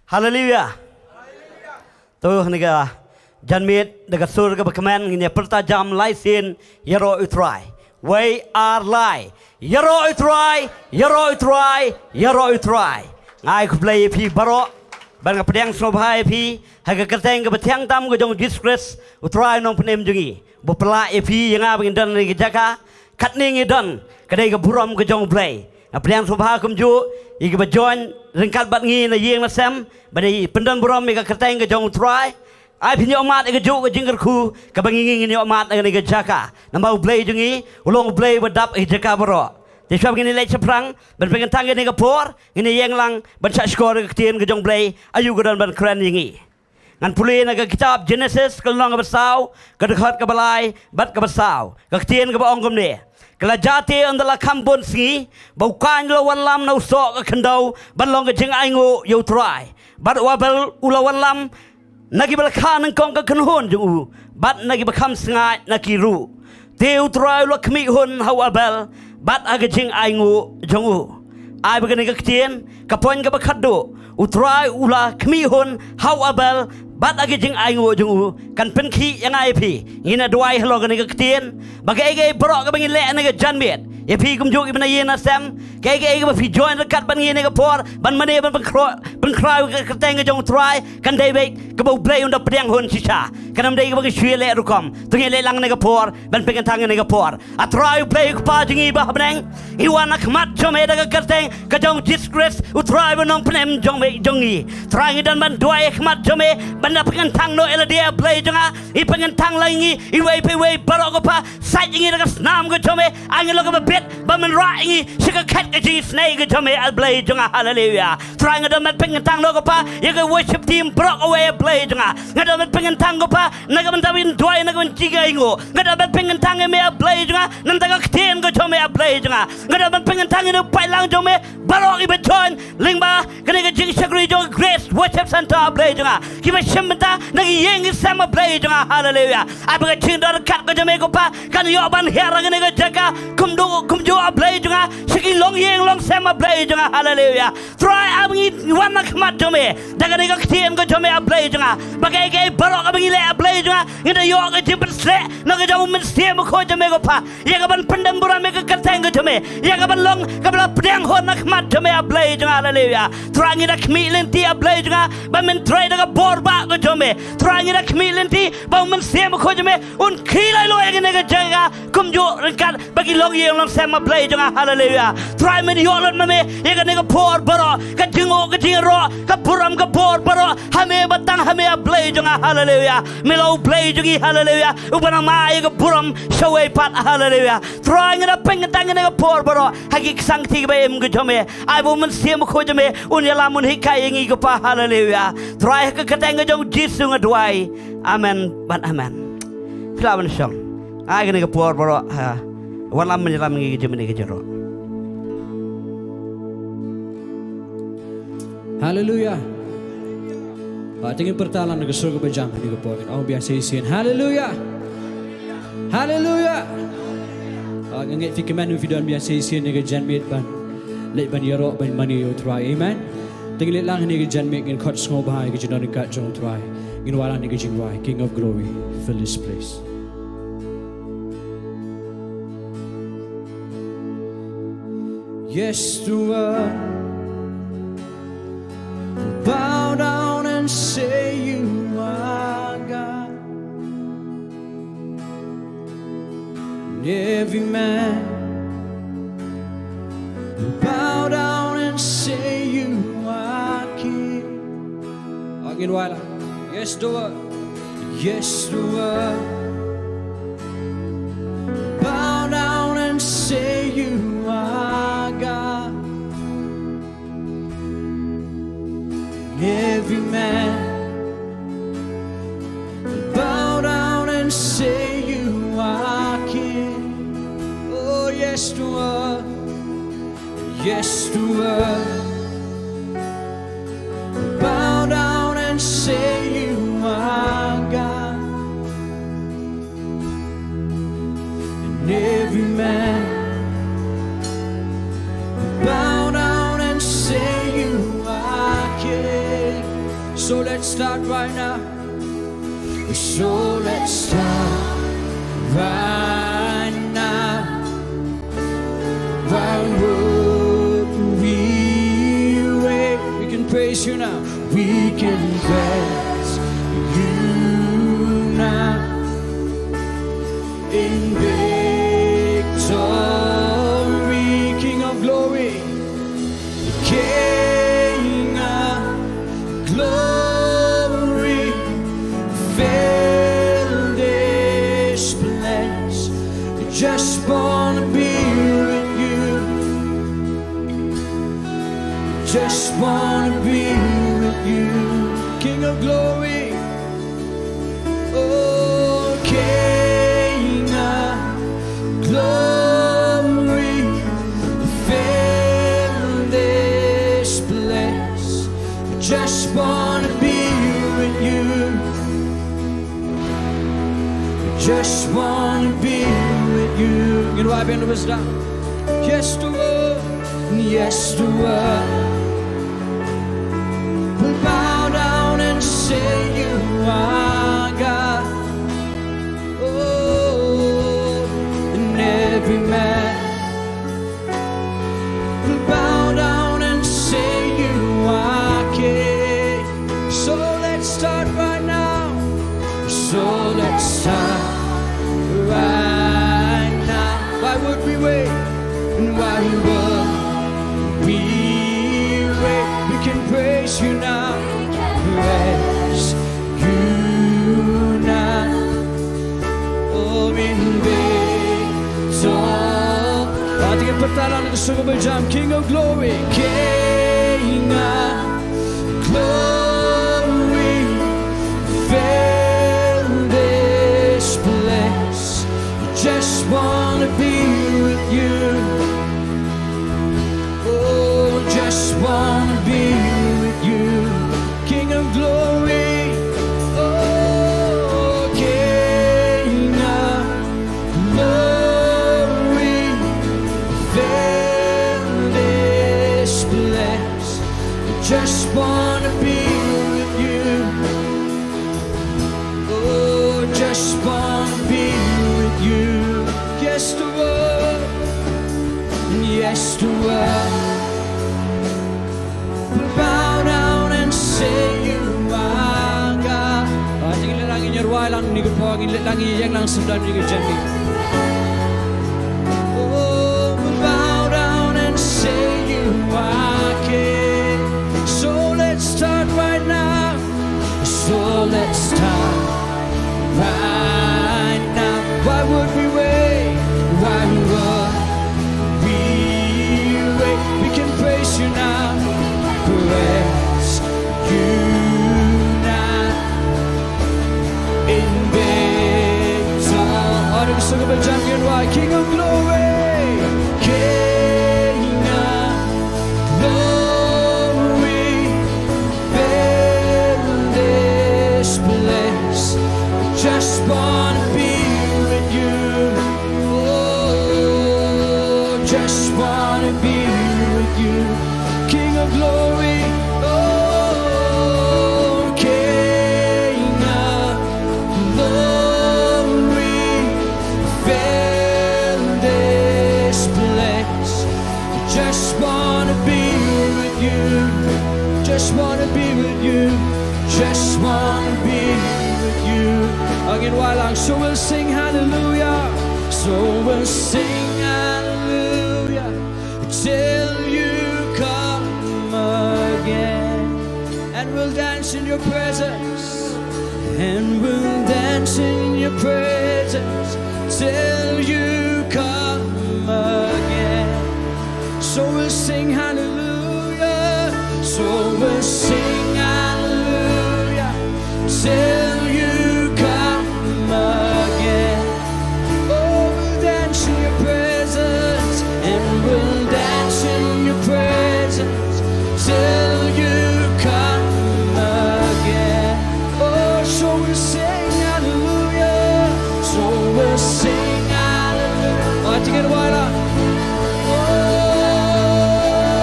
Hallelujah. Tu nega janmit dekat sur ke berkemen ini pertajam laisin yero utrai. We are lie. Yero utrai, yero utrai, yero utrai. Ngai ku play pi barok ban ke pedang sobhai pi haga keteng ke betiang tam ke jong disgrace utrai nong penem jungi. Bopela pi yang abang dan ni jaka katning idon kedai ke buram ke jong play. Pedang sobha kumju igi bajoin ringkat bat ngi na yeng na sem bani pendan buram igi keteng ke jong utrai. Ai pinyo mat igi juk ke jingker ku ke bangi ngi mat igi jaka. Nambau play jungi ulong play badap igi jaka barok. Jadi sebab ini Leit seperang, berpengen tangan ini kepor, ini yang lang bercak skor ketien ke jong play, ayu ke dan berkeren ini. Ngan pulih nak kitab Genesis kalau nang bersau, kedekat ke balai, bat ke bersau, ketien ke baong kumne. Kalau jati adalah kampun singi, bukan lawan lam nau sok ke kendau, balong ke jeng aingu you try. Bat wabel ulawan lam, nagi belakang nengkong ke kenhun jung, bat nagi bekam sengat nagi ru. Teu try ulak kemi hun hawabel. Bat aga jing aingu jongu ai begini ke ketien kapoin ke bakado utrai ula kemihun hawabel bat aga jing aingu jongu kan penki yang ai pi ina duai halo ke ketien bagai ge borok ke bangin le ne ke janmet ya pi kum jog ibna yena sam ke ba fi join dekat ban ngene ke por ban mane ban krau ke keteng ke jong try kan dai baik ke bau play unda pedang hun sisa kan dai ke bagi shue le rukom tungi le lang ne ke por ban pengen tangan ne ke por atrai play ke pa jingi ba benang iwana khmat jome da ke keteng ke jong disgrace utrai banong penem jong me jongi try dan ban duai khmat jome ban da pengen tang no ele dia play jonga I pengen tang langi I wei pe wei barok pa sai jingi da snam ke jome angin lo ke Bamen rai sika kat ke ji snake ke jome al blade jonga hallelujah try ngada mat pengen tang no pa ye ke worship team broke away blade jonga ngada mat pengen tang pa naga man tawin doi naga man jiga ingo ngada mat pengen tang me blade jonga nan taga ktien ke jome blade jonga ngada mat pengen tang no pai lang jome barok I be join lingba kene ke jing sagri jong grace worship center blade jonga kiba shemta nagi yeng sama blade jonga hallelujah apa ke jing dar kat ke jome ko pa kan yo ban hera ngene ke jaga kumjo ablay juga segi long yeng long sama ablay juga hallelujah try abangi wana khmat jome daga nega ktien ko jome ablay juga bagai ke barok abangi le ablay juga ida yo ke jibet sle naga jamu men stem ko jome ko pa ya ban pendang buram ke kateng ko jome ya ban long ke bla pedang hon nak khmat jome ablay juga hallelujah try ngida khmi lenti ablay juga ba men try daga borba ko jome try ngida khmi lenti ba men stem ko jome un khilai lo ya nega jaga kumjo rekat bagi long yeng long sama play jonga hallelujah try me yolon mame ye ka nega por baro ka jingo ka jingro ka buram ka por baro hame batang hame play jonga hallelujah melo play jongi hallelujah ubana ma ye ka buram shawai pat hallelujah try ngada pengatang nega por baro hagi sang ti ba em ka jome ai bo man sim ko jome un ya lamun hikai ngi ka pa hallelujah try ka katang jong Jisu ngadwai amen ban amen filawan song ai ka nega por baro Walam menyelam ngi jemene ke jero. Hallelujah. Tingin pertalan ke surga bejang ni ke poin. Oh biasa isian. Hallelujah. Hallelujah. Ngit fikir manu fidan biasa isian ni ke janmit ban. Leit ban yero ban mani yo try. Amen. Tingin lang ni ke janmit ngin kot sngo bahai ke jenon kat jong try. Ngin walan ni ke jingwai. King of glory fill this place. Yes to bow down and say you are God. And every man will bow down and say you are King. Again, wala. Yes to yes to bow down and say you are God. Every man will bow down and say you are King. Oh yes to yes to bow down and say you are God. And every man bow down and say you are King. So let's start right now. So let's start right now. Why would we wait? We can praise you now. We can praise you now in victory, King of glory, King of glory, fill this place. Just wanna be with you. Just wanna be with you, King of glory. Oh, King of glory, fill this place. Just wanna be with you. Just wanna be with you. You know, I've been to wisdom. Yes to world, yes to world. We'll bow down and say you are God. Oh, and every man will bow down and say you are King. So let's start right now. So let's start right now. Why would we wait? And why would we wait? We can praise you now. Praise you now. Oh, in victory. Ating pertalan ng gusto berjam, King of glory, King of glory, fill this place. Just wanna be with you. Oh, just wanna be with you, King of glory. Oh, King of glory, fill this place. Just wanna be with you. Oh, just wanna be with you. Yes to world, yes to world. We'll bow down and say you are God. Ating ilalangin niya ruwa lang ni kapag ilalangin yang lang sundan ni Jimmy. Oh, we'll bow down and say you are King. So let's start right now. So let's start right now. Why would we wait? Why would we wait? We can praise you now. Praise you now in victory. Orang gusto ko berjam yun, why? King of glory, King of glory, fill this place. Just wanna be with you. Oh, just wanna be with you, King of glory. Oh, King of glory, fill this place. Just wanna be with you. Just wanna be with you. Just wanna be with you. Again, while I'm so we'll sing hallelujah. So we'll sing hallelujah till you come again. And we'll dance in your presence. And we'll dance in your presence till you come again. So we'll sing hallelujah. So we'll sing hallelujah till you come again. Oh, we'll dance in your presence, and we'll dance in your presence till you come again. Oh, so we'll sing hallelujah. So we'll sing hallelujah. Oh, together, why not?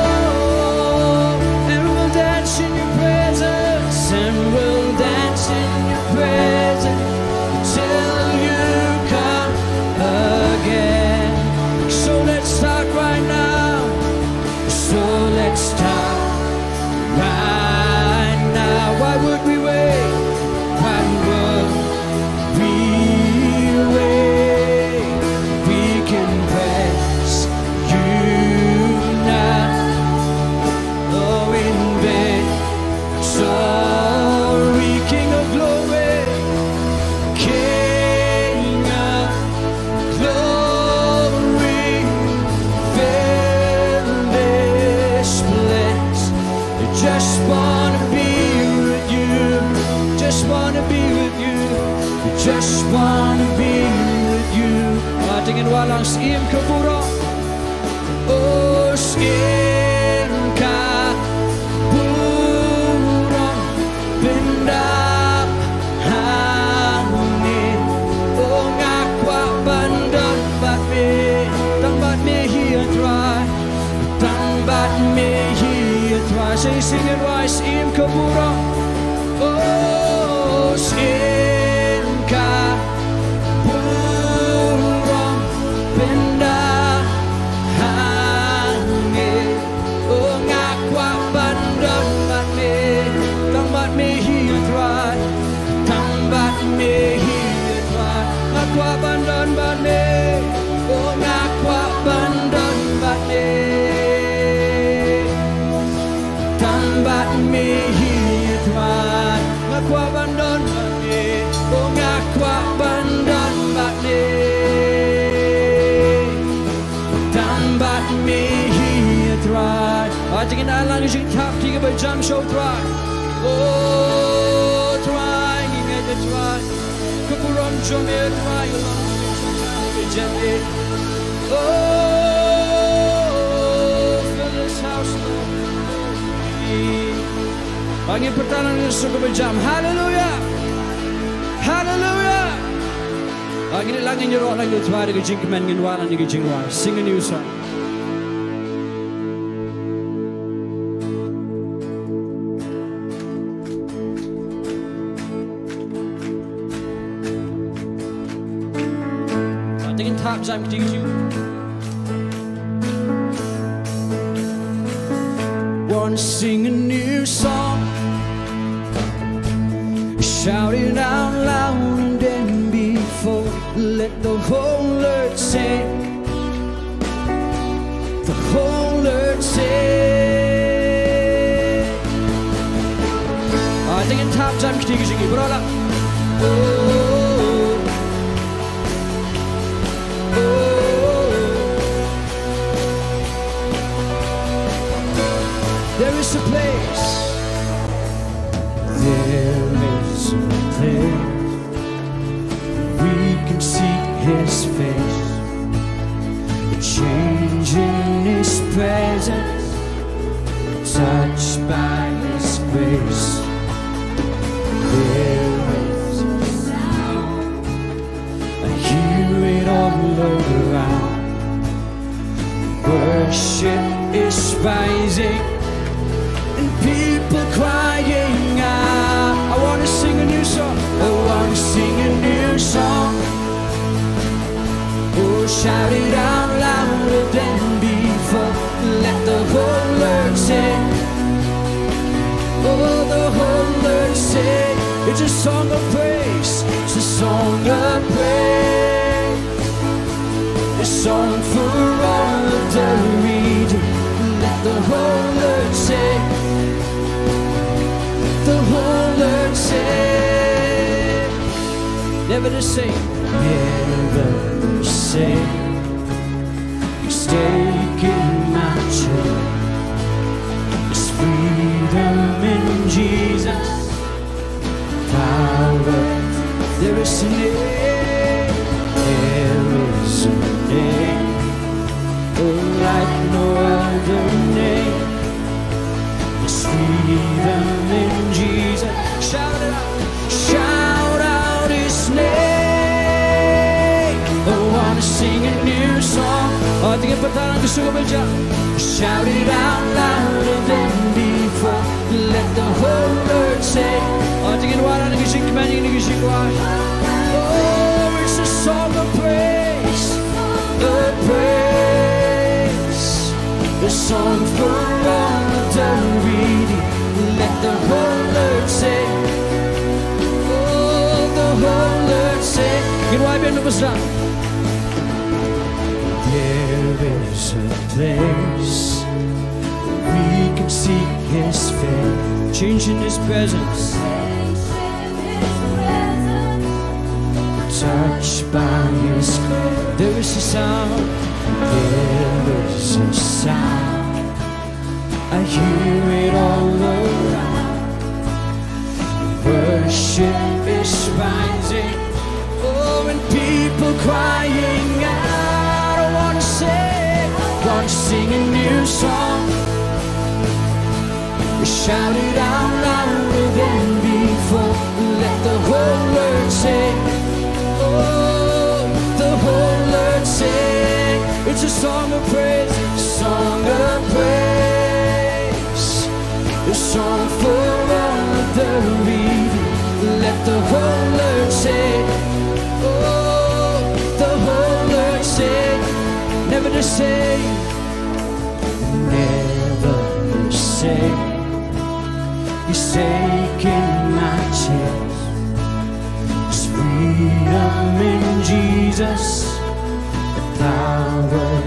Oh, and we'll dance terang sim keburo. Oh sim keburo bendam hangin. Oh ngakwa bandam bat me, tang bat me here try, tang bat me here try. Say sing it right, sim keburo. Oh sim keburo benda hangin. Oh ngakwa bandam bat me, tang bat me here try, tang bat me here try. Ngakwa bandam bat me, oh ngakwa bandam bat me, tang bat me here try. Ngakwa bandam bat me, oh ngakwa bandam bat me, tang bat me here try. Tingin na lang yung top, tingin ba jump show try. Oh try, ingay na try. Kupuram jumir try, gently. Oh, fill this house, Lord. Pagi pertahanan yang suka berjam. Hallelujah. Hallelujah. Pagi ni lagi nyuruh lagi tuan dengan Jing kemen dengan waran dengan Jing waran. Sing a new song. Tingin top jam ketika you. Want to sing a new song, shout it out loud and before, let the whole earth sing, the whole earth sing. I think in top time ketika you berolah. Oh, oh. There is a place, there is a place, we can see His face, a change in His presence, touched by His grace. There is a sound, I hear it all around, worship is rising, and people crying out. I want to sing a new song. I want to sing a new song. Oh, shout it out louder than before. Let the whole earth sing. Oh, the whole earth sing. It's a song of praise. It's a song of praise. A song for all of the reading. Let the whole earth sing. The whole earth sing. Never the same. Never the same. He's taking my chain. There's freedom in Jesus. Power. There is a name. There is a name. Oh, like no other name. There's freedom in Jesus. Shout it out. Shout out His name. I want to sing a new song. Oh, tingin pertahanan gusto ko baca. Shout it out louder than before. Let the whole earth sing. Oh, tingin wala na gising kemani na gising wala. Oh, it's a song of praise. Of praise. The song for all the reading. Let the whole earth sing. Oh, the whole earth sing. Ginawa biar nubasra. There is a place we can see His face, change in His presence, touched by His grace. There is a sound. There is a sound. I hear it all around. Worship is rising. Oh, and people crying out. say, want to sing a new song. Shout it out louder than before. Let the whole earth sing. Oh, the whole earth sing. It's a song of praise, a song of praise, a song for all of the reading. Let the whole earth sing. Oh, the whole earth sing. Never the same, never the same. He's taking my chains. There's freedom in Jesus. The power.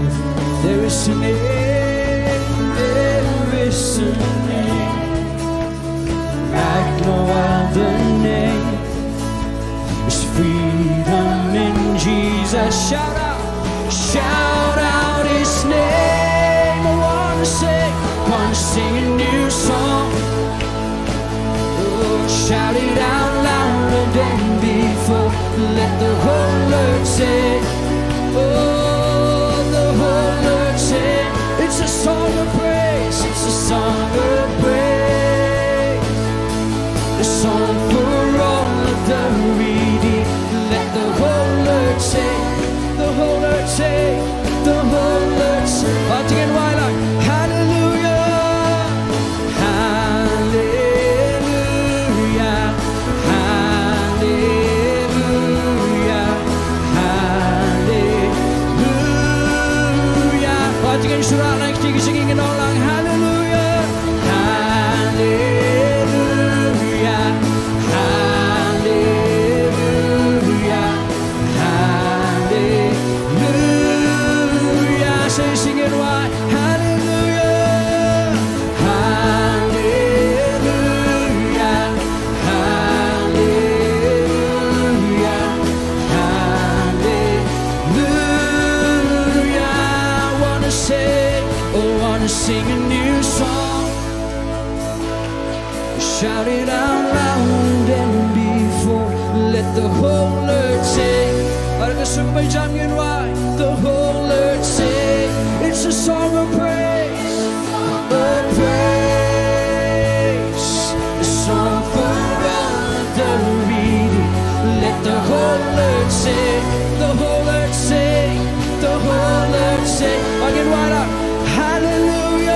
There is a name. There is a name like no other name. There's freedom in Jesus. Shout out His name. I wanna sing a new song. Shout it out louder than before. Let the whole earth sing. Oh, the whole earth sing. It's a song of praise. It's a song of praise. A song for all of the reading. Let the whole earth sing. The whole earth sing. The whole earth sing. Again, why like hallelujah. Again, surah like singing it all like hallelujah, hallelujah, hallelujah, hallelujah. Say, sing it right, hallelujah, hallelujah, hallelujah, hallelujah. Sing a new song. Shout it out louder than before. Let the whole earth sing. The whole earth sing. It's a song of praise, of praise. A song for all the reading. Let the whole earth sing. The whole earth sing. The whole earth sing. Again, right up. Hallelujah,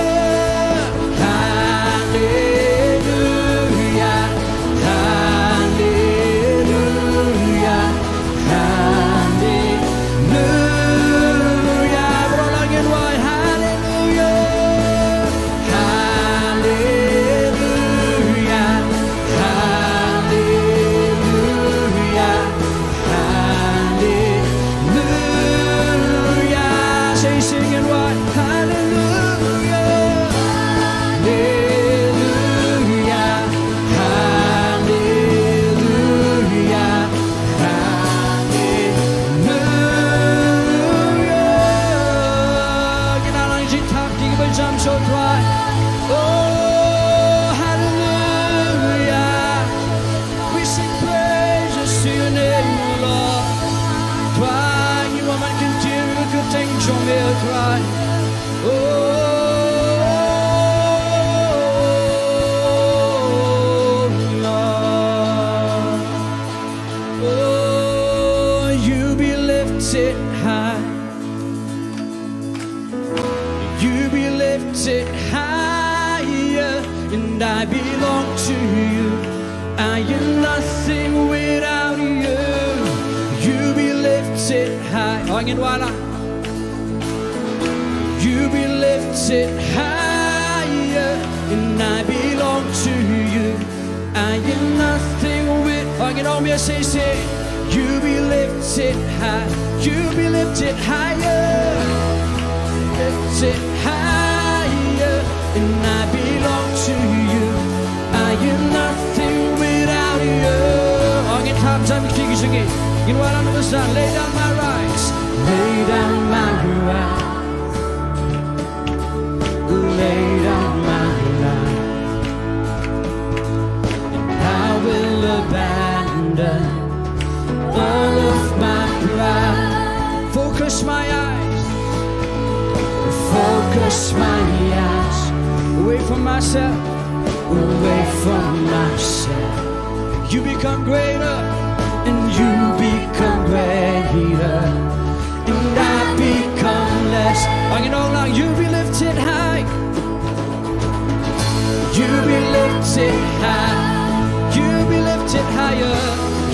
hallelujah, hallelujah, hallelujah. But all again, why? Hallelujah, hallelujah, hallelujah, hallelujah. Say, singing what? Hallelujah. I belong to you. I am nothing without you. You be lifted high. You be lifted higher, and I belong to you. I am nothing without. Say, you be lifted high. You be lifted higher, lifted higher, and I belong to you. I am nothing without you. Time to keep singing. You know what I'm gonna say? Lay down my rights. Lay down my rights. Lay down my life. And I will abandon all of my pride. Focus my eyes focus my eyes away from myself, away from myself. You become greater, and you become greater, and I become less. I know like you be lifted high, you be lifted high, you be lifted higher,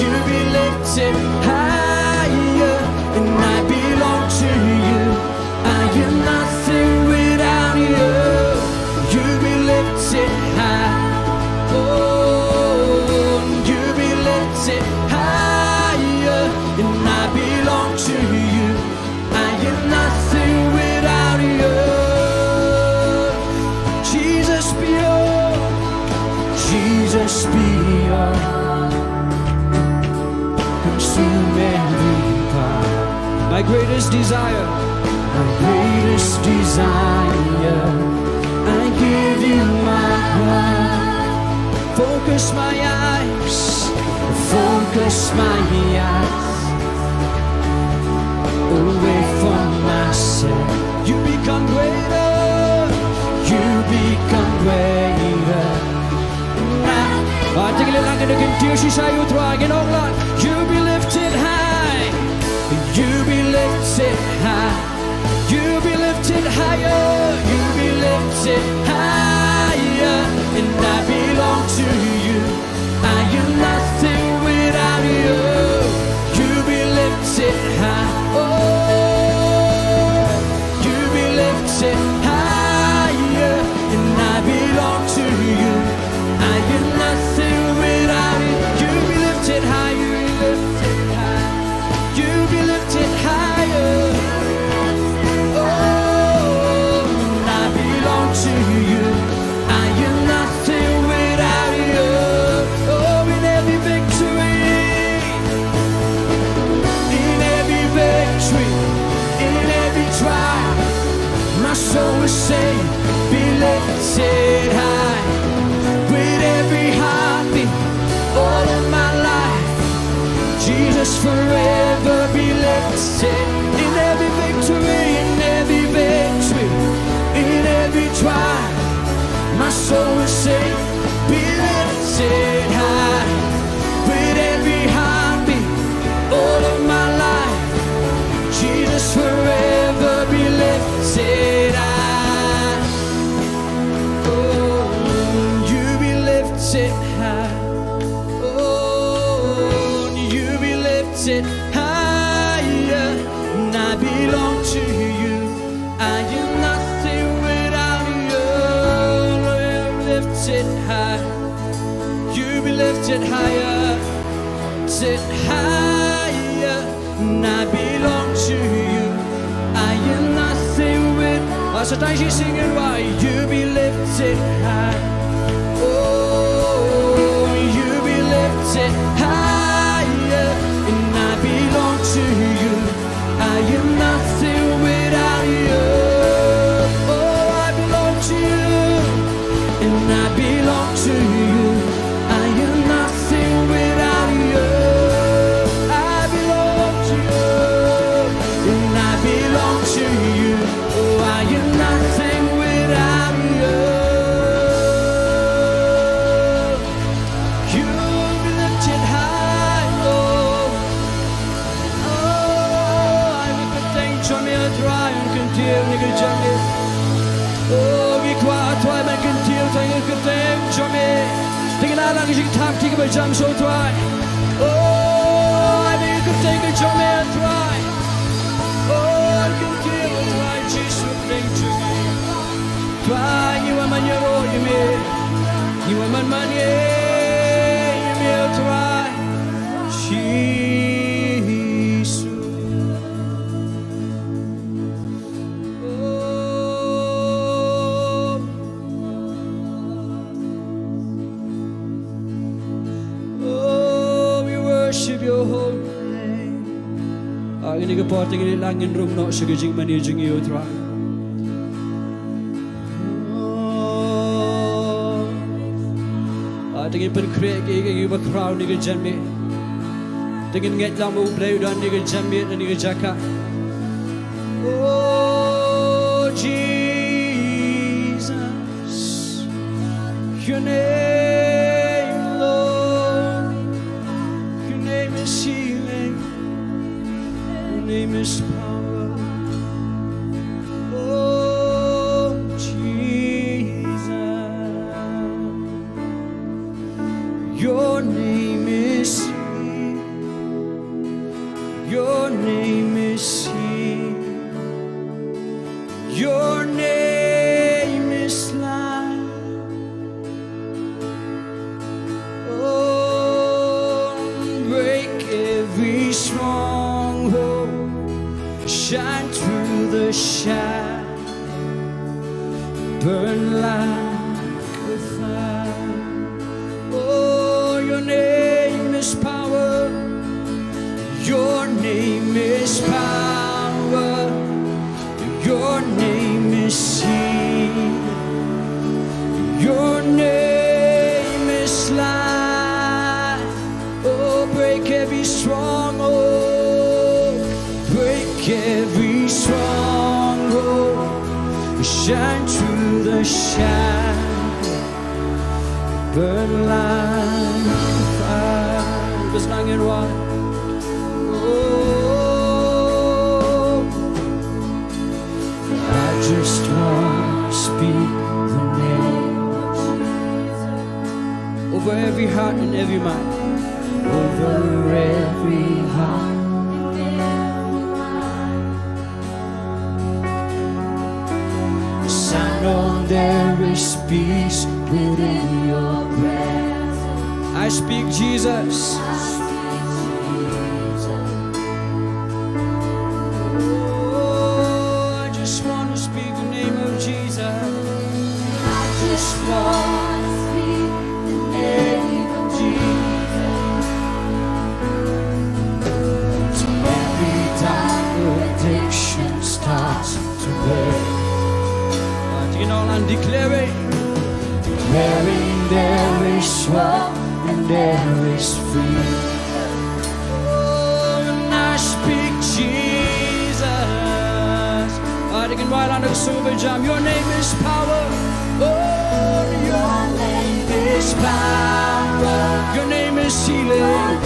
you be lifted higher, and I belong to you. I am nothing without you. You be lifted high, oh, you be lifted higher, and I belong to you. I am nothing without you. Jesus be your, Jesus be your, consume every part. My greatest desire, my greatest desire, I give you my heart. Focus my eyes, focus my eyes away from myself. You become greater, you become greater. I think a little longer to continue. She say you try, you know what? You be lifted high, you be lifted high, you be lifted higher, you be lifted higher, and I belong to you. I am nothing without you. You be lifted high, oh, you be lifted higher, and I belong to you. I am nothing without you. You be lifted high, you be lifted high, you be lifted higher, oh, and I belong to you. I am nothing without you. Oh, in every victory, in every victory, in every trial, my soul will say, be lifted high. With every heartbeat, all of my life, Jesus forever be lifted. In every victory, in every victory, in every trial, my soul will say, be lifted high. With every heartbeat, all of my life, Jesus forever be lifted high. Oh, you be lifted high. Oh, you be lifted higher, and I belong to you. I am nothing without you. Lifted high, you be lifted higher, lifted higher, and I belong to you. I am nothing with. So time she's singing why you be lifted high. Oh, you be lifted higher, and I belong to you. I am nothing without you. Oh, I belong to you, and I belong to you. I am nothing without you. I belong to you, and I belong to you. Oh, I am nothing without you. You be lifted high, oh, oh, I look at things from your dry and continue, nigga, Johnny. Oh, we quiet, try and continue, take a good thing, Johnny. Think it out like you can talk, think about jump so dry. Oh, I think you could take a Johnny and try. Oh, I continue, try, Jisu, thing to me. Try, you are my hero, you may. You are my money, you may try. Jisu. Oh, we worship your holy name. Ini ke porting ini langin room no sugar jing mani jing you try. Tingin pen create ke ba crowd ni ke jammi. Tingin nget lamu play dan ni ke jammi dan ni ke jaka. Oh Jesus. Your name, Lord. Your name is healing. Your name is power. Oh, Jesus. Your name is healing. Your name is healing. Your name is life. Oh, break every stronghold, shine through the shadow, burn like a fire. Oh, your name is power. Your name is power. Your name is healing. Your name is life. Oh, break every stronghold. Break every stronghold. Shine through the shadow. Burn like fire. Just lang in one. Just want to speak the name of Jesus over every heart and every mind. Over every heart and every mind. 'Cause I know there is peace within your presence. I speak Jesus. Declaring there is hope and there is freedom. Oh, and I speak Jesus. I can write on the super jam. Your name is power. Oh, your name is power. Your name is healing.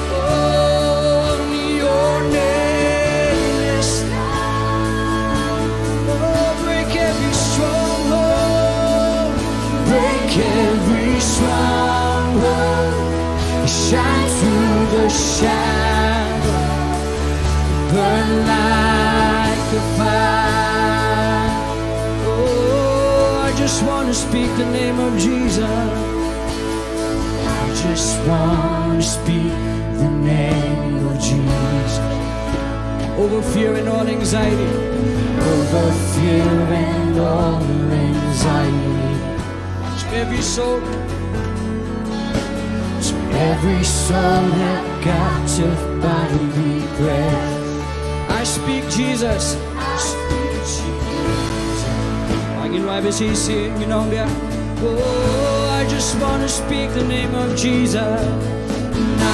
Oh, your name. Every stronghold, shine through the shadow, burn like a fire. Oh, I just want to speak the name of Jesus. I just want to speak the name of Jesus. Over fear and all anxiety. Over fear and all anxiety. Every soul, to every soul that captive by the breath. I speak Jesus. I speak Jesus. I can write this easy, you know me. Oh, I just want to speak the name of Jesus.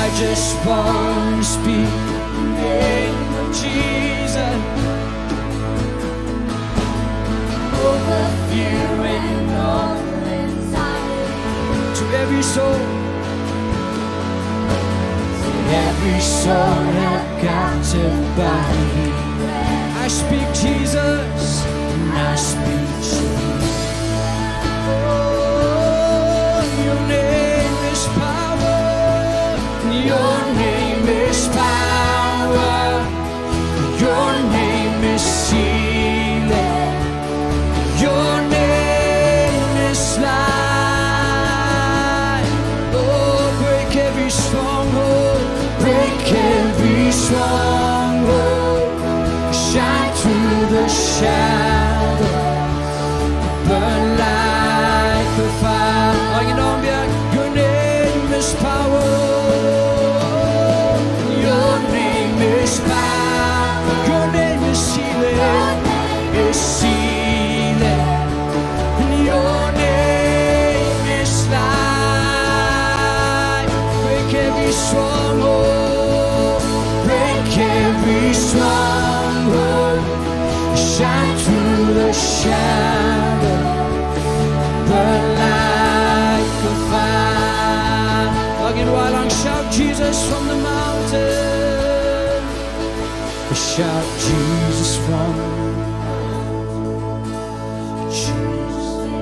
I just want to speak the name of Jesus. Over fear and all. Every soul, every soul that captive by me. I speak Jesus, and I speak Jesus. Oh, your name is power. Your name is power. Your name is healing. Your name is life. Stronghold, break every stronghold, shine through the shadow, burn like a fire. Oh, you know me, your name is power. Your name is power. Your name is healing. Is healing. And your name is life. Break every stronghold, break every stronghold, shine through the shadow, burn Jesus from the mountain. Shout Jesus from Jesus.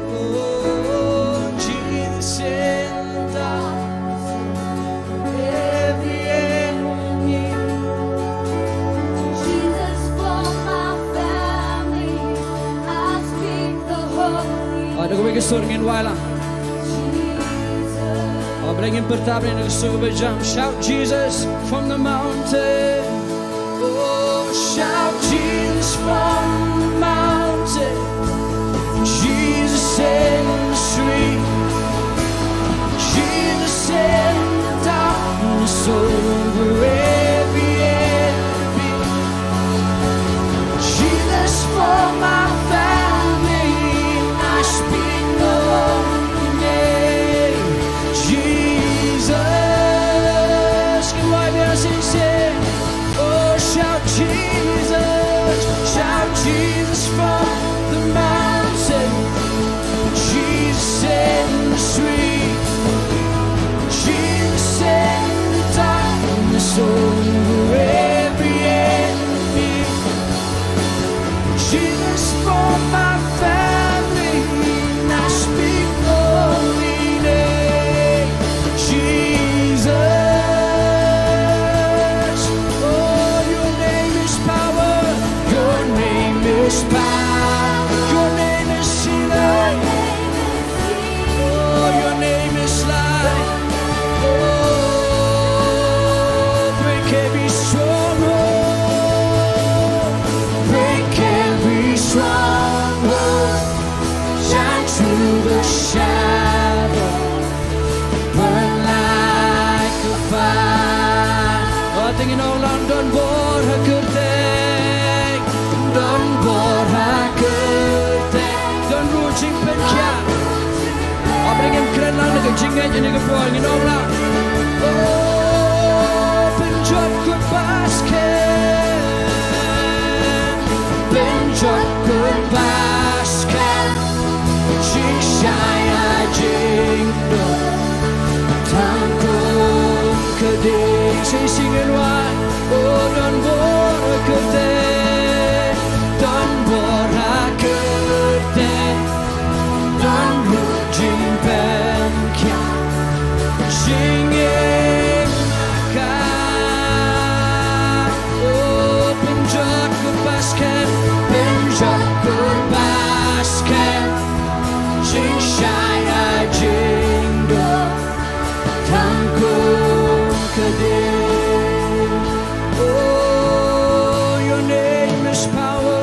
Oh, Jesus in the dark, every enemy. Jesus for my family, I speak the holy Ada kau bagi suara ngin wala. Jesus. Bringing pertama dengan suara berjam. Shout Jesus from the mountain. Oh, shout Jesus from the mountain. Jesus in the street. Jesus in the darkness over every enemy. Jesus for my family, I speak the holy name. Jesus, can I be a sing? Oh, shout Jesus, shout Jesus from the mountain. Jesus in the street. Jesus in the darkness over every enemy. Jesus for my family, I speak the holy name. Jesus, oh, your name is power, your name is power, your name is healing, oh, your name is life, oh, break every stronghold, break every stronghold, shine through the shadow, burn like a fire. Oh, tingin ang lang doon borha kerteng, doon borha kerteng, doon ruching penkya. Oh, bring him kren lang nagajingay dyan nagapuan, ginong lang. Oh, penjot ko basket, penjot ko basket, Jing Shaya Jingtip, Tangkum Keding. Say singing one, oh, don't bore Keding, don't bore Keding, don't look Jing Penkya, singing Maka. Oh, penjot ko basket, penjot ko basket, Jing Shaya Jingtip, Tangkum Keding. Oh, your name is power,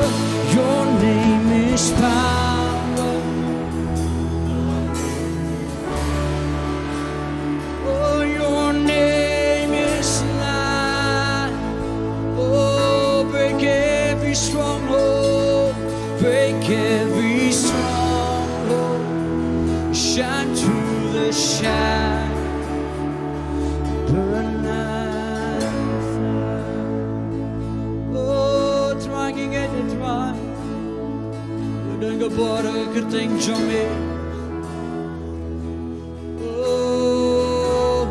your name is power. Oh, your name is light. Oh, break every stronghold, break every stronghold, shine through the shadow, burn like fire. Oh, trying it and trying, don't go bother kerting jomé. Oh,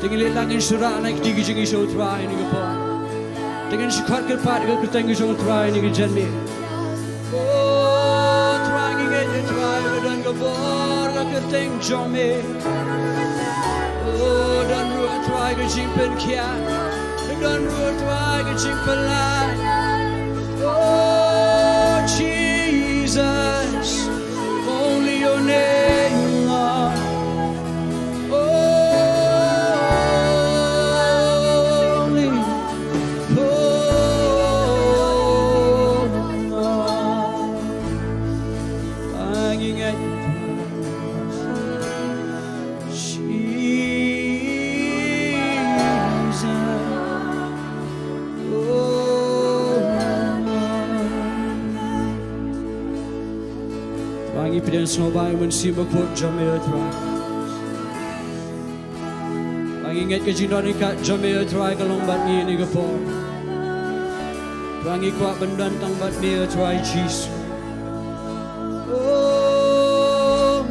tingin langin surah naik digi jingi show try ni ko. Tingin sikhat kerpat ke kerting show try ni ke janmi. Oh, trying it and trying, don't go bother kerting jomé. Oh, don't ruin try ke jimpen kia, don't ruin try ke jimpen lai. Oh, Jesus, only your name, Lord. Only, oh, Lord. Hanging at your Jesus, oh, Wangi pidin snowbay mensiba quote jamir try. Wangi nget ke Jindo ni kat jamir try kalong bat ni ni gapo. Wangi kuat bendan tang bat ni try Jisu. Oh,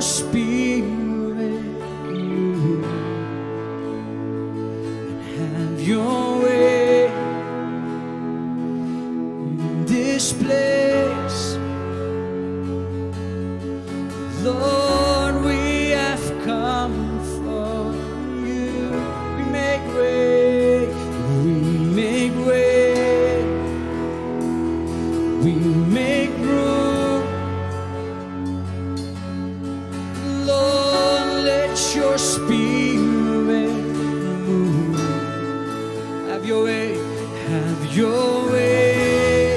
spirit move and have your way in this place. Lord, we have come for you. We make way, we make way, we make room. Lord, let your spirit move. Have your way, have your way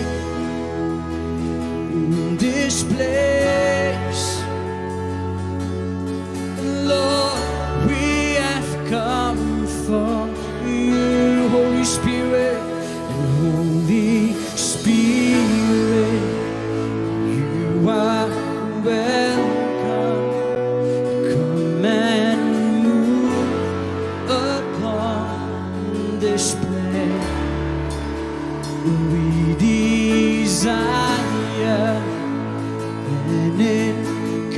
in this place. Lord, we have come for you, Holy Spirit, and Holy Spirit, you are welcome. Come and move upon this place. We desire an encounter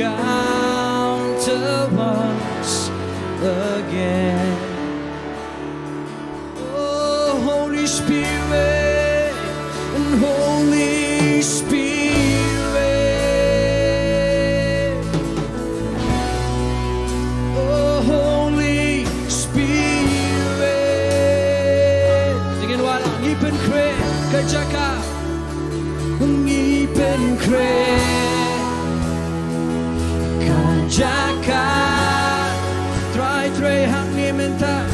once again. Oh, Holy Spirit and Holy Spirit. Oh, Holy Spirit. Dengan walang ngipin kre kajaka, ngipin kre kajaka. Try hang ni menta,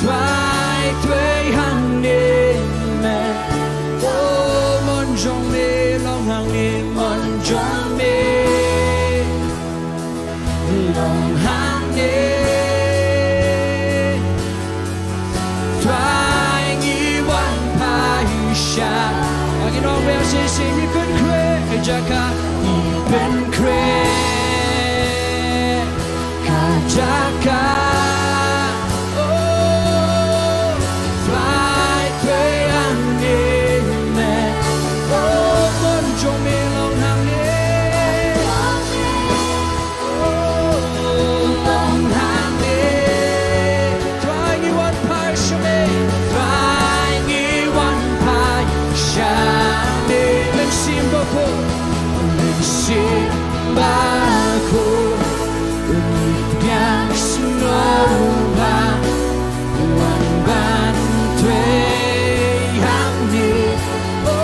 try hang ni men. Oh, mon jong me long hang ni mon jong me long hang ni. Try ni wan pai sha. Again, all we are saying, you can create Jaka, even create Kajaka. Simbaku yang semua Tuhan bantu kami. Oh,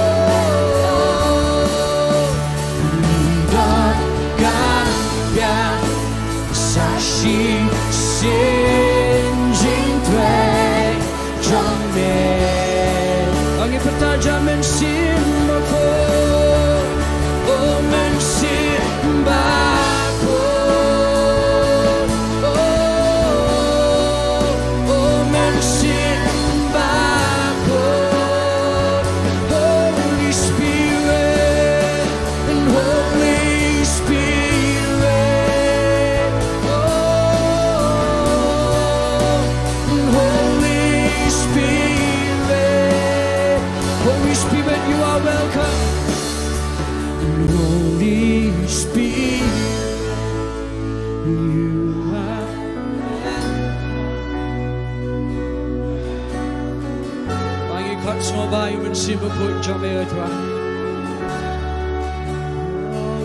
lidahkan yang saksi sin Jingtip Jongmen. Angin pertajaman simbaku.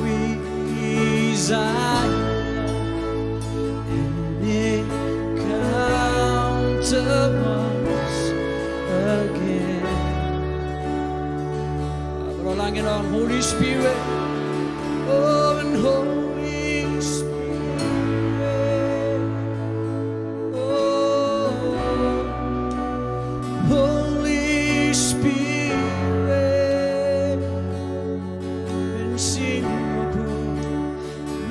We desire an encounter once again. Berolangin on Holy Spirit. Oh, and Holy Spirit. Oh, Holy Spirit.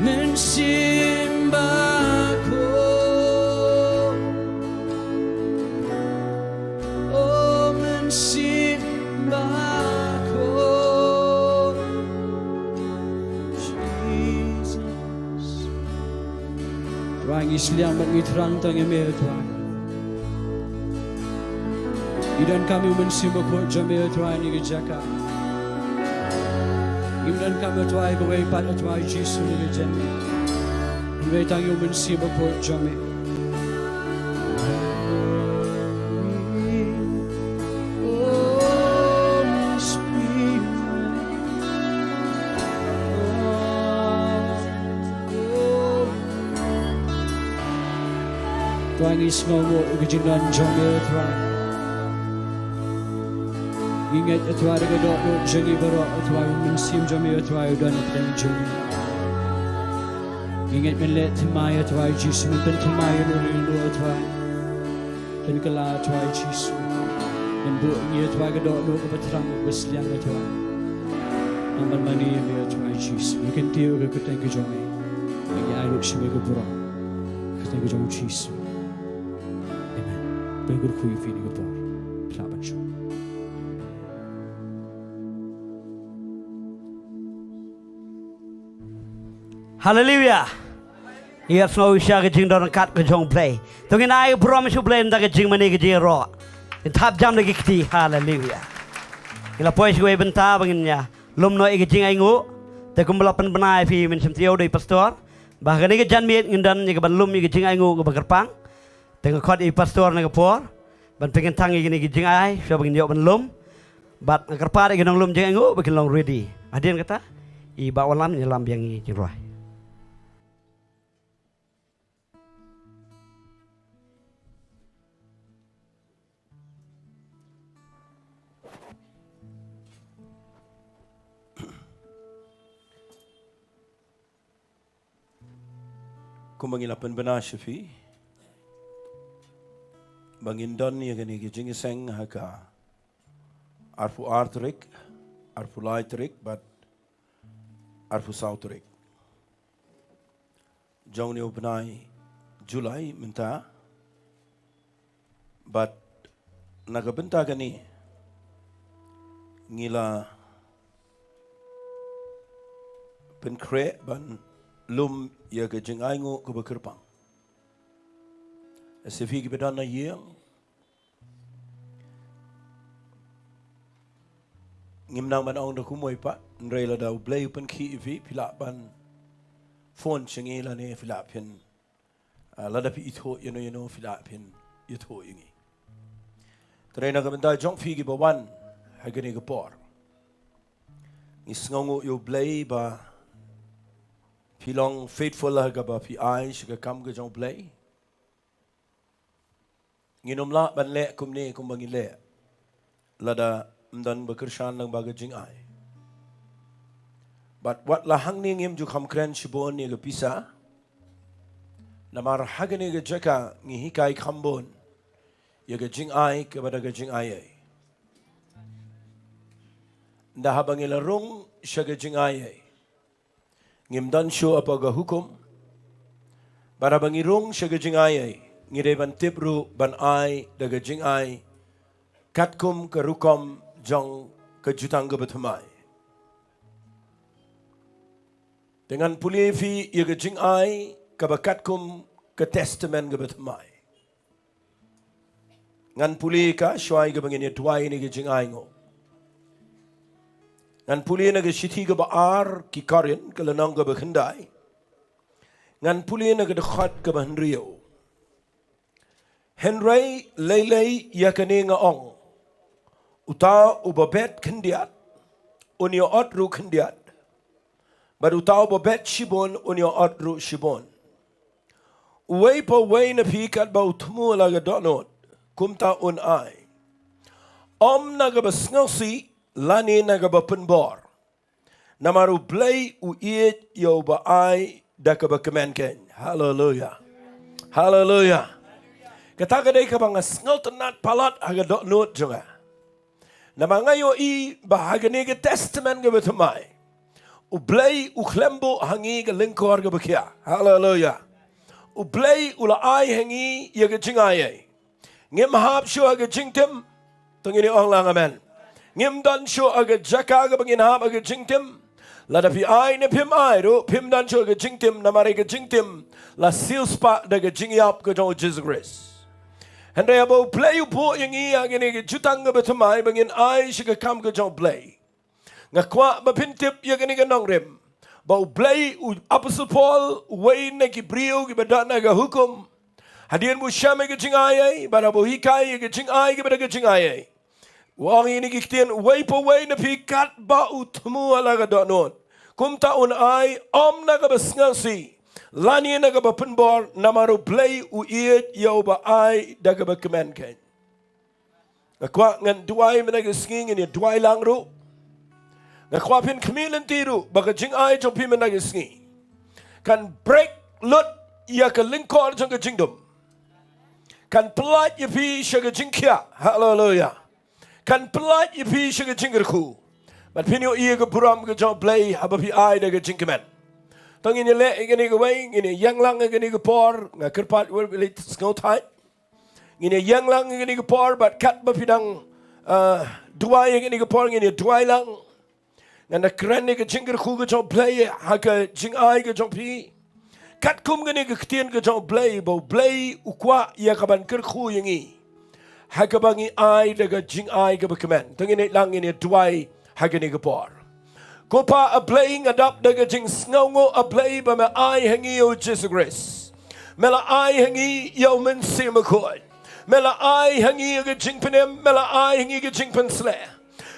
Mensimbaku. Oh, mensimbaku. Jesus. Tuhan Islam mengiterang tangan Tuhan. Dan kami mensimbaku jamil Tuhan ini jaka. Dan kami Tuhan kawai pada Tuhan Jisu ini jami. May tang yung mensi bako jami. Tuang isngomo ugijinan jami utrai. Ingat utrai gadok no jangi barok utrai mensim jami utrai udan utrai jangi. Ingat menlet temai utrai Jisu men temai no utrai. Dan kala utrai Jisu. Men bu ngi utrai gadok no kebetrang besliang utrai. Amal mani me utrai Jisu. Ikan tiu ke kuteng ke jami. Ingat ayu shime ke pura. Kuteng ke jami Jisu. Bengkur kuy fini ke por, pelaban show. Hallelujah. Ia snow isya ke Jingdoh kat ke jong play. Tungin ai promise play nda ke Jing mani ke Jing ro. Tap jam lagi keti. Hallelujah. Ila pois gue Bynta banginnya. Lum no ke Jing ai ngu. Te kumbelapan benai fi men semtio doi pastor. Bahkan ke jan miet ngendan ke ban lum ke Jing ai ngu ke bakerpang. Tengok kod pastor nak por, ban pengen tangi gini gijing ai, so begini jawab ban lum, bat nak kerpar gini nong lum jeng engu, begini long ready. Adian kata, I bawalam nyelam yang ini jengruai. Kumangilapan benar syafi. Bangin don ni gani gijing seng haka arfu artrik arfu laitrik but arfu sautrik jong ni upnai Julai minta but nagabenta gani ngila penkre ban lum ya gijing aingu kubakirpang Sefi kebedan na yang ngimnang man ang nakumoy pa nrela daw blay upan ki ifi pilapan phone chingi la ne filapin lada pi itho you know filapin itho ingi tray na kamenta jong fi ki bawan hagani ka por isngongo yo blay ba pilong faithful ha ga ba pi ai shiga kam ga jong blay Nginom la ban le kum ni kum bangin le lada mdan bekersan lang baga jing ai but what la hang ni ngim ju kham kren shibon ni ga pisa namar hagani ga jaka ngi hikai khambon ya ga jing ai ke bada ga jing ai nda habangila rung shaga jing ai ngim dan sho apa ga hukum bara bangi rung shaga jing ai ngire ban tibru ban ai daga jing ai katkum ke rukom jong ke jutang ke betumai dengan puli fi ye ke jing ai ke bakatkum ke testament ke betumai ngan puli ka shwai ke bangini tuai ni ke jing ai ngo ngan puli na ke shiti ke baar ki karin ke lenang ke bekhendai ngan puli na ke dekhat ke bahenrio Henry lelei yakani nga ong uta ubabet kendiat unyo otru kendiat but uta ubabet shibon unyo otru shibon uway pa way na pikat ba utmu laga donot kumta un ai om nagabasngasi lani nagabapenbor namaru blay uiet yo ba ai dakabakemenken hallelujah hallelujah Kataga day ka bang ngal tenat palat aga dot note juga. Nama ngayo I bahaga ni ke testament ke betumai. Ublay uklembo hangi ke lingkor ke bekia. Hallelujah. Ublay ula ai hangi ya ke jingai. Ngim hab shu aga jingtim. Tungini ong lang amen. Ngim dan shu aga jaka aga bangin hab aga jingtim. Lada pi ai ne pim ai ro pim dan shu aga jingtim namare ke jingtim. La seal spot daga jingyap ke jong Jesus Christ. Henry abo play upo yang iya gini jutang ke betumai bangin ai shika kam ke jong play. Ngakwa bapintip ya gini ke nongrem. Bau blay Apostle Paul way na kibriyo kibada na hukum. Hadian mo siya may kachingayay, bara bo hikay kachingay kibada kachingayay. Wang ini kiktian way po way na pikat ba utmu alaga doon. Kum taon ay na kabasngang si. Lani na kabapenbor namaru blay uiyat yaw ba ay dagaba kemen kay. Ngakwa ngan duay managisnging ini duay lang ro. Ngakwa pin kemilan tiru baka jing ay jong pi managisngi. Kan break lot ya ka lingkor jong ka jingdom. Kan pelat ya pi siya ka jingkya. Hallelujah. Kan pelat ya pi siya ka jinggerku. But pinyo iya ka puram ka jong blay haba pi ay daga jingkemen. Tang ini le ini ka way ini yang lang ini ka por nga kerpat wel lit snow tight. Ini yang lang ini ka por but kat ba pidang duay ini ka por ini duay lang. Nga na kren ni ka jingger ku ka jong play ha ka jing ay ka jong pi. Kat kum ini ka ktien ka jong play bo play ukwa ya ka ban ker ku yang i. Ha ka bangi ay daga jing ay ka ba kemen. Tang ini lang ini duay ha ka ni ka por. Kopa a playing adap daga jing snongo a play ba me ay hangi o Jisu Christ. Mela ay hangi yaw men simakod. Mela ay hangi ga jing penem, mela ay hangi ga jing pensle.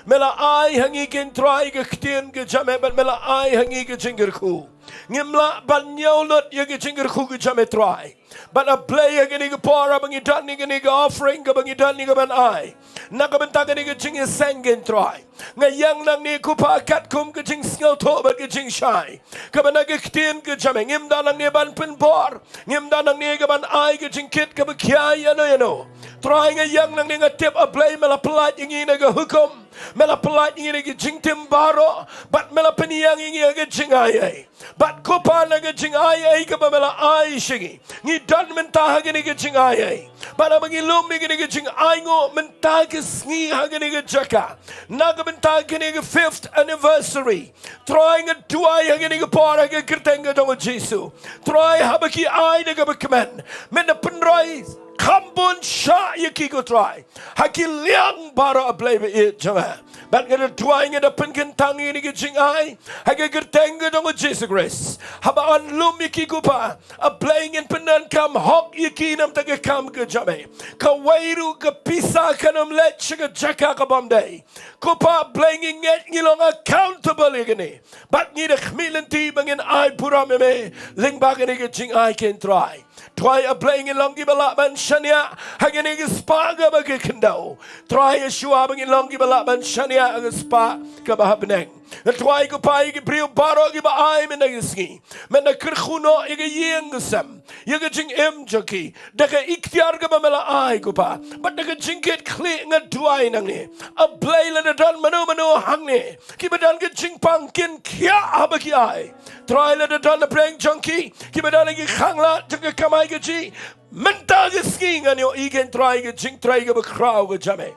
Mela ay hangi kin try ga ktien ga jame, but mela ay hangi ga jinger ku. Ngimla banyaw lot ya ga jinger ku ga jame try. But a play ga ni ga para bangi dan ni ga offering ga bangi dan ni ga ban ay. Nakabenta ga ni ga jing sangin try. Ngayang nang ni kupa kat kum ga jing sngal to ba ga jing shy. Kabana ga ktien ga jame ngim da nang ni ban pen bor. Ngim da nang ni ga ban ay ga jing kit ga ba kya yano. Try ngayang nang ni ga tip a play mela plat yung ina ga hukum. Mela pelat ingin lagi jingtim baro, but mela peniyang ingin lagi jingayay. But kupa lagi jingayay ka ba mela ay shingi. Ngi dan mentah lagi lagi jingayay. But abang ilum lagi lagi jingay ngo mentah kesngi lagi lagi jaka. Naga mentah lagi lagi 5th anniversary. Trying a duay lagi lagi por lagi kertenga dong Jisu. Try habaki ay lagi berkemen. Mena penroy. Kambun sya yaki ko try. Haki liang bara ablay ba it jama. Bat ngada tuay ngada penkentang ini ke jingay. Haki gerteng ke dong Jesus Christ. Haba an lum yaki ko pa. Ablay ngin penan kam hok yaki nam taga kam ke jama. Kawairu ke pisa kanam let siya jaka ka bamday. Ko pa ablay nginget ngilong accountable yagani. Bat ngida khmilanti bangin ay pura meme. Ling bagani ke jingay ken try. Try a playing in longi balakman shania hagani spaga bagi kendau. Try a shua bangin longi balakman shania ag spa kabahabneng. Try ko pa igi priyo baro igi ba ay menagisngi. Mena kerkhuno igi yengesam. Yaga jing jaki. Daga ikhtiar ka ba mela ay ko pa. But daga jingkit kli nga duay nangi. A play la dan manu hangni. Kibadan ka jing pangkin kya abaki ay. Try la dan na praying junkie. Kibadan igi khangla jaga kamay ka ji. Menta ka ski nga niyo igen try ka jing try ka ba kraw ka jame.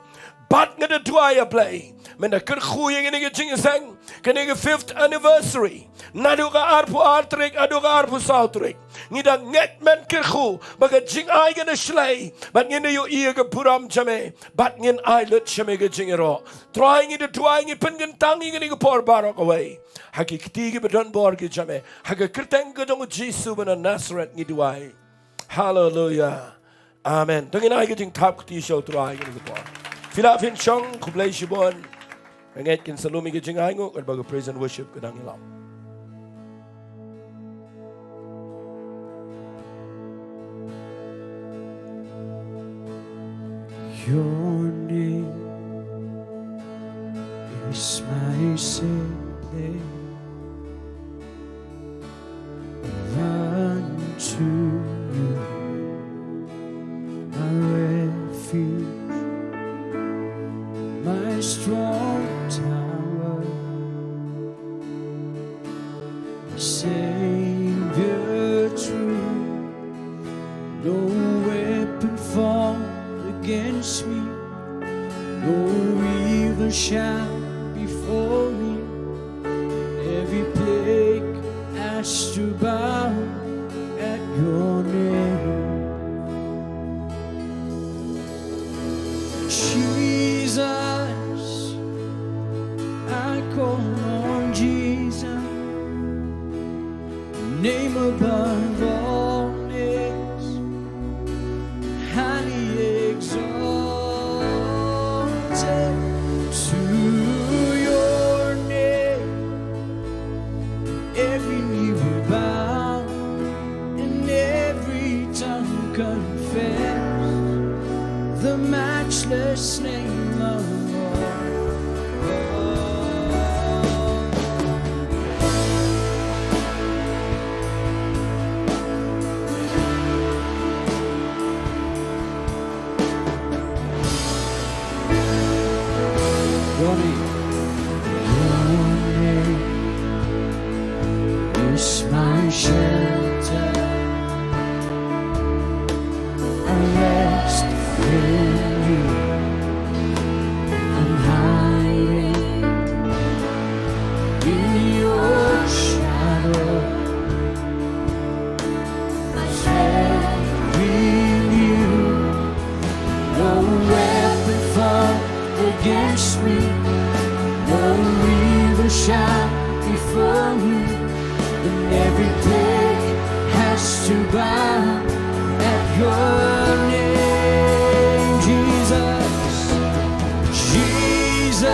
But nga da duay a play. Mena kerkhuyang ini ka jing sang. Kanega 5th anniversary. Nadu ka arpu artrik, adu ka arpu sautrik. Ngida nget men kerkhu, baga jing ay ka na shlay. Bat ngina yo iya ka puram jame. Bat ngin ay lut jame ka jingero. Trying it to trying it pengentang ingin ka por barok away. Haki kiti ka badan bor ka jame. Haka kerteng ka dong Jisu bana Nazareth ngiduay. Hallelujah. Amen. Tungin ay ka jing tap kiti show trying ka por. Filapin chong kublay shibon. Ngait kin salumi ke jingay ngo at bago praise and worship kadang ilam. Your name is my safe place. Run to you, my refuge, my strong tower, Savior true. No weapon formed against me, no evil shall befall me. Every plague has to bow at your name. Jesus, I call on Jesus. confess the matchless name of Lord. Your name is my shelter. I rest in you. I'm hiding in your shadow. I share with you. No weapon formed against me, no evil shall befall me, and every day has to bow at your name, Jesus, Jesus.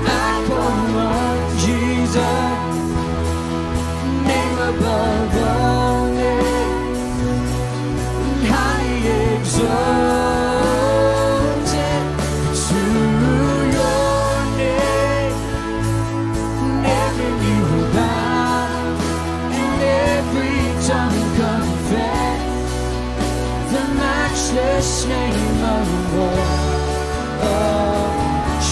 I call on Jesus, name above all names, high exalted. Matchless name of Lord. Oh,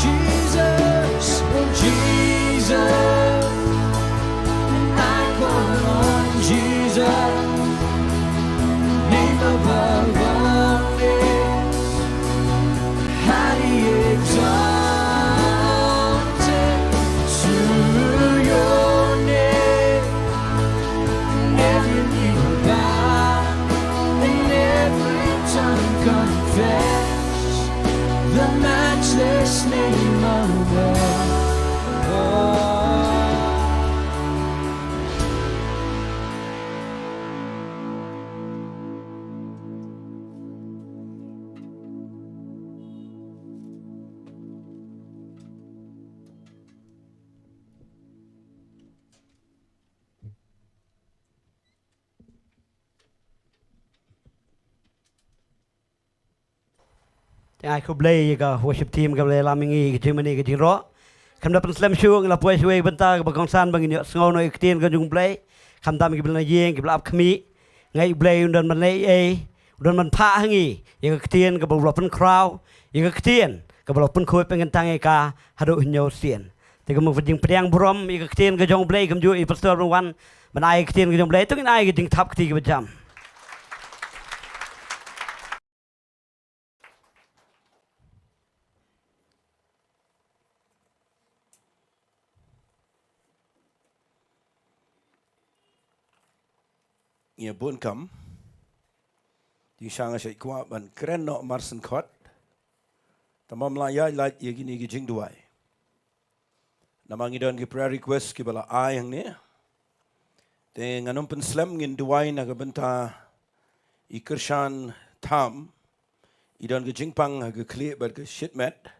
Jesus, oh Jesus, I call on Jesus, name above all names, highly exalted to your name, every knee will bow and every tongue confess the matchless name of God. Ai ku blay ka worship team ka blay lamingi ke Germany ke jingro. Kham dapat slam show ngla puai suai Bynta ka kongsan bang ni sngo no iktin ka jung blay. Kham tam ki blay Jing ki blap khmi. Ngai blay undan man lay e. Undan man pha hangi. Ye ka ktin ka blop pen crowd. Ye ka ktin ka blop pen khoi pengen tang e ka hadu nyo sien. Te ka mo jing priang brom ye ka ktin ka jong blay kam ju i pastor wan. Man ai ktin ka jong blay tu ngai ka ding thap kti ka jam. Ia bun kam. Di sang asyik kuat ban keren no marsen kot. Tamam layai lait ia gini ki Jingdoh. Namang idon ki prayer request ki bala ai hang ni. Te nganum pen slam ngin duai na ka Bynta i kershan tham. Idon ki jingpang ha ka clear bat ka shitmet.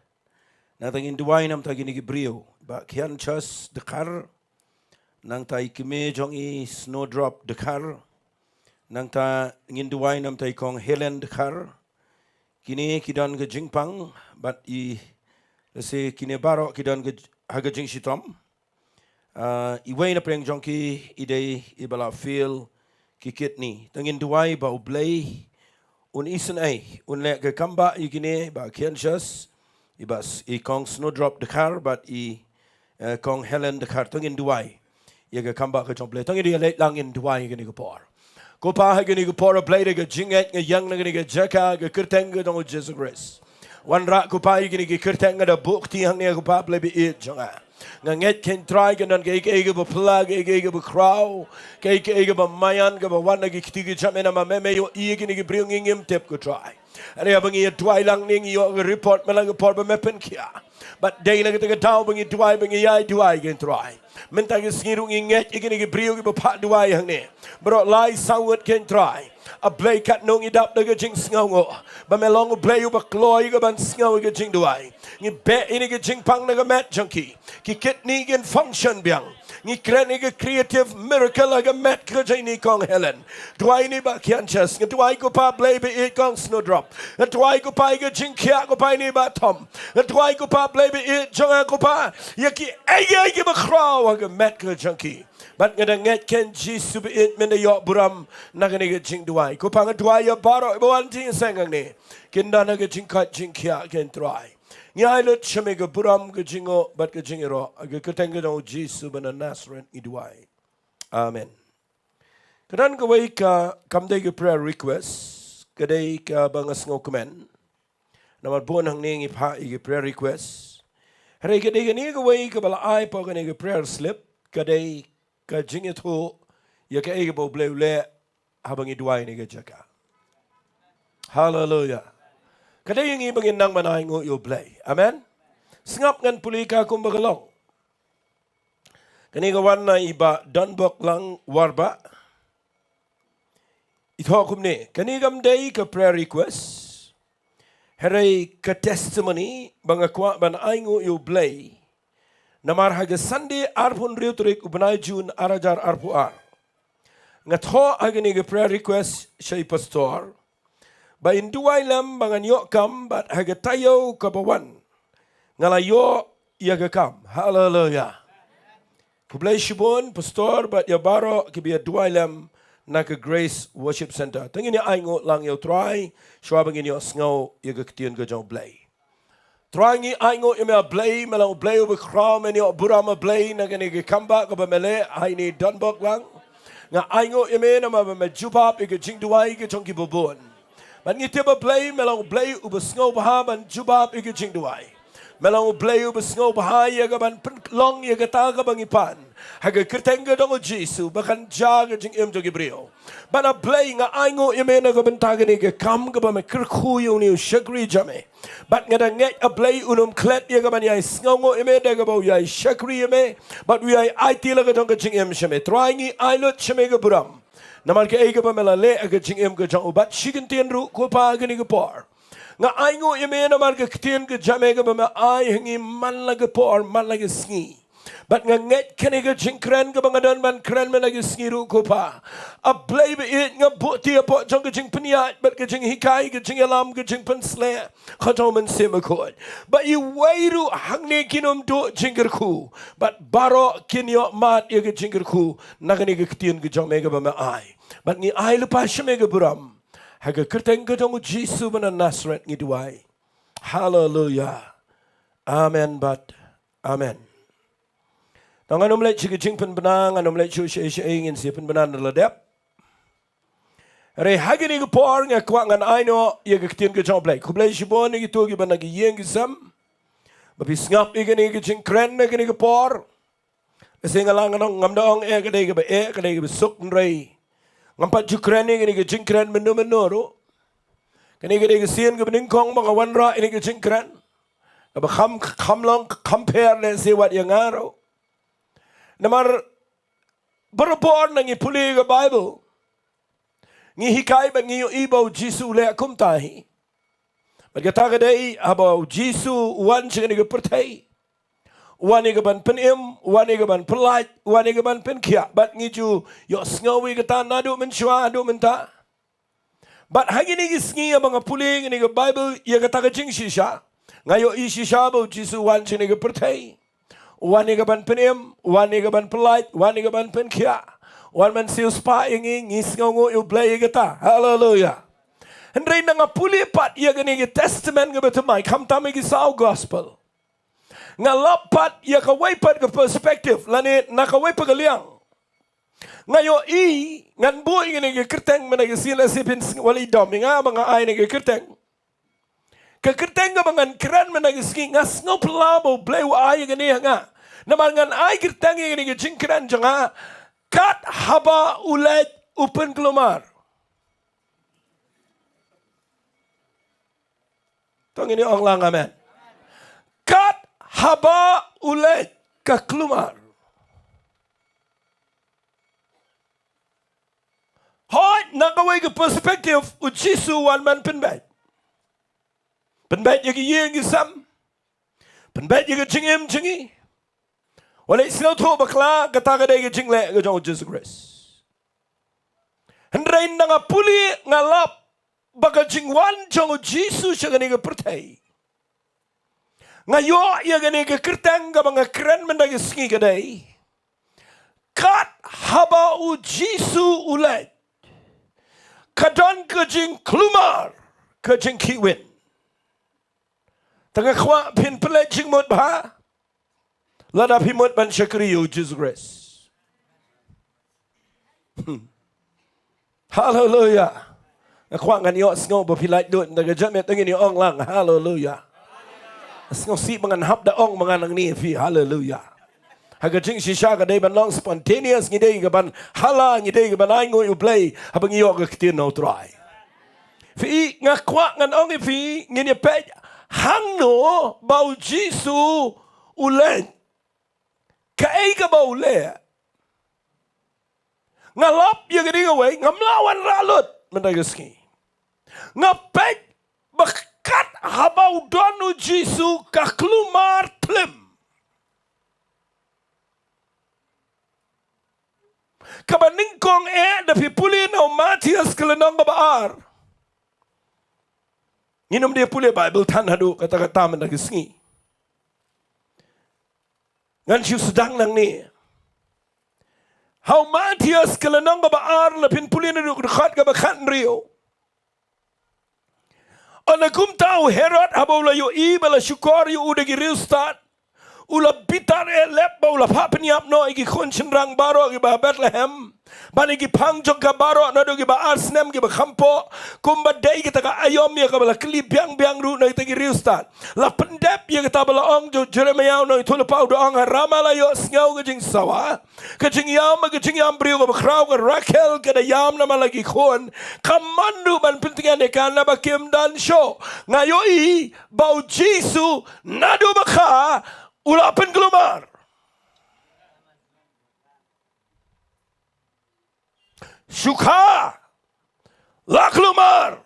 Na tangin duai nam ta gini ki brio. Ba kian chas dekar. Nang ta ikime jong i snowdrop dekar. Nang ta ngin duai nam ta ikong Helen dekar. Kini kidan ke jingpang bat i lese kini baro kidan ke haga jing shitom. Iway na preng jong ki idei ibala feel kikit ni. Tangin duai ba ublay un isen ay un le ke kamba ikini ba kianchas ibas ikong snowdrop dekar bat i kong Helen dekar tangin duai. Ia ke kamba ke jong play tangin dia leit lang in duai kini ke por. Ko pa ha gini ko pora play de jinget nge yang na gini ke jaka ke kerteng ke dong Jesus Christ. Wan ra ko pa gini ke kerteng da bukti hang ne ko pa play bi it jonga. Nga nget ken try ke nan ke ba plug ke ba crow ke ba mayan ke ba wan ke kiti ke jamena ma meme yo i gini ke bring ngim tep ko try. Are abang i twai lang ning yo report malang ke por ba mepen kia. But day na kita tahu bangi twai bangi yai twai gen try. Mentang singirung inget igini ke brio ke bapak duai hang ni. Bro lai sawat ken try. A blay kat nong idap daga jing sngaw. Ba melong blay u ba kloy ke ban sngaw ke jing duai. Ni be ini ke jing pang naga mat junkie. Ki kit ni gen function biang. Ngi kren ni ke creative miracle aga met ke jai ni kong Helen. Tuai ni ba kian chas. Tuai ko pa play be it kong snowdrop. Tuai ko pa ke jing kia ko pa ni ba Tom. Tuai ko pa play be it jong ko pa. Yaki ay ba kraw aga met ke junkie. But ngada nget ken Jisu be it men yo buram nagani ke jing tuai. Ko pa tuai ya baro iban ting sangang ni. Kinda na ke jing kat jing kia ken tuai. Nyai lut shame ke buram ke jingo bat ke jingero ke keteng dong Jisu bana Nazareth iduai. Amen. Kadan ke wai ka kamdai ke prayer request kadai ka bangas ngo comment. Namar bon hang ning ipha ke prayer request. Hari kadai ke ni ke wai ke bala ai pa ke prayer slip kadai ka jingetu ya ke ke bo ble habang iduai ni ke jaka. Hallelujah. Kada yung ibang nang manay ngo you play. Amen? Singap ngan puli ka kumbagalong. Kanigawan na iba donbok lang warba. Ito akum ni. Kanigam day ka prayer request. Heray ka testimony. Bangakwa banay ngo you play. Namarhaga Sunday arpun riyo turik ubanay June arajar arpuar. Ngatho agani ka prayer request siya pastor. Ba induay lam banganyo kam bat hagatayo kabawan. Ngalayo yagakam. Hallelujah. Kublay shibon pastor bat yabaro kibiya duay lam naka Grace Worship Center. Tangin niya ay ngo lang yaw try. Shwabang inyo sngaw yagaktiyan ka jang blay. Try ngi ay ngo ima blay malang blay ubakram inyo burama blay naganigikamba kabamele ay ni donbok lang. Nga ay ngo ime na mabamajupap ikajing duay ikajong kibubon. Man ngitiba blay melang blay ubasngaw baha man jubab igajing duay. Melang blay ubasngaw baha yaga man long yaga taga bangipan. Haga kertenga dong Jisu bakan jaga jing im jogi brio. Bana blay nga aingo imena ga bentaga ni ga kam ga ba me kerkuyo ni shagri jame. But nga da nget a blay unum klet yaga man yai sngaw imeda ga ba yai shagri yame. But we yai aitila ga dong jing im shame. Trying I lot shame ga buram. Naman ke ega pa melale aga jing em ga jang ubat shikin tien ru ko pa gani ga por nga ai ngo eme naman ka tien ga jame ga ba ai hangi man la ga por man la ga sngi but nga nget kani ga jing kren ga ba dan man kren man la ga sngi ru ko pa a play ba it nga buti a po jang ga jing pniat but ga jing hikai ga jing alam ga jing pan sle khato man se ma ko but you wairu hangne kinom do jingar ku but baro kinyo mat ye ga jingar ku nagani ga tien ga jame ga ba ai but ni ai lupa shame ga buram haga kerteng ga dong Jisu bana Nazareth ngi duai. Hallelujah. Amen but amen. Nang anom le chigi jing pen benang anom le chu she ingin si pen benan ladep. Re hagini ga por nga kwa ngan aino ye ga tien ga jong blai. Kublai shibon ngi tu gi bana gi yeng gi sam. Babi ngap igani ga jing kren na gani ga por. Singa lang anong ngamdong e ga dai ga suk nrei. Ngampat jukrani ini ke jingkran menu kani ke sien ke beningkong mga wanra ini ke jingkran aba kham long compare le se wat yang aro namar berpor nangi puli ke Bible ngi hikai ba ngi ibo Jisu le kumtahi bagata ke dai aba Jisu wan chini ke pertai wani ga ban penim, wani ga ban pelaj, wani ga ban penkia. Bat ngiju yo sngawi kata nadu menshwa adu menta. Bat hagi ni gisngi abang puling ni ga Bible ya kata ka jing shisha. Ngayo I shisha ba Jisu wan chini ga pertai. Wani ga ban penim, wani ga ban pelaj, wani ga ban penkia. Wan man siu spa ingi ngisngaw yo blay kata. Hallelujah. Hendray na nga puli pat ya gani testament ga betamay kamtami gisaw gospel. Nga lapat ya kawaipat ke perspektif lani nakawaipat ke liang ngayo I ngan bu ingin ke kerteng mana ke sila sipin wali dom nga mga ay ke kerteng ga mangan keren mana ke ski ngas ngoplabo bleu ay gani nga naman ngan ay kerteng ingin ke jingkeren janga kat haba Leit upen Kulmar tong ini ong lang amen kat Haba Leit ka Kulmar. Hoy nakaway ka perspective u Jisu wan man penbet. Penbet yagi yeng isam. Penbet yagi jingim jingi. Walai sinau tho bakla kata kadai ke Jing le ke jong Jesus Christ. Hendrai nanga puli ngalap baka Jing wan jong Jisu syagani ke pertai. Ngayo ya gani ke kertang ka mga keren mendagi singi kadai. Kat haba u Jisu u Leit. Kadon ke Jing Kulmar ke Jing kiwin. Tengah kwa pin pelai Jing mut bah. Lada pimut ban syakri u Jesus Christ. Hallelujah. Kwa ngan yo sngo bo pilai dut daga jamet ngini ong lang. Hallelujah. Sngo si mangan hap da ong mangan ni fi. Hallelujah. Haga Jing shisha ka day ban long spontaneous ngidei ka ban hala ngidei ka ban ay ngoy play habang iyo ka kitin no try. Fi nga kwa ngan ong fi ngini pe hang no bau Jisu ulen. Kaay ka ba ule? Ngalap yung gini away, ngamlawan ralut mendagaski. Ngapet bakat habaw donu Jisu kaklumar tlim. Kabaningkong dapi puli na Matias kalanong babaar. Nginom dia puli Bible tanhadu kata-kata mendagaski. Ngan siya sedang lang ni. How Matias kalanang babaar lapin puli na dekat ka bakan rio. Anakum tao Herod habaw layo bala syukor yu udagi rio start. Ula bitar lep ba ula papanyap no igi konsenrang baro igi ba Bethlehem. Bani igi pangjong ka baro na do igi ba Arsnem igi ba kampo. Kumba day kita ka ayom ya ka bala kli biang ru na igi rio start. La pendep ya kita bala ong jo Jeremiah no itula pau do ong harama layo sngaw ka Jing sawa. Ka Jing yam brio ka bakraw ka Raquel ka da yam na malagi kon. Kamandu ban pentingan ikan na bakim dan show. Ngayo bau Jisu nado baka ulapan Kulmar. Syukha la Kulmar.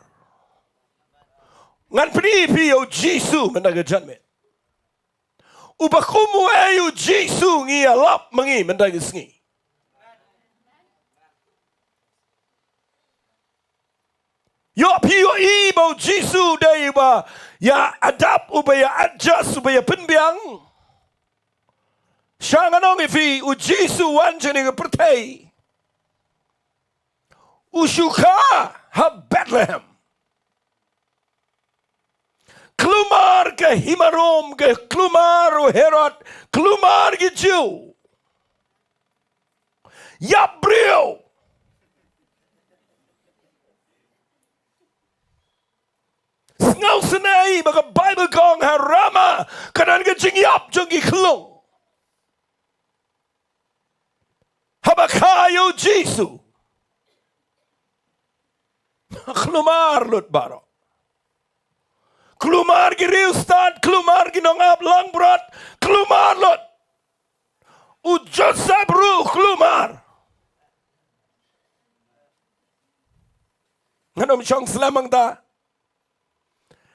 Ngan penipi yo Jisu mendaga janmet. Ubakumu ayu Jisu ngi alap mangi mendaga sengi. Yo piyo bau Jisu day ba ya adap ubaya adjust ubaya penbiang. Siya nga nung ifi u Jisu wanjani nga pertay. Usyuka ha Bethlehem. Kulmar ke Himarom ke Kulmar o Herod. Kulmar ke Jew. Yabrio. Sngaw sanay mga Bible kong harama. Kanan ka Jing yap jong iklong. Habakayo Jisu. Kulmar lut baro. Kulmar giriustad, Kulmar ginongab langbrot, Kulmar lut. Ujosab ru Kulmar. Nganom siyang selamang ta.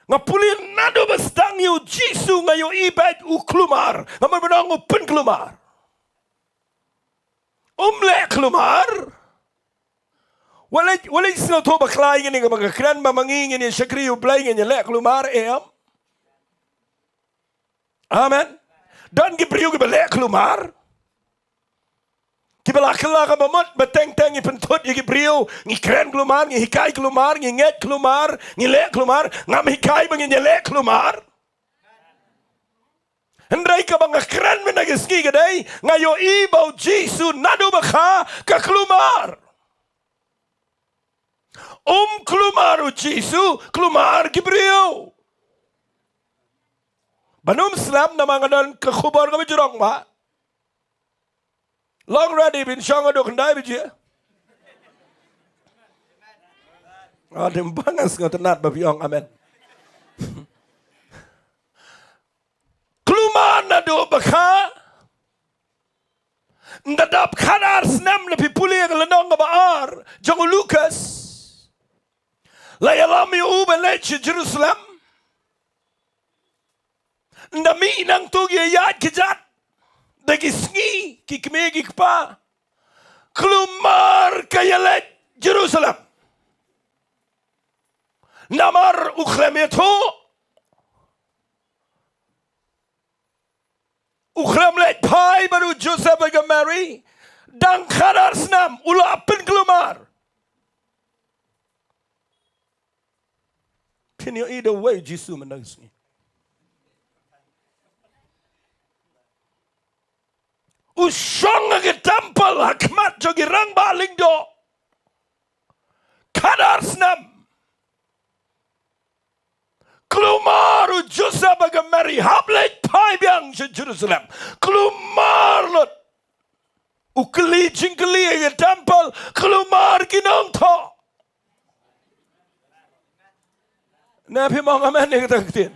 Ngapulin nado bastang yu Jisu ngayo ibad u Kulmar. Ngaman benang upen Kulmar. Umle Kulmar. Walay sino to baklay ngini nga mga kran mamangingin yung syakri yung blay ngini le Kulmar em. Amen. Dan gibriyo gibale Kulmar. Kibalakala ka mamot bateng-teng ipentut yung gibriyo ngi kran Kulmar, ngi hikay Kulmar, ngi nget Kulmar, ngi le Kulmar, ngam hikay bang ngi le Kulmar. Hendrai ka bang kran menagisgi gaday ngayo ibaw Jisu nado baka ka Kulmar. Kulmar o Jisu, Kulmar gibriyo. Banum slam na mga dan kakubar kami jurong ma. Long ready bin siyang adok hindi bijya. Adim bangas nga tenat babiyong amen. Kulmar na do baka. Ndadap kanar snam na pipuli ang lanong nga baar. Jango Lucas. Layalam yung ubalit sa Jerusalem. Ndami nang tugi ayat kijat. dagi sngi ki kme ki kpa Kulmar kaya Leit Jerusalem namar ukhlameto ukhlam Leit pai baru Joseph aga Mary dang khadar snam ulapin Kulmar pinyo either way Jisu menangis ni usong age temple hakmat jogi rang baling do kadar snam Kulmar Joseph aga Mary hablet pai biang se Jerusalem Kulmar lot ukli jingli age temple Kulmar kinong tho na pi mong amen ni katakitin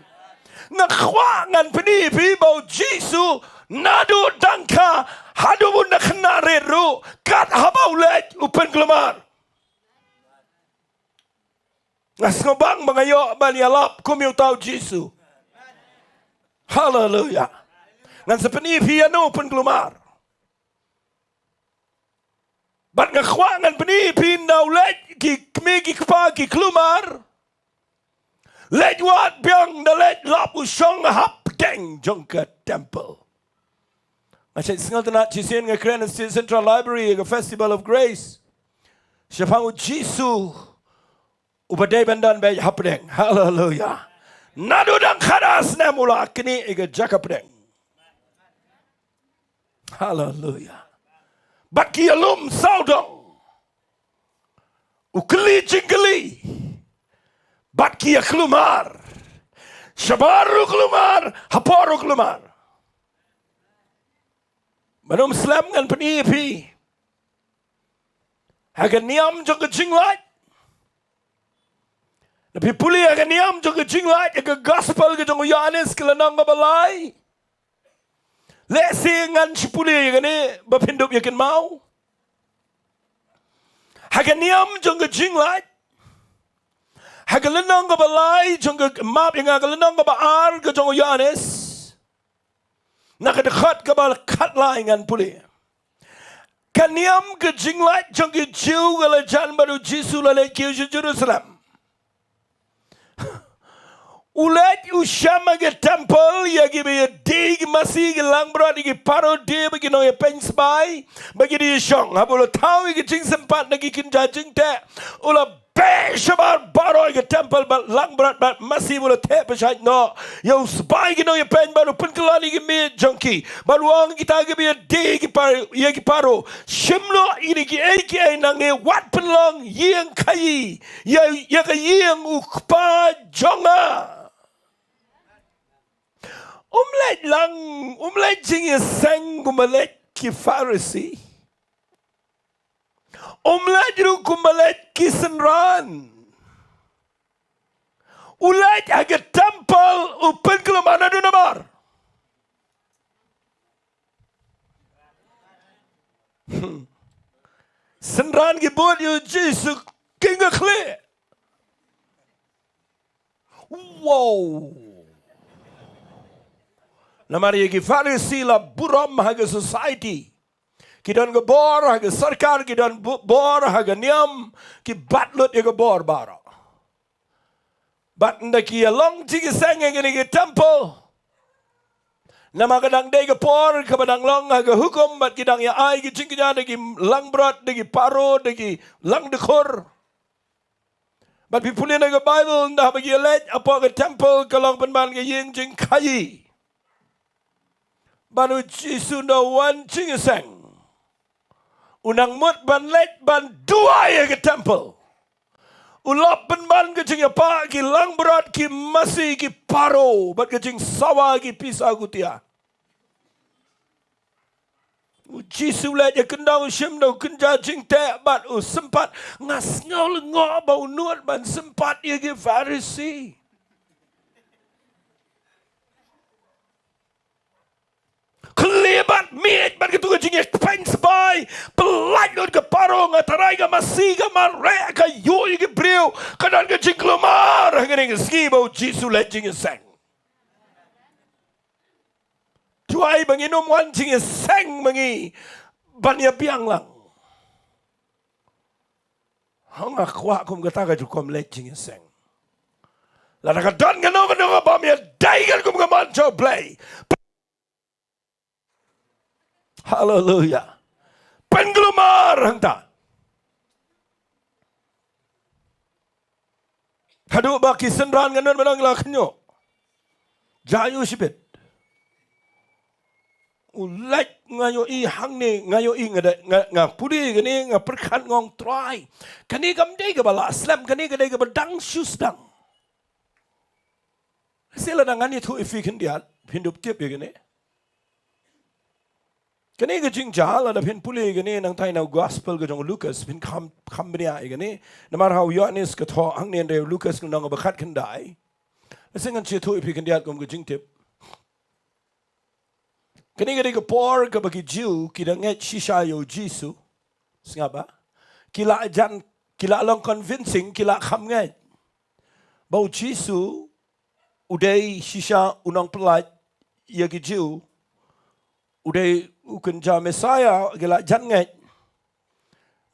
nakhwa ngan pini pi bau Jisu nadu dangka hadu bunda khnare ru kat habau Leit upen Kulmar ngas ngobang mangayo bani alap kumiu tau Jisu haleluya ngan sepeni pi anu upen Kulmar bat ngakhwa ngan peni pi nau Leit ki kmi ki kpa ki Kulmar Leit wat biang da Leit lap usong hap deng jongka temple Macam sengal nak cisian ke Keren Central Library ke Festival of Grace. Siapa Jisu ubadai bandan bay hapdeng. Hallelujah. Nadu dang khadas na mula kini ega jakapdeng. Hallelujah. Baki alum saudong. Ukli jingli. Baki Kulmar. Shabaru Kulmar, haparu Kulmar. Manum slam ngan peni pi. Hagan niam jong ke Jing Leit. Napi puli hagan niam jong ke Jing Leit ke gospel ke jong Yohanes ke lanang Mawlai. Lesi ngan sipuli gani bapindup yakin mau. Hagan niam jong ke Jing Leit. Hagan lanang Mawlai jong ke map yang hagan lanang Mawar ke jong Yohanes. Nakadekat kabal katla ingan puli. Kaniam ke Jing Leit jong ke JUL gala jan baru Jisu lalai kiu Jerusalem. Ulet ushama ke temple ya gi be dig masih ke langbrat gi paro de bagi no ya pensbai bagi di shong habolo tau gi jing sempat nagi kinja Jingtip ula be shabar baro ke temple bat langbrat bat masih bola te pesai no yo sbai gi no ya pen baru penkelani gi me jongki baru ang kita gi be dig gi paro shimlo ini gi ai nange wat penlong yang kai ya ka yang ukpa jonga Leit jing ya sang kumalet ki Pharisee. Leit ru kumalet ki senran. Leit aga temple upen Kulmar adu nabar. Senran ki buat yu Jisu kinga clear. Wow. Namari ki Pharisee la buram haga society. Kidan gebor haga sarkar kidan bor haga niam ki batlut ya gebor bara. Bat ndaki along tigi senge gini ki temple. Nama kadang day ke por ke badang long haga hukum bat kidang ya ai ki cingkinya dagi lang berat dagi paro dagi lang dekor. Bat pipulin haga Bible ndah bagi Leit apa ke temple ke long penban ke Jing Jing kayi. Banu Jisu na wan cingiseng. Unang mut ban Leit ban dua ya ke temple. Ulap ban ke jing apa ki lang berat ki masih ki paro bat ke jing sawa ki pisau kutia. Jisu Leit ya kendau shim do kenja Jingtip bat sempat ngas ngol ngok bau nuat ban sempat ya ki Pharisee. Kelibat mit ban ketu jing pens by pelaj ke paro ngatarai ke masih ke mare ke yu ke breu kadan ke jing Kulmar ngene ke ski bau Jisu Leit jing seng. tuai bangi nom wan jing seng bangi banya biang lang. Hang akwa kum kata ka jukom Leit jing seng. Lada ka don ka no ka bam ya dai ka kum ka man cho play. Hallelujah. Kulmar hangta. Hadu baki senran kanon menang lah kenyo. Jayu sibit. Leit ngayo i hang ni ngayo i ngada pudi gani perkan ngong try. Kani gamdai ke bala slam kani kadai ke bedang shoes dang. Sila dangan itu ifikin dia hindup tiap ya gani. Kani ke Jing JUL ada pin puli gani nang tai na gospel ke jong Lucas pin Khambniah gani. Namar hau Yohanes ke tho hang ni ande Lucas ke nang bekat kendai. Sengan citu ifikin dia kum ke Jingtip. Kani ke por ke bagi JUL kita nget shisha yo Jisu. Sengapa? Kila long convincing kila kham nget. Bau Jisu udai shisha unang pelat ya ke JUL. Udai ukun ja Messiah gila janget.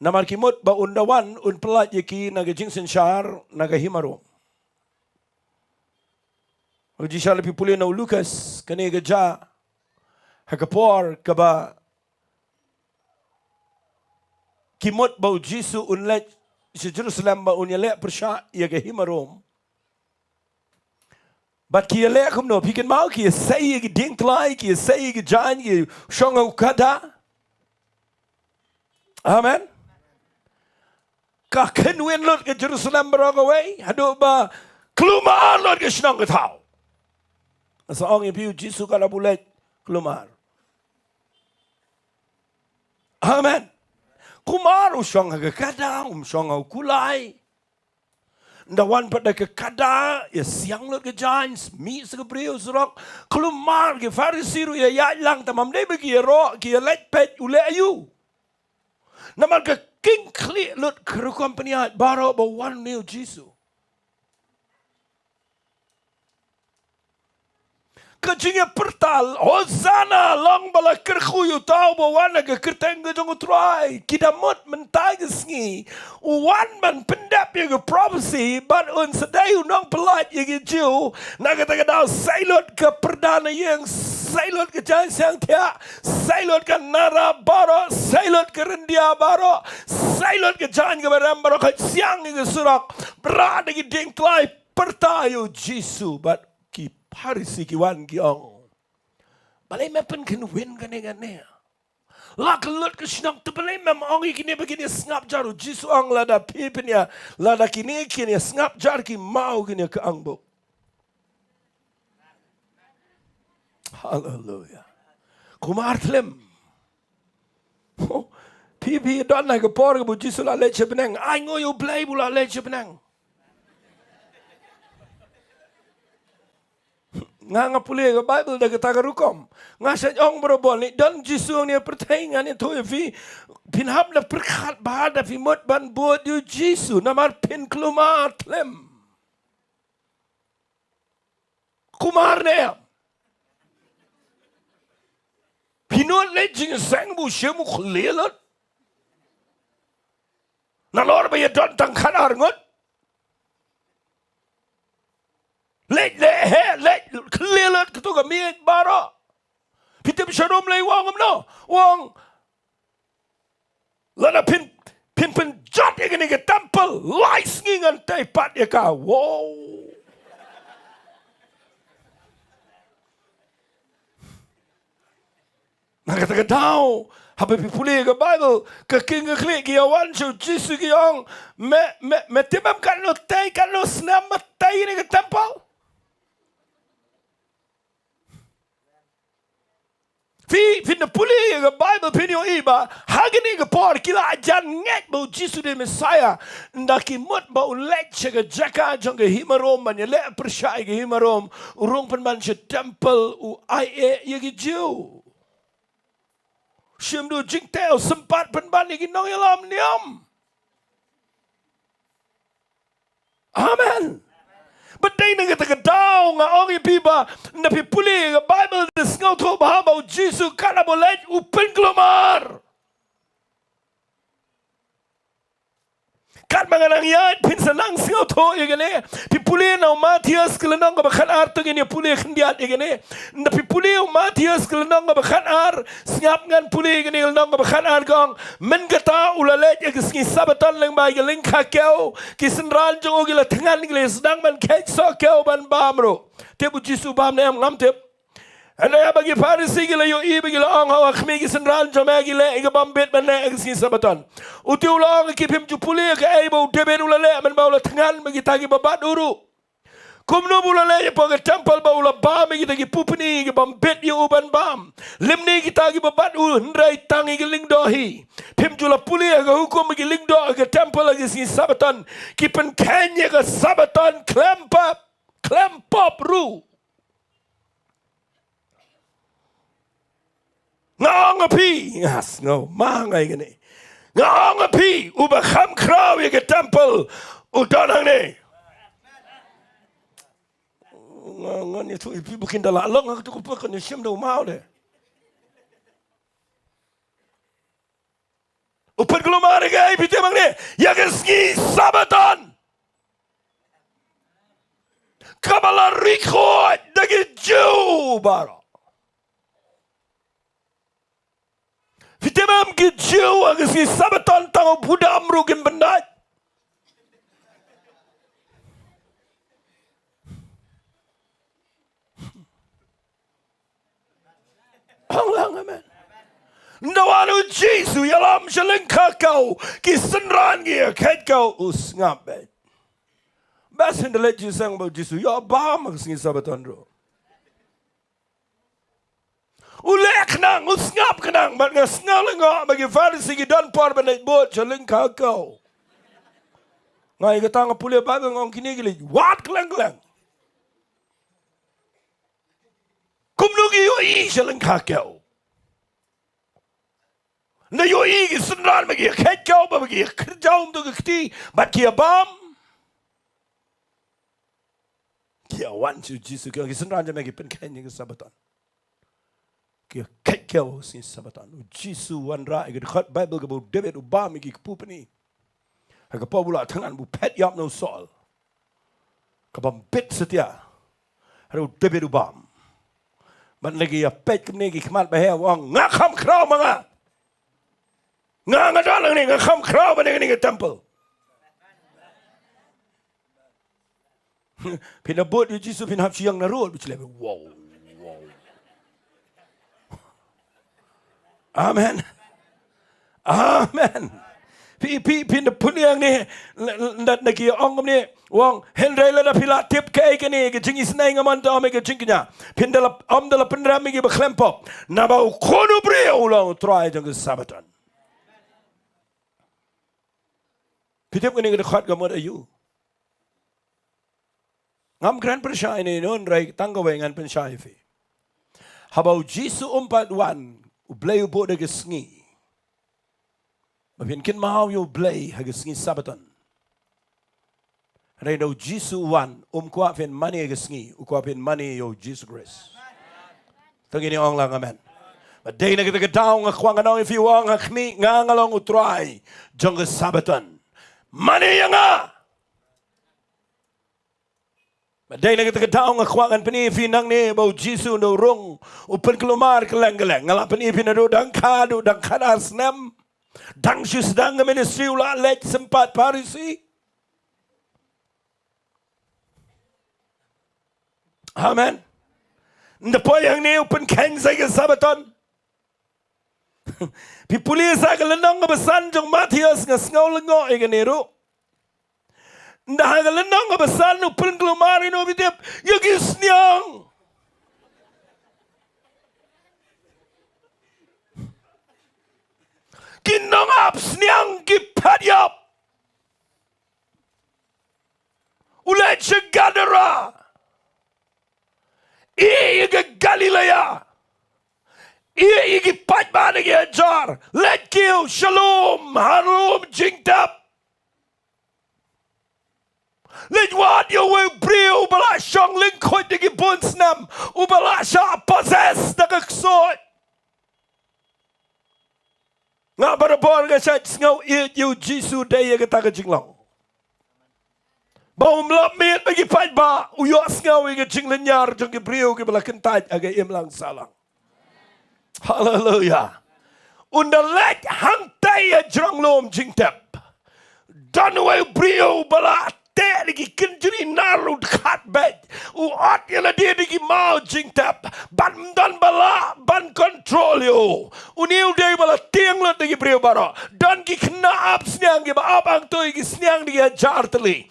Namar kimut ba undawan un pelat yaki naga jingsen syar naga himaro. Uji syar lebih pulih na Lucas kani geja hakapor kaba kimut ba Jisu un Leit si Jerusalem ba un yale persya yaga himaro. But kia lek kum no pikin mau kia say ki Diengdoh kia say ki Jing ki Shillong kada. Amen. Ka kenwin lot ke Jerusalem barang away. Hadu ba Kulmar lot ke Shillong ke tau. Asa ong ipiu Jisu kala bulet Kulmar. Amen. Kulmar Shillong ke kada Shillong kulai. Ndawan pada ke kada ya siang lot ke Giants mi sekebriu surok Kulmar ke Farisiru ya ya lang tamam dei bagi ro ki Leit pet ule ayu namar ke king kli lot ke Khambniah baro ba wan new Jisu kejingnya pertal hosana long bala kerkhuyu tau ba wan ke kerteng ke jong try kidamot mentai ke sngi wan man pendap ya ke prophecy but un sedai unong pelat ya ke JUL naga taga dau sailot ke perdana yang sailot ke jang sang tia sailot ke nara baro sailot ke rendia baro sailot ke jang ke baram baro ke siang ke surak berada ke Diengdoh pertayo Jisu but ki Parisi ki wan ki ong. Balai mepen ken win gane. Lak lut ke Shillong tu balai mem ong kini begini ngap jaru Jisu ong lada pipnya lada kini ngap jar ki mau kini ke angbo. Hallelujah. Kumar tlem. Pipi don na ke por ke bu Jisu la Leit benang. Ai ngoyo play bula Leit benang. Nga pulih ke Bible dah kata rukom. Nga sejong berobol ni dan Jisu ni pertaingan itu fi pinham dah perkat bahada fi mot ban buat you Jisu namar pin Kulmar tlem. Kumar ne. Pinot Leit jing sang bu shemu khlelat. Nalor ba ya don tang khadar ngot. Leit kelelot ketu kami baro. Pitip syarom lei wong no. Wong lana pin jat ya ke temple lies ngingan tai pat ya ka. Wow. Nakata tau habe pipuli ke Bible ke king ke klik ki awan su Jisu ki ong me timam kan no tai kan no snam tai ni ke temple. Fi na puli ke Bible pinyo iba hagini ke por kila ajan nget bau Jisu de Messiah ndaki mut bau Leit ke jaka jong ke himarom man le persyai ke himarom urung pen man temple u ai ye ke JUL Shim du Jingtip sempat pen ban ye nong yalam niam. Amen. Badai na kita kedau nga ong ipiba na pipuli nga Bible na sngaw to bahaba Jisu kana boleh upen Kulmar. Kat manganang yan pinsanang sngaw to igane pipuli na Matias kelenong ka bakan ar to gini puli kendiat igane na pipuli Matias kelenong ka bakan ar sngap ngan puli igane kelenong ka bakan ar gong men kata ulalet igisngi sabatan lang ba igaling kakeo kisenral jong ogila tengan igile sedang man kek so keo ban bamro tebu Jisu bam na ngam tep ana ya bagi Farisi gila yo i bagi la ang hawa khmi kisenral jom gila iga bambet ban na igisngi sabatan uti ulang kipim jupuli ka ai bo debet ulale man ba ula tengan bagi tagi babat uru kumno bulale po ka temple ba ula bam kita gi pupni gi bambet yo uban bam limni kita gi babat uru ndrai tangi gi lingdohi pim jula puli ka hukum gi lingdo ka temple gi si sabatan kipen kenya ka sabatan klempap ru ngong api as no mangai gani ngong api uba kham kraw ye temple udonang ne ngon ni tu ipi bukin dala long aku tu ko kan sim do mau de upan Kulmar ga ipi te mangne ya ski sabatan kabala riko dagi JUL baro Fitemam ke JUL agus si sabaton tango buda amru gim bendat. Allah amen. Ndawanu Jisu yalam shaling kakau ki senran gi ket kau usngap bet. Bas hendelet Jisu about Jisu ya bam agus si sabaton ro. Ulek nang usngap kenang bat ngasngal nga bagi Farisi gi don por benai bot chaling kakau ngai kata nga pule ba ngong kini gili wat klang kumnu gi yo i chaling kakau na yo i gi sunran bagi kakau ba bagi kerjaum tu gti bat ki bam ki awan chu Jisu gi sunran ja bagi pen kan gi sabatan kia kekau sin sabatan Jisu wan ra ig khat Bible go David ubam ig pupni ha ka pabula tangan bu pet yap no sol ka bam bit setia ha David ubam man lagi ya pet kemni gi khmat ba he wang nga kham kraw manga nga dalang ni nga kham kraw ba ni temple pinabot Jisu pinhap siang na road bichile wow Amen. Amen. Pin the punyang ni that nagi ongom ni wang Henry la pila tip ke ni ke jingi snai ngaman ta me ke jingnya pin dala dala penram gi beklempo na ba kono bre ulang try jang sabatan. Pitip ni ke khat gamot ayu. Ngam gran persai ni non rai tanggawe ngan pensai fi. Habau Jisu umpat wan Ublay ubo na gasngi. Mapinkin mahaw yung ublay hagasngi sabatan. Ray no Jisu wan kwa fin money hagasngi ukwa fin money yo Jesus Christ. Tangini ong lang amen. Maday na kita kadaw nga kwang anong if you wang hakmi nga ngalong utray jang sabatan. Money yang nga. Maday na kita kadaw nga kwakan panifi nang ni bau Jisu no rong upan Kulmar keleng-keleng ngala panifi na do dang kadas nem dang sus dang ministry ula Leit sempat Farisi. Amen. Napo yang ni upan keng sa sabaton. Pipuli sa kalanong nga basan jong Matias nga sngaw lengo iganiro. Ndahagalanang nga basan no pen Kulmar no bidip yagis niyang kinangap niyang gipadyap ulit siya Gadara iiga Galilea iiga patman igi Ajar let kill Shalom Harum Jingtip Leit wat yo we brio bala shang ling khoi de ki bun snam u bala sha possess da ka soi. Nga bara bor ga sa ngau i you Jisu de ye ka ta ka Jinglong. Ba lap met bagi pai ba u yo ngau i ka Jinglen nyar jong ki brio ki bala kentai aga im lang salang. Hallelujah. Unda lek hang tai Nonglum Jingtip. Dan we brio bala te di kenjuri naru khat bet u at yela dia di mau Jingtip ban dan bala ban control yo uniu de bala tiang la di brio baro dan ki kena ap snyang ki ba abang tu ki snyang di jar teli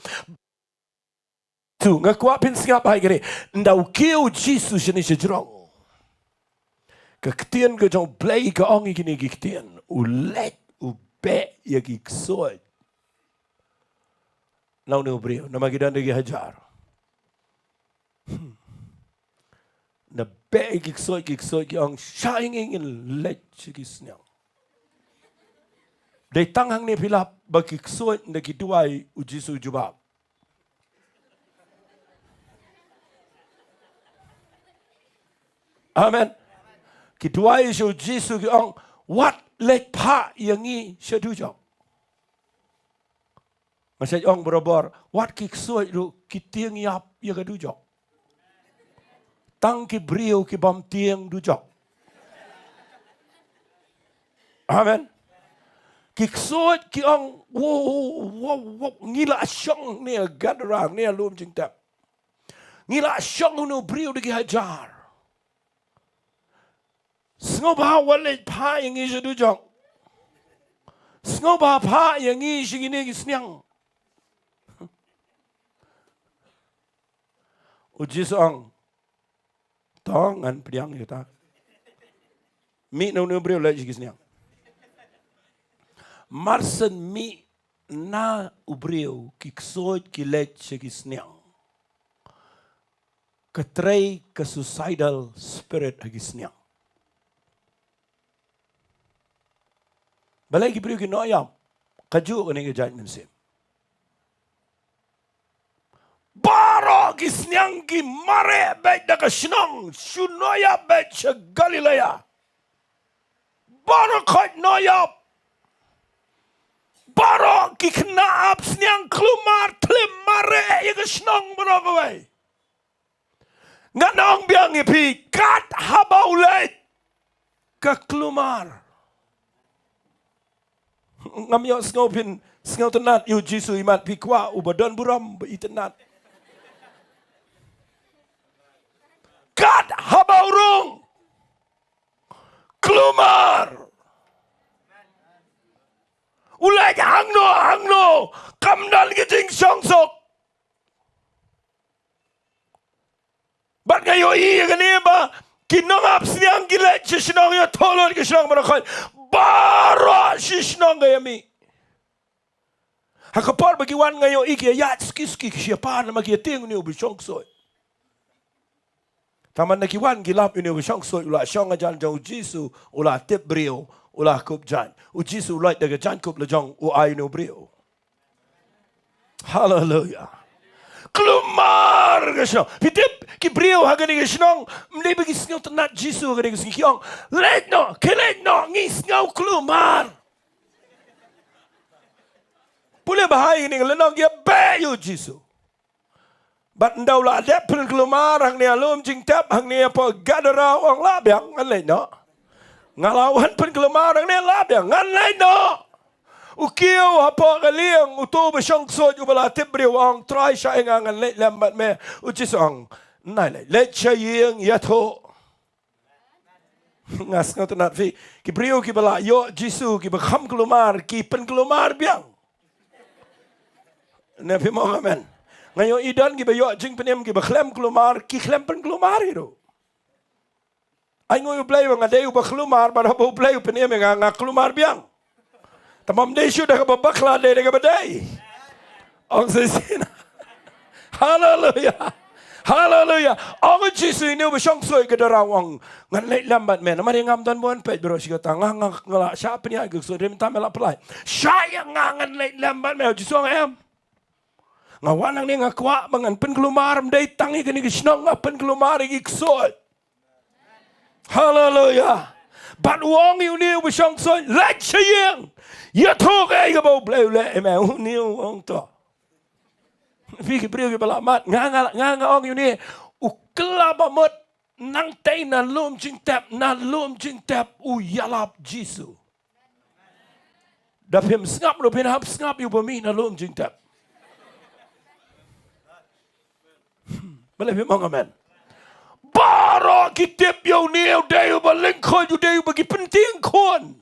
tu ngakwa pin singap hai gere ndau kiu Jisu shini shjrong ka ktien ka jong play ka ongi kini ki ktien u let u be ya ki soy Nau ni brio, nama kita lagi hajar. Na be kiksoi ki ang shining in let chikisnyang. Dai tanghang ni pilap ba kiksoi na kiduai ujisu jubab. Amen. Kiduai su ujisu ki ang what let pa yangi shadujok. Masih orang berabur, wat kiksoi ru kitiang yap ya ka dujok. Tang ki brio ki bam tiang dujok. Amen. Kiksoi ki ang wow ngila asyong ni gadarang ni alum Jingtip. Ngila asyong nu brio di hajar. Sengoba walet pa yang isu dujok. Sengoba pa yang isu gini gisnyang. Uji soang tongan priang kita. Mi no brio lagi kisnya. Marsen mi na ubrio kiksoi kilet kisnya. Ketrai ke suicidal spirit kisnya. Balai ki brio ki noyam kaju ko ni judgment sim. Baro kisnyang ki mare bet da kashnong shunoya bet Galilea. Baro kot noyap. Baro ki knaap snyang Kulmar tlim mare ya kashnong barogaway. Nganong biang ipi kat Haba Leit ka Kulmar. Ngamyo ngopin ngau tenat yu Jisu imat pikwa ubadon buram itenat. Kat Haba urung Kulmar ulai hangno kamdal ki Jing songsok bat ngayo i gani ba kinongap siang gile chisnong ya tolor ki shnong marakhoi baro shishnong gayami hakapor bagi wan ngayo i ki ya skiski ki siapa na magi ting ni ubi songsoi Taman nakiwan gilap ini usang so ulah syang ajan jauh Jisu ulah tip brio ulah kup jan Jisu ulah daga jan kup lejong uai no brio. Hallelujah. Kulmar kesno. Pitip ki brio hagani kesno. Mlei bagi sngau tenat Jisu hagani kesno kiong. Leit no ngis ngau Kulmar. Boleh bahaya ni lenong dia bayu Jisu. Bat ndau la dep pen Kulmar hang ni alum Jingtip hang ni apa gadara orang labiang ngan lain no. Ngalawan pen Kulmar hang ni labiang ngan lain no. Ukiu apa kaliang utu besyong sot ubala tibri wang try sya ngan lain lambat me uci song nai lai let chaying ya tho. Ngas ngau tenat fi ki brio ki bala yo Jisu ki bekham Kulmar ki pen Kulmar biang. Nabi Muhammad ngayon idan ki bayo Jing penem ki bakhlem Kulmar ki khlem pen Kulmar itu. Ay ngoy play nga day ba Kulmar ba ba play penem nga Kulmar biang. Tamam day shoot ka babakla day ka baday. Ang sesina. Hallelujah. Hallelujah. Ang Jisu ini besyong soy ke darawang ngan leit lambat men. Mari ngam dan bon pet bro si kata ngala siapa ni agak so dem tamela pelai. Saya ngangan leit lambat men Jisu ngam. Ngawanang ni ngakwa mangan penkelumar mdai tangi kini kisnong ngapen kelumar igi ksol. Hallelujah. But wong you knew was shong soy like Shillong. You talk ay gabo blue le me knew wong to. Piki priu ki balamat nga ong you ni ukla bamot nang tay na lum Jingtip u yalap Jisu. Dapim ngap no pinhap ngap you bami na lum Jingtip. Boleh memang amen. Bara kitip yo ni day ba lengkon you day bagi penting kon.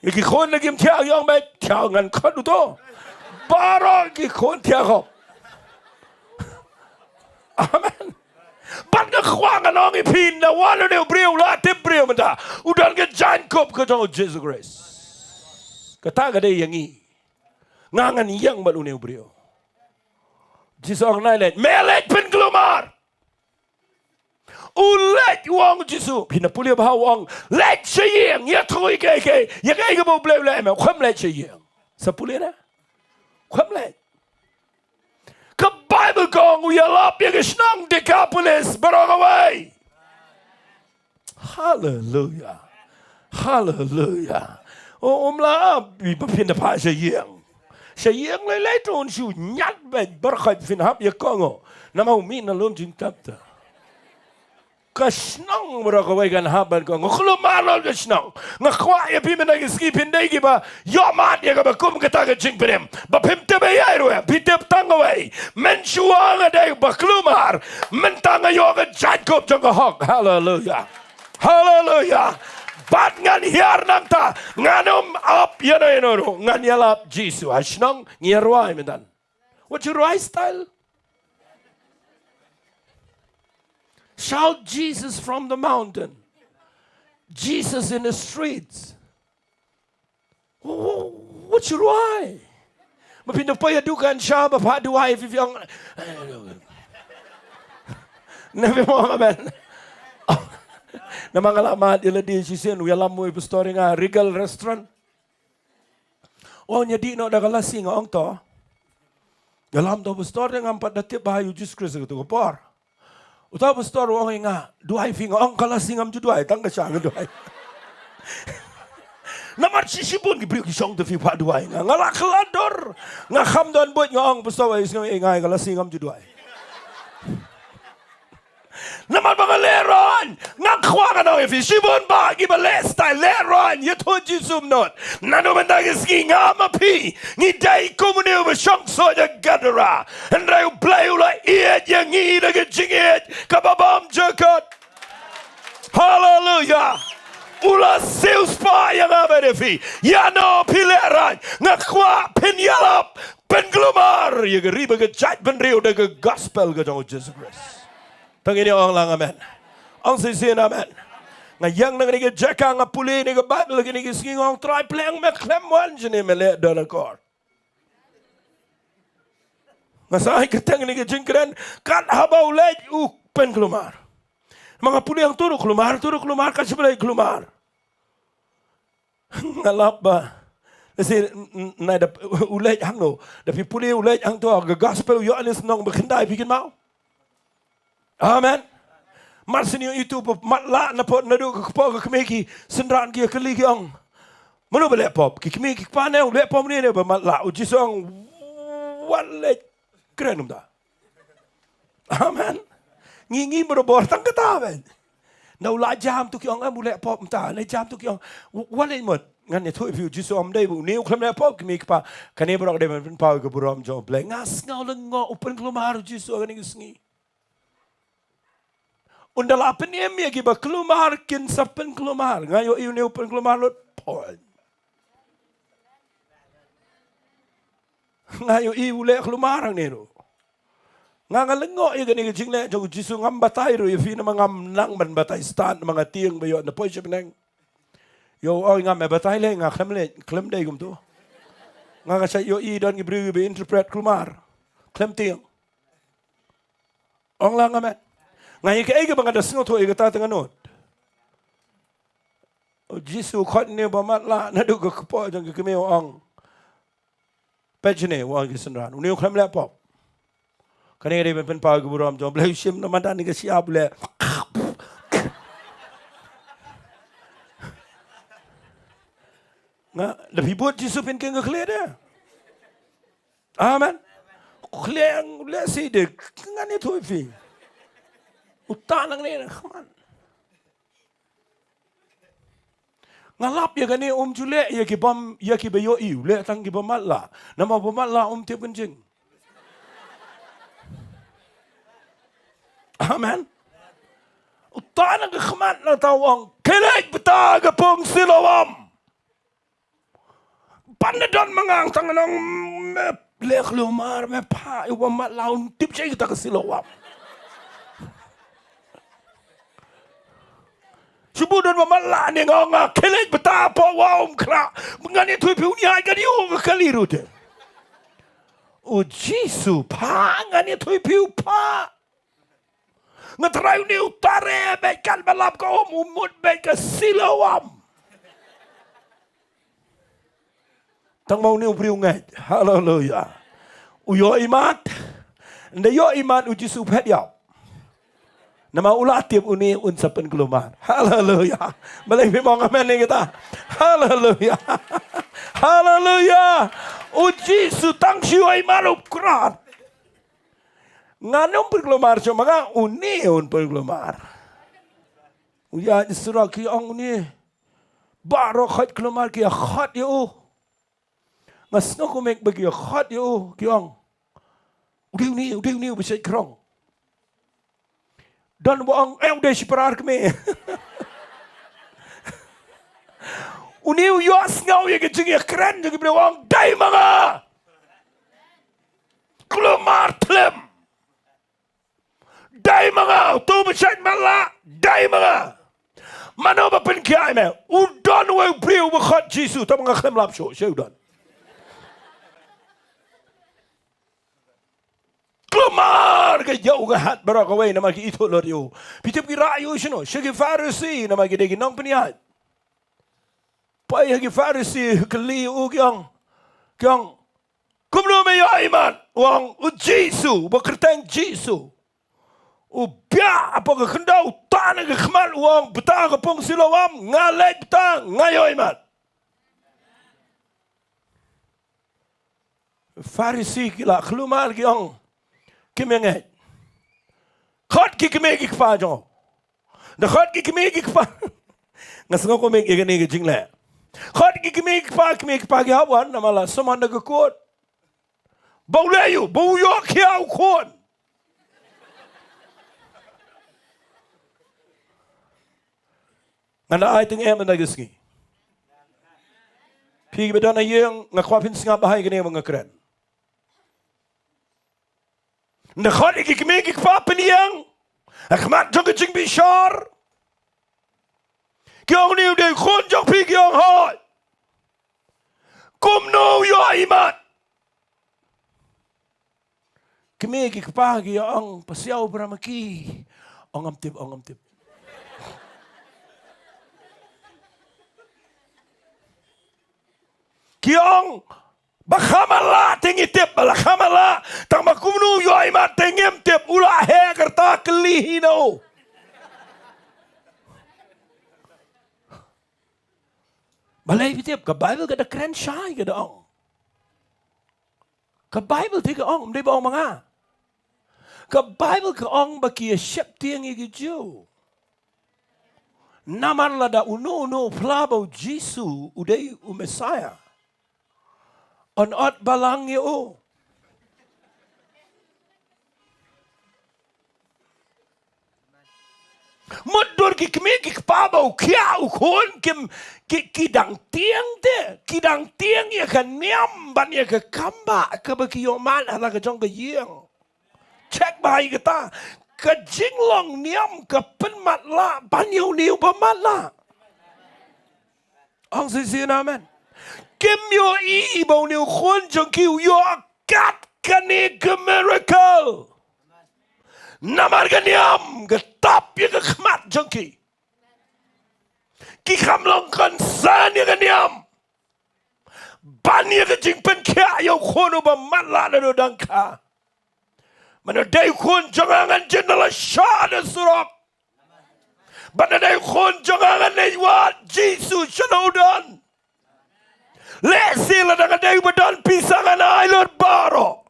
Iki kon lagi mtia yang mai tiao ngan kon tu. Bara ki kon tiao. Amen. Ban ka khwang anong ipin na wala ne briu la tip briu mata. Udan ke Jingtip ke jong Jesus Christ. Kata ga dei yang i. Ngangan yang balu ne briu. Jisu ang nailet. Melet pen Kulmar. Ulet wang Jisu. Pinapuli ba wang. Let Shillong. Ya tui ke. Ya ke bo ble ble me. Kham let Shillong. Sa puli na. Kham let. Ka Bible gong ya lap ya gesnang Decapolis barang away. Hallelujah. Hallelujah. O umla bi pinda pa Shillong. Shillong lai tron shu nyat be berkhat fin hap ya kongo nama umi na lom Jingtip ta kasnang berakawai kan haban kongo Kulmar lol kasnang ngakwa ya pi mena ski pindai ki ba yo mat ya ba kum kata ka jing prem ba pim te be ya ro pi te tangawai men shuang ada ba Kulmar men tanga yo ka Jingtip jong hok. Hallelujah. Hallelujah. Bat ngan hiar nang ta nganom up yana ino ngan yalap Jisu asnang ngirwai mendan. What's your right style? Shout Jesus from the mountain. Jesus in the streets. What's your why? Mapinda pa yadukan siya bapa duai fifyong. Nabi Muhammad. Na mga lamat ila di sisin wialam mo ipustori nga Regal Restaurant. O nya di no dagalasi nga ong to. Galam to pustori nga ampat datip bahayu Jesus Christ ko por. Utaw pustori o nga duay fi nga ong kalasi ngam ju duay tang ka siya nga duay. Namat sisibon gibriu ki song to fi pa duay nga ngalaklador nga khamdon bot nga ong pustori nga ingay kalasi ngam ju duay. Naman mga leron ngang khwang ano if sibon ba giba lesta leron you to Jisum not nano mandag ski nga mapi ni dai komunio ba shong so ya gadara and I play ula iet yang i da gingit kababam jakot. Hallelujah. Ula seus pa yang abedefi ya no pileran nga khwa pinyalap pen Kulmar ya riba ga jat ben riu da gospel ga jong Jesus Christ. Tangini orang lang amen. Ang sisin amen. Ngayang nang nigi jaka nga puli nigi Bible lagi nigi sing ong try pleng me klem wan jini mele donakor. Ngasahay keteng nigi jingkren kan Haba Leit u pen Kulmar. Mga puli ang turo Kulmar kasi balay Kulmar. Ngalap ba? Kasi na da uleit hang no. Dapi puli uleit hang to ga gospel yo anis nong bekendai bikin mau. Amen. Marsinyo itu matla na po na do ko kemeki sendran ki keligi ang. Mano ba lepop ki kemeki pa na lepop ni ba matla o jisong wale krenum da. Amen. Ngingi berobor tang kataben. Na ula jam tu ki ang amu lepop mta na jam tu ki ang wale mot ngan ne thu piu jisong dai bu ne klem lepop kemeki pa kane borok de ben pa ko burom jo ble ngas ngau lengo open Kulmar jisong ni sngi. Undala penem ya giba Kulmar kin sapen Kulmar ngayo iu ne open Kulmar lot pol. Ngayo iu le Kulmar ang nero. Ngalengo ya gani jing le jo Jisu ngam batay ro ifi na ngam nang ban batay stand mga tiang bayo na po siya pinang. Yo oy ngam batay le nga klem day gum to. Nga sa yo i don gibri be interpret Kulmar. Klem tiang. Ong lang amen. Ngayon kaya mga dasngo to igata tanganot. O Jisu khot ne ba matla na do ko po jang kemeo ang Pejne wang kesenran. Uni ukram le pop. Kani ada pen pagi buram jom le sim nama dan ni ke siap le. Nga lebih buat Jisu pen ke ngekle dia. Amen. Kleng le si de ngani tu fi. Utanang ni khaman. Ngalap ya kani jule ya ki bom ya ki bayo iu le tang ki bomat la. Nama bomat la tiap kencing. Amen. Utanang ke khaman na tawang. Kelek beta ke pong silawam. Pandan mengang tanganang le Kulmar me pa iwa mat laun tip cai kita ke silawam. Subuh dan malah ni nganga kelek betapa wawam kera mengani tu piu ni aja dia kali rute. Oh Jisu pa ngani tu piu pa. Ngatrai ni utare bekan balap kau umut bek silawam. Tang mau ni upriu ngai. Haleluya. Uyo imat. Nda yo imat Jisu pet yau. Nama ulah tiap uni unsapen Kulmar. Haleluya. Malay memang amen ni kita. Haleluya. Haleluya. Jisu tang siwai malup kurat. Nganong Kulmar cuma nga uni Kulmar. Uya surah ki ang uni. Baro khat Kulmar ki khat yo. Ngas no kumek bagi khat yo ki ang. Udiu ni bisa kerong. Dan buang udah separar kami. Uniu yos ngau ya kecing ya keren jadi buang dai manga. Kulmar telem. Dai manga tu bersait malah dai manga. Mana apa pun kiai me. Udan wau priu berkat Jisu tak mengakem lap show udan. Kulmar ke jauh ke hat berak away nama ki itu lor yo. Pitip ki rayu sino, syagi Farisi nama ki degi nong peniat. Pai ki Farisi ke liu kyang kumno me ya iman wang Jisu bekerteng Jisu. Bia apa ke kendau tanah ke kemal wang betang ke pong silawam ngalek betang ngayo iman. Farisi kila Kulmar kyang Kemengai, khat ki kemegi kpa jo, dah khat ki kemegi kpa, ngasengau kau megi gani ke Jing le, khat ki kemegi kpa ki hawan nama la semanda ke kot, bau leyu, bau yok kiau kot, ngana ai teng em nagi ski, pergi bedana yang ngakwapin sengap bahai gani mengakran. Nakhat ik kemegi kpa peniang. Ek mat jong Jing bishar. Kyong niu de khon jong pi kyong hoi. Kum no yo imat. Kemegi kpa kyong pasiau beramaki. Ongam tip. Kyong Bakhamala tinggi tip balakhamala tang makumnu yo imat tengem tip ulah he kerta kelihino. Malay tip ke Bible kada keren syai kada ong. Ke Bible tiga ong mde ba ong manga. Ke Bible ke ong baki syep tiang igi Jew. Naman lada uno plabo Jisu udai Messiah. Onot balang yo. Mudur ki kemegi kpabau kia ukon kidang tiang de kidang tiang ya kan niam ban ya ke kamba ke bagi yo man ala ke jong ke yeng. Cek bahai kita ke jinglong niam ke penmat la ban yo niu penmat la. Ong sisi amen. Kim yo i bau niu khun jong kiu yo kat kani ke miracle. Namar ganyam getap ya ke khmat jong ki. Ki khamlong kan san ya ganyam. Banyak ke jing pen kia yo kono ba matla na do dangka. Mana day kun jangan jenala syada surok. Mana day kun jangan lewat Jisu shalaudan. Lesila dengan day badan pisangan ailot baro.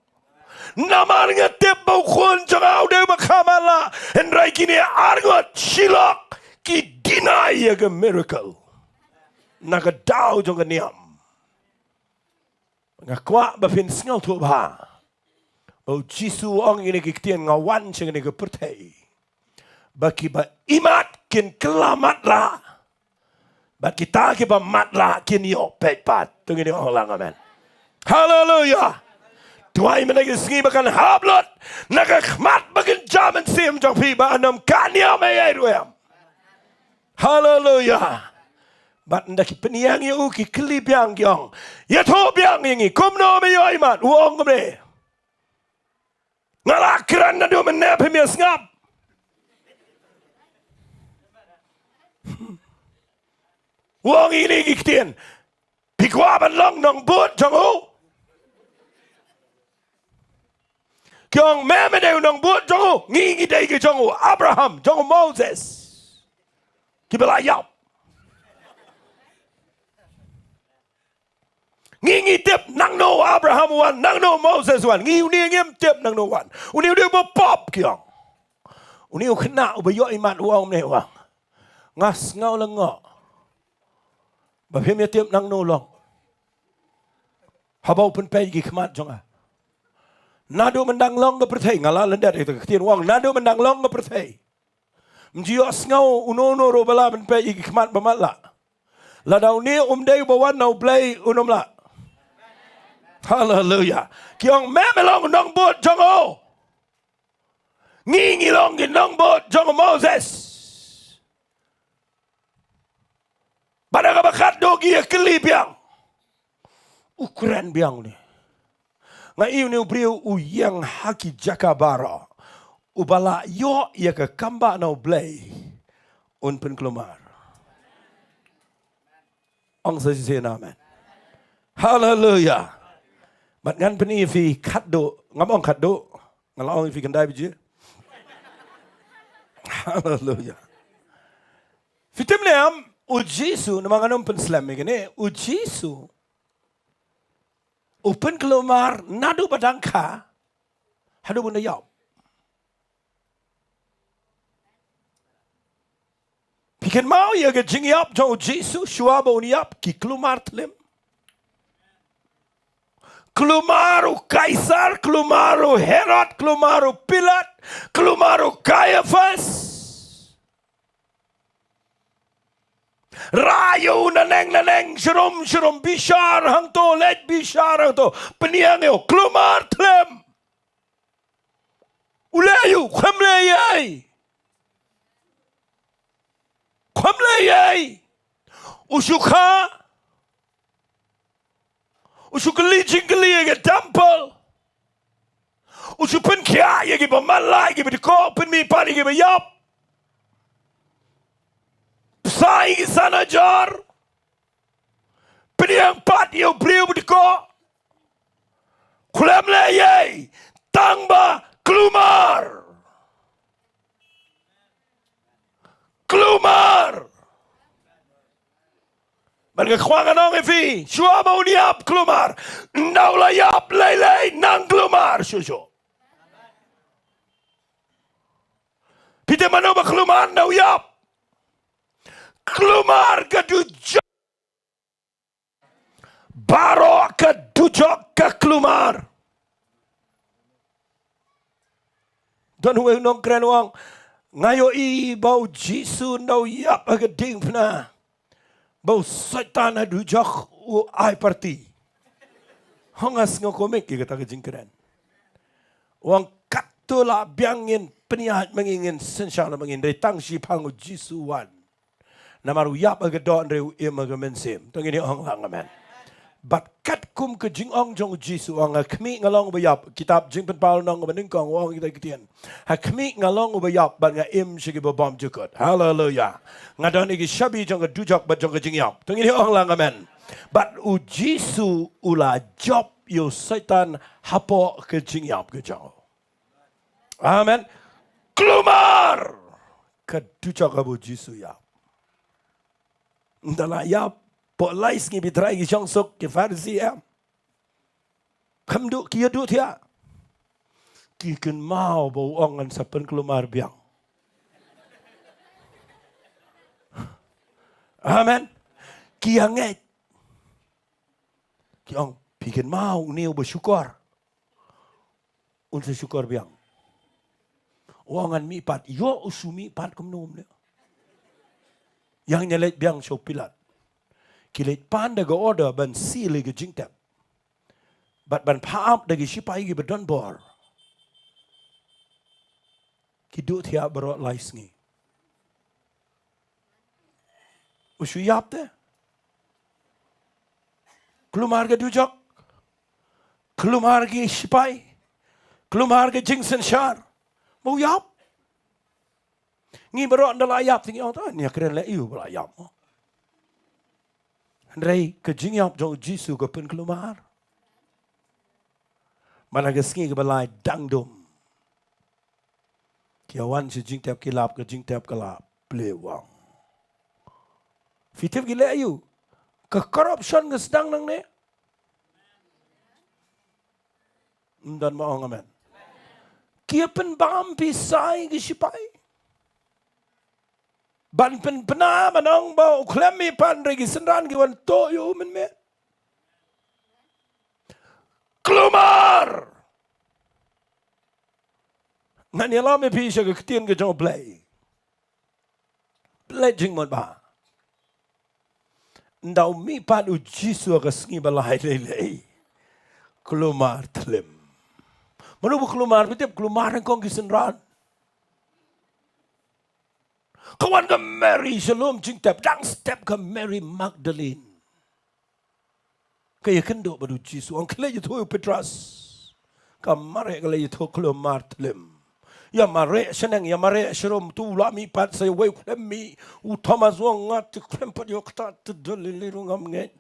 Namanya tip bau kun jangan day bakamala. Henry kini argot Shillong ki deny ya miracle. Naga daw jangan niam. Ngakwa bafin singal tu ba. Bau Jisu ang ini kiktian ngawan ceng ini kepertai. Bagi ba imat kin kelamat lah. Bagi kita kiba mat lah kin yo pepat. Tunggu ini orang amen. Haleluya. Tuai menagi sengi bakan hablot. Naga khmat bakan jaman sim jang pi ba anam kanya mayai ruam. Haleluya. Bat ndaki peniang yu ki klip yang gyong. Ya to biang ini kumno me yo imat uong kumne. Ngalakran na do menep him ngap. Uong ini kiktien. Pikwa ban long nong but jong u. Kyong meme de nong but jong u. Ngi de ki jong u Abraham jong u Moses. Kibela yap. Ngi tip nang no Abraham wan, nang no Moses wan. Ngi uni ngem tip nang no wan. Uni dia pop kyang. Uni kena ubayo iman uang ne wang. Ngas ngau lengo. Bapem ya tip nang no long. Haba pen pe gi khmat jonga. Nado mendang long ke perthai ngala lendat itu ketien wang. Nado mendang long ke perthai. Mjio ngau unono ro bala pen pe gi khmat bamatla. Ladau ni dei bawan nau play unomla. Hallelujah. Kiong memelong nong bot jongo. Ngi long nong bot jongo Moses. Pada kabakat dogi ya keli biang. Ukuran biang ni. Ngai ni ubriu uyang haki jakabara. Ubala yo ya ke kamba nau play. Unpen Kulmar. Ong sa si amen. Hallelujah. But ngan peni fi kaddo, ngamong kaddo, ngalong fi kendai biji. Hallelujah. Fitim leam u Jisu namanganom pen slam gini, u Jisu Upen Kulmar nadu badangka hadu bunda yap. Pikan mau ya ke Jing yap jauh Jisu shuaba uniap ki Kulmar tlim. Kulmaru Kaisar, Kulmaru Herod, Kulmaru Pilat, Kulmaru Caiaphas. Rayu naneng syurum bishar hang to Leit bishar hang to peniang yo Kulmar tlem. Ulayu Khambniah. Khambniah. Usuka Usukali jingkali ke temple. Usupen kia ya ke Mawlai ke bediko pen mi pani ke bayap. Sai ke sana jar. Peniang pat yo beliau bediko. Khambniah tangba Kulmar. Kulmar. Mereka kwangan orang evi, shua mau niap Kulmar, nau layap lei nang Kulmar susu. Pite mana ba Kulmar nau yap, Kulmar kedujak, baro kedujak ke Kulmar. Dan huwag nong keren wang, ngayo i bau Jisu nau yap agak ding pna. Bau setan adu jak u ai parti. Hongas ngokomik kata ke jingkeren. Wang katola biangin peniat mengingin sensala mengin dari tangsi pangu Jisu wan. Namaru yap agedon reu im agemensim. Tengini ong lang amen. Bat kat kum ke jing ong jong Jisu ong kmi ngalong bayap kitab jing pen paul nong beningkong wong kita kitian. Ha kmi ngalong bayap ban nga im sigi bom jukut. Hallelujah. Ngadon igi shabi jong dujak bat jong jing yap. Tengini ong lang amen. But Jisu ula job yo Satan hapo ke jingyap ke jao. Amen. Kulmar keduca kabu Jisu ya. Ndala ya po lais ngi bitrai ki jong sok ke Farisi ya. Kamdu kia du thia. Ki ken mau bo ongan sapen Kulmar biang. Amen. Kia ngai. Ki ong bikin mau niu bersyukur. Untuk syukur biang. Wangan mi pat yo usumi pat kumnum le. Yang nyelet biang show pilat. Kilet pan daga order ban si le ke Jingtip. Bat ban paap dagi sipai ke bedon bor. Kidu tiap berot lais ngi. Usu yap te. Kulmar ke dujak. Kulmar ke sipai. Kulmar ke Jing sensyar. Mau yap. Ngi berok ndala yap tinggi orang ni keren le iu bala yap. Andai ke Jing yap jauh Jisu ke pen Kulmar. Mana ke sengi ke balai Diengdoh. Kiawan si Jingtip kilap ke Jingtip kelap pelewang. Fitip gila iu. Ke corruption ke sedang nang ni. Dan maong amen. Kia pen bam pisai ke sipai. Ban pen pena manong bau klemi pan regi senran ki wan to yo men me. Kulmar. Ngan ya lame pisah ke ketien ke jong play. Play jing mon ba. Ndau mi pan u Jisu ke sengi balai lei. Kulmar tlim. Mana bu Kulmar betep Kulmar engkong kisenran. Kawan ke Mary Shalom Jingtip dang step ke Mary Magdalene. Kaya kendo badu Jisu ang kele itu Petrus. Kamare kele itu Kulmar tlim. Ya mare seneng ya mare Shalom tu lami pat saya wei klemi u Thomas wong ngat klempet yo kata tedeliru ngam nget.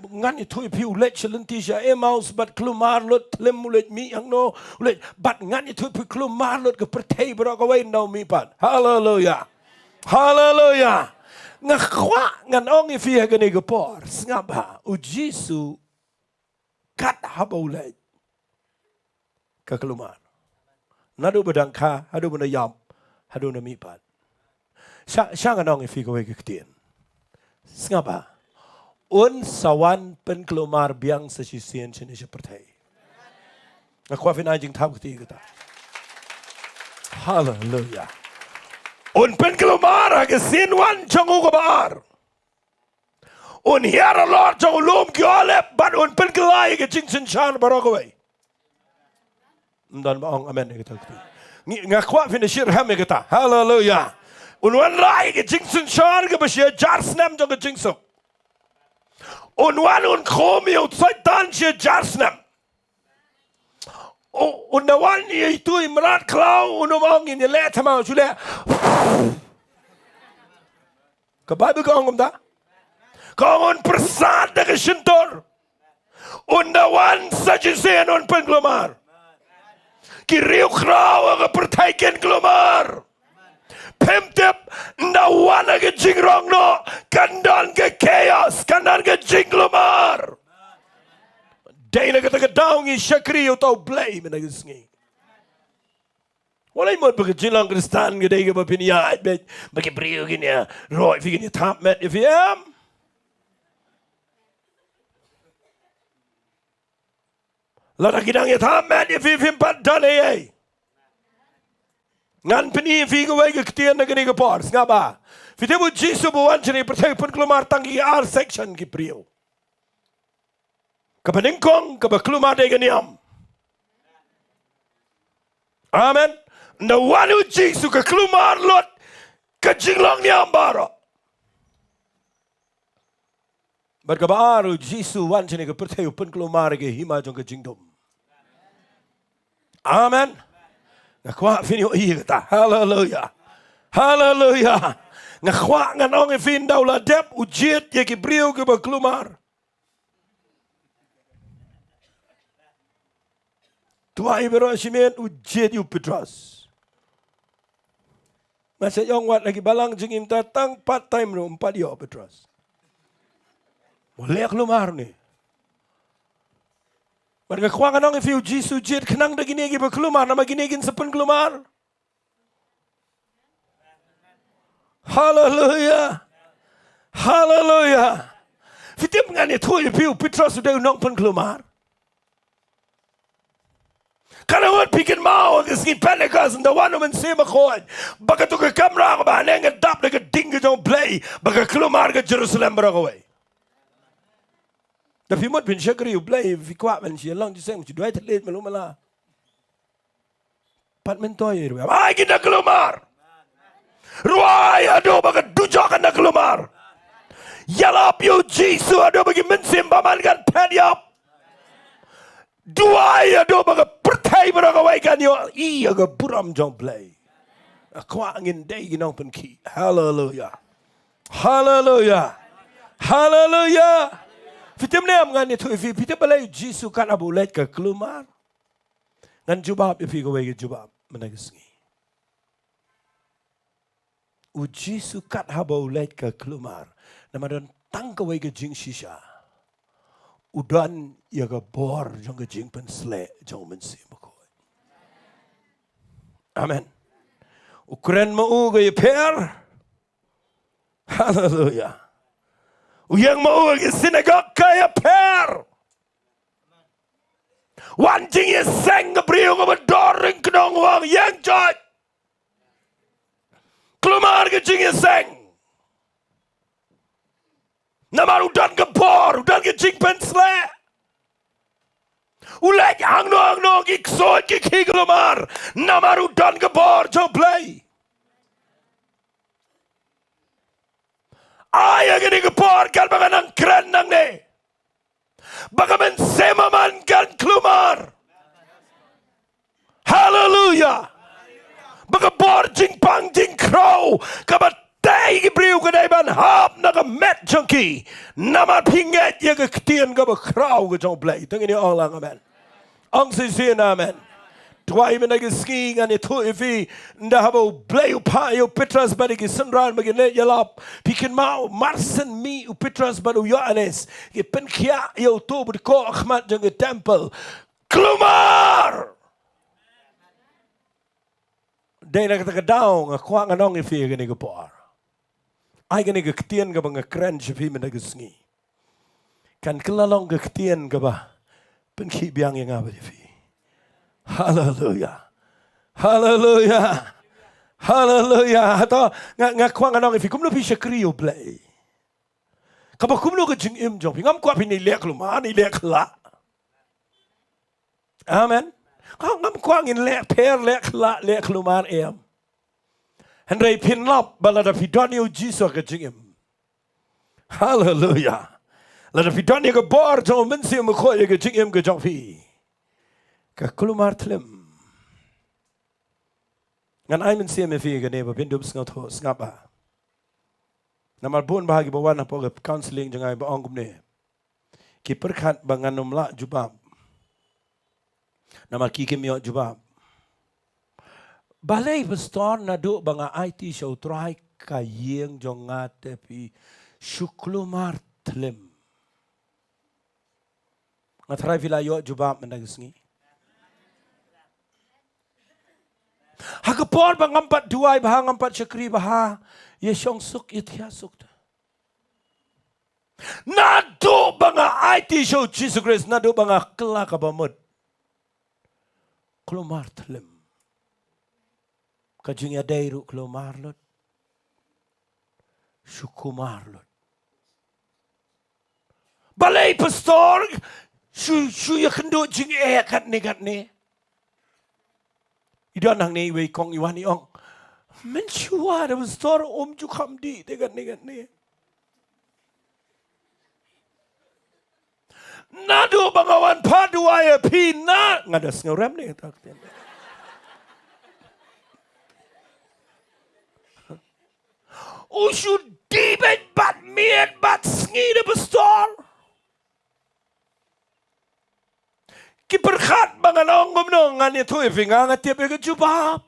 Ngan itu piu Leit selentisha emaus bat Kulmar lot lem mulet mi yang no let bat ngan itu piu Kulmar lot ke pertai berakawai no mi pat. Hallelujah. Hallelujah. Ngakwa ngan ong ifia gani gepor ngapa u Jisu kat Haba Leit ke Kulmar. Nadu bedang ka, hadu benda yam, hadu na mi pat. Siang ngan ong ifia gawai ke ketien. Ngapa? Un sawan pen Kulmar biang sesisian sini seperti. Aku afin anjing tahu ketiga kita. Hallelujah. Un pen Kulmar agak sinwan jangu kabar. Un hiara Lord jangu lom kialep, but un pen kelai ke Jing sensyar barakawai. Dan baong amen kita ketiga. Ngaku afin syirham kita. Hallelujah. Un wan lai ke Jing sensyar ke besia jarsnam jangu Jing sok. Un komi ut Satan je jarsnam. Un wan itu imrat klau un omong ini le tamau jule. Ke Bible ka ongom da? Ka un persad de sentor. Un wan sajisen un pen Kulmar. Ki riu krau ke pertaiken Kulmar. Pemtep nawana ke jingrong no kandan ke chaos kandan ke Kulmar. Dana kata ke daungi syakri utau play menaga sengi. Walai mod bagi jilang Kristan ke dega bapiniat bet bagi brio gini ya roy figini tap met if yam. Lada kidang ya tap met if impat dane. Ngan peni figo wai ke ketien na gani ke por ngapa fitebu Jisu buan chini pertai pen Kulmar tanggi R section ki prio kapaningkong ka Kulmar de ganiam amen na wanu Jisu ke Kulmar lot ke Shillong niam baro berkabaru Jisu wan chini ke pertai pen Kulmar ke hima jong ke Diengdoh amen. Ngakwa finyo iya kata. Hallelujah. Hallelujah. Ngakwa nganong fin daula dep ujiet ye ki brio ke Kulmar. Tuai berosimen ujet you Petrus. Masa yang wat lagi balang jengim datang 4 time ro 4 yo Petrus. Boleh keluar ni. Mereka kuang anong if you Jisu jet kenang dah gini lagi berkeluar nama gini gin sepen keluar. Hallelujah. Hallelujah. Fitip ngani tu you Petrus sudah unong pen keluar. Karena wat bikin mau kesini Pentecost the one woman say makoi. Baka tu ke kamera ke bahane ngedap ke ding ke jong play. Baka keluar ke Jerusalem berakawai. Tapi mut bin syakri you play fikwa men Shillong Shillong dua telit malu malah. Pat mentoy ru. Ai kita keluar. Ruai aduh baka dujak anda keluar. Yalap you Jisu aduh bagi mensim pamankan pediap. Dua aduh baka pertai berakawai kan yo. Iya ke buram jong play. Aku angin day ginong pen ki. Hallelujah. Hallelujah. Hallelujah. Fitim ni am ngani tu ifi fitim balai Jisu kan abu Leit ke Kulmar. Ngan jubab ifi ko wei jubab menagisngi. U Jisu kat Haba Leit ke Kulmar. Nama dan tang ko wei ke Jing shisha. Udan ya ke bor jong ke Jing pen sle jong mensi makoi. Amen. Ukuran mau ke per. Hallelujah. Yang mau ke sinagog kaya per. Wan jing ye seng ngebriu ngebedoring kenong wang yang joy. Kulmar ke jing ye seng. Namar udan ke bor, udan ke jing pensle. Ulek hang no ikso ki Kulmar. Namar udan ke bor jo play. Ayah gini kepor kan baka nang keren nang ne. Baka mensemaman kan Kulmar. Hallelujah. Baka bor jing pang jing crow. Kabat tay gibriu kadai ban hap naga met jangki. Nama pinget ya ke ketien kaba crow ke jong play. Tengini orang amen. Ang sisi amen. Tuai menagi ski ngani tu ifi nda habo play upa yo Petrus bagi senran bagi net yalap pikin mau marsen mi u Petrus badu Yohanes ke penkia yo tu berko akhmat jeng temple Kulmar dai nak kata daung akuang anong ifi gani ke por ai gani ke ketien ke bang keren ifi menagi ski kan kelalong ke ketien ke ba penki biang yang apa ifi. Hallelujah. Hallelujah. Hallelujah. Atau ngakuang anong ifi kumlo pi syakriyo play. Kapag kumlo ka jing im jong ngam kwa pi ni lek Kulmar ni lek la. Amen. Ngam kwa ngin lek per lek la lek Kulmar em. Henry pin lop balada pi donio Jisu ka jing im. Hallelujah. Lada pi donio ka bor jong mensi mo ko ka jing im ka jong pi. Ka Kulmar tlim. Ngan ay men siya me fi gane ba bindum sngot ho ngapa. Namar bun bahagi bawan apa ke counseling jangai ba ongum ne. Ki perkhat bangan nomla jubab. Namar ki kemio jubab. Balai pastor nadu banga IT show try ka yeng jonga tepi Kulmar tlim. Ngatrai vilayo jubab mendagisngi. Hakapor bang empat duai bahang empat syakri bahang yesong suk itia suk. Nado banga IT show Jesus Christ nado banga kelak abamud. Kulmar tlim. Kajing adairu Kulmar lot. Syukumar lot. Balai pastor shu ya kendo jing kat ni. Idan hang ni wei kong iwan ni ong. Menchua da pastor ju khamdi tegan ni. Nado bangawan paduaya pina ngadas ngorem ni tak. Ushu dibet bat miet bat sngi da pastor. Kiperkhat bangan ongom no ngani tu ifinga ngatiap kejubab.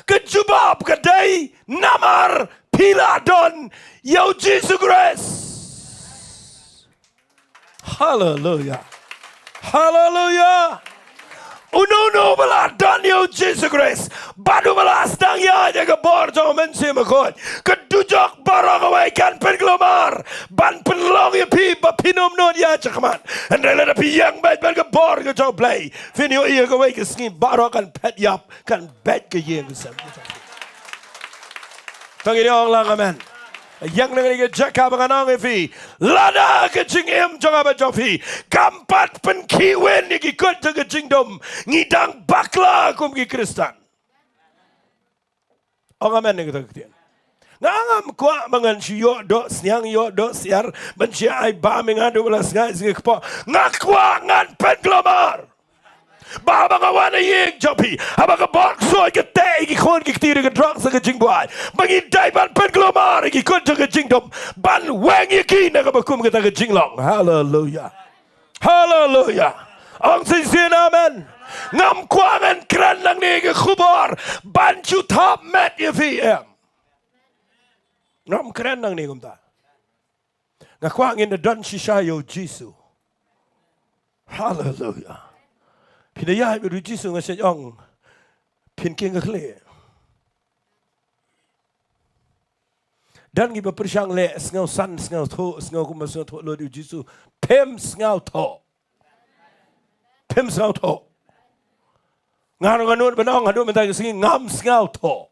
Kejubab kedai namar piladon yau Jisu Christ. Hallelujah. Hallelujah. Uno beladon yau Jisu Christ. Badu belas tang ya jaga bor jauh mensi makot. Kedujak barang awaikan pengelomar. Ban penlong ya pi bapinum non ya cakaman. Andai lada pi yang baik ban ke bor ke jauh play. Finio iya ke waik skin barang kan pet yap kan bet ke yang kesam. Tangi dia orang amen. Yang dengan ke jaka banganang efi. Lada ke jingem jong apa jofi. Kampat penkiwen ni ikut ke jingdom. Ngidang bakla kum ki Kristen. Orang amen ni kita ketian. Ngam kuat bangan siyo do siang yo do siar menciai ba mengadu belas ngai sing kepo. Ngakwa ngan penglomar. Baba ngawana yeng jopi. Aba ke boxo ke te ki kon ki tiri ke drug sa ke jingbuai. Bangi dai ban penglomar ki kon ke jingdom. Ban weng ki na ke bakum ke ta ke jinglong. Hallelujah. Hallelujah. Ang sin amen. Ngam kwangan kran lang ni ke khubor. Ban chu top met ye VM. Ngam kran lang ni kumta. Ngakwangin na don shishayo Jisu. Hallelujah. Pinayah ibu Jisu ngasih ong pinking kekle. Dan kita persiang le sengau san sengau tho sengau kumas sengau tho lo di Jisu pem sengau tho. Pem sengau tho. Nganut benong ngadu mentai kesingi ngam sengau tho.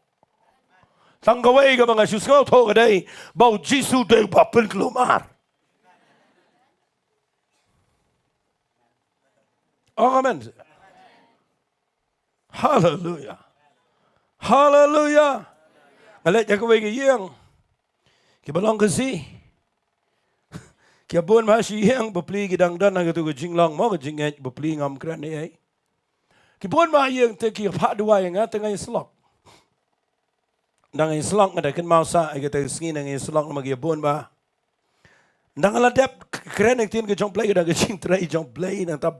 Tanggawai ke mga sengau tho kadai bau Jisu dei bapel Kulmar. Amen. Hallelujah. Hallelujah. Alet jaga bagi yang. Kita belong ke si. Kita pun masih yang beli gidang dan nak tu ke Jinglang mau ke Jingtip beli ngam keran ni ai. Kita pun masih yang teki pak dua yang tengah Shillong. Nang Shillong ada kan mausa kita sini nang Shillong nama kita pun bah. Nang aladap keran yang tin ke jong play ke Jingtip jong play nang tak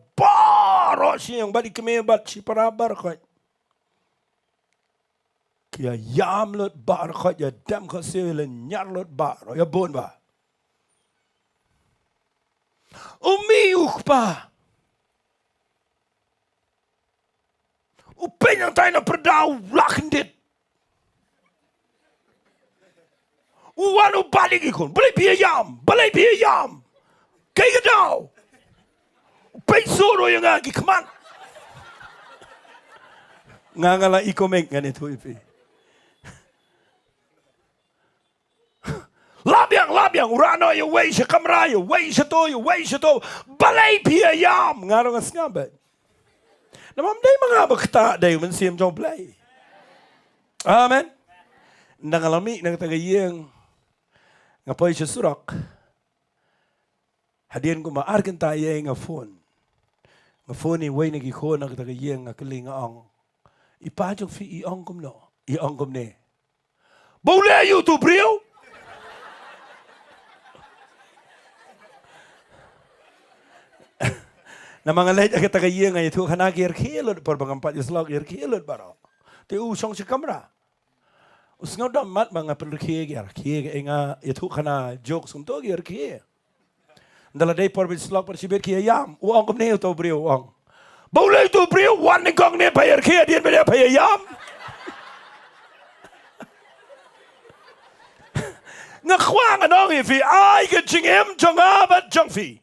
Roshi yang balik kemebat si parabar kau. Kia yam lot bar kau ya dam kau sele nyar lot bar ya bon ba. Umi ukpa. Upen yang tay na perdau lakendit. Uwan ubalik ikon. Balai biayam. Kaya daw. Pensoro yang lagi keman. Ngangala ikomek kan itu ipi. Labyang urano ya wei sa kamera ya wei sa to balay piyayam ngarong asngabet. Namam day mga bakta day mensim jong play. Amen. Nangalami nang tagayeng ngapoy sa surak. Hadian ko maarkan tayo nga phone. Nga phone ni way nagikon ang tagayeng nga kaling ang ipajong fi iangkom no. Iangkom ni. Mawlai you to brio. Na mga leit ang tagayeng nga ito kanagi erkilod por bangampat islog erkilod baro. Ti usong si kamera. Usngaw damat mga penrkig nga ito kana jokes untuk erkilod. Dalam day por bislog per sibir kia yam uang kom ne to brio uang boleh to brio wan ni gong ne bayar kia dia bela bayar yam ngakwang anong ifi ai ke jingem jong abat jong fi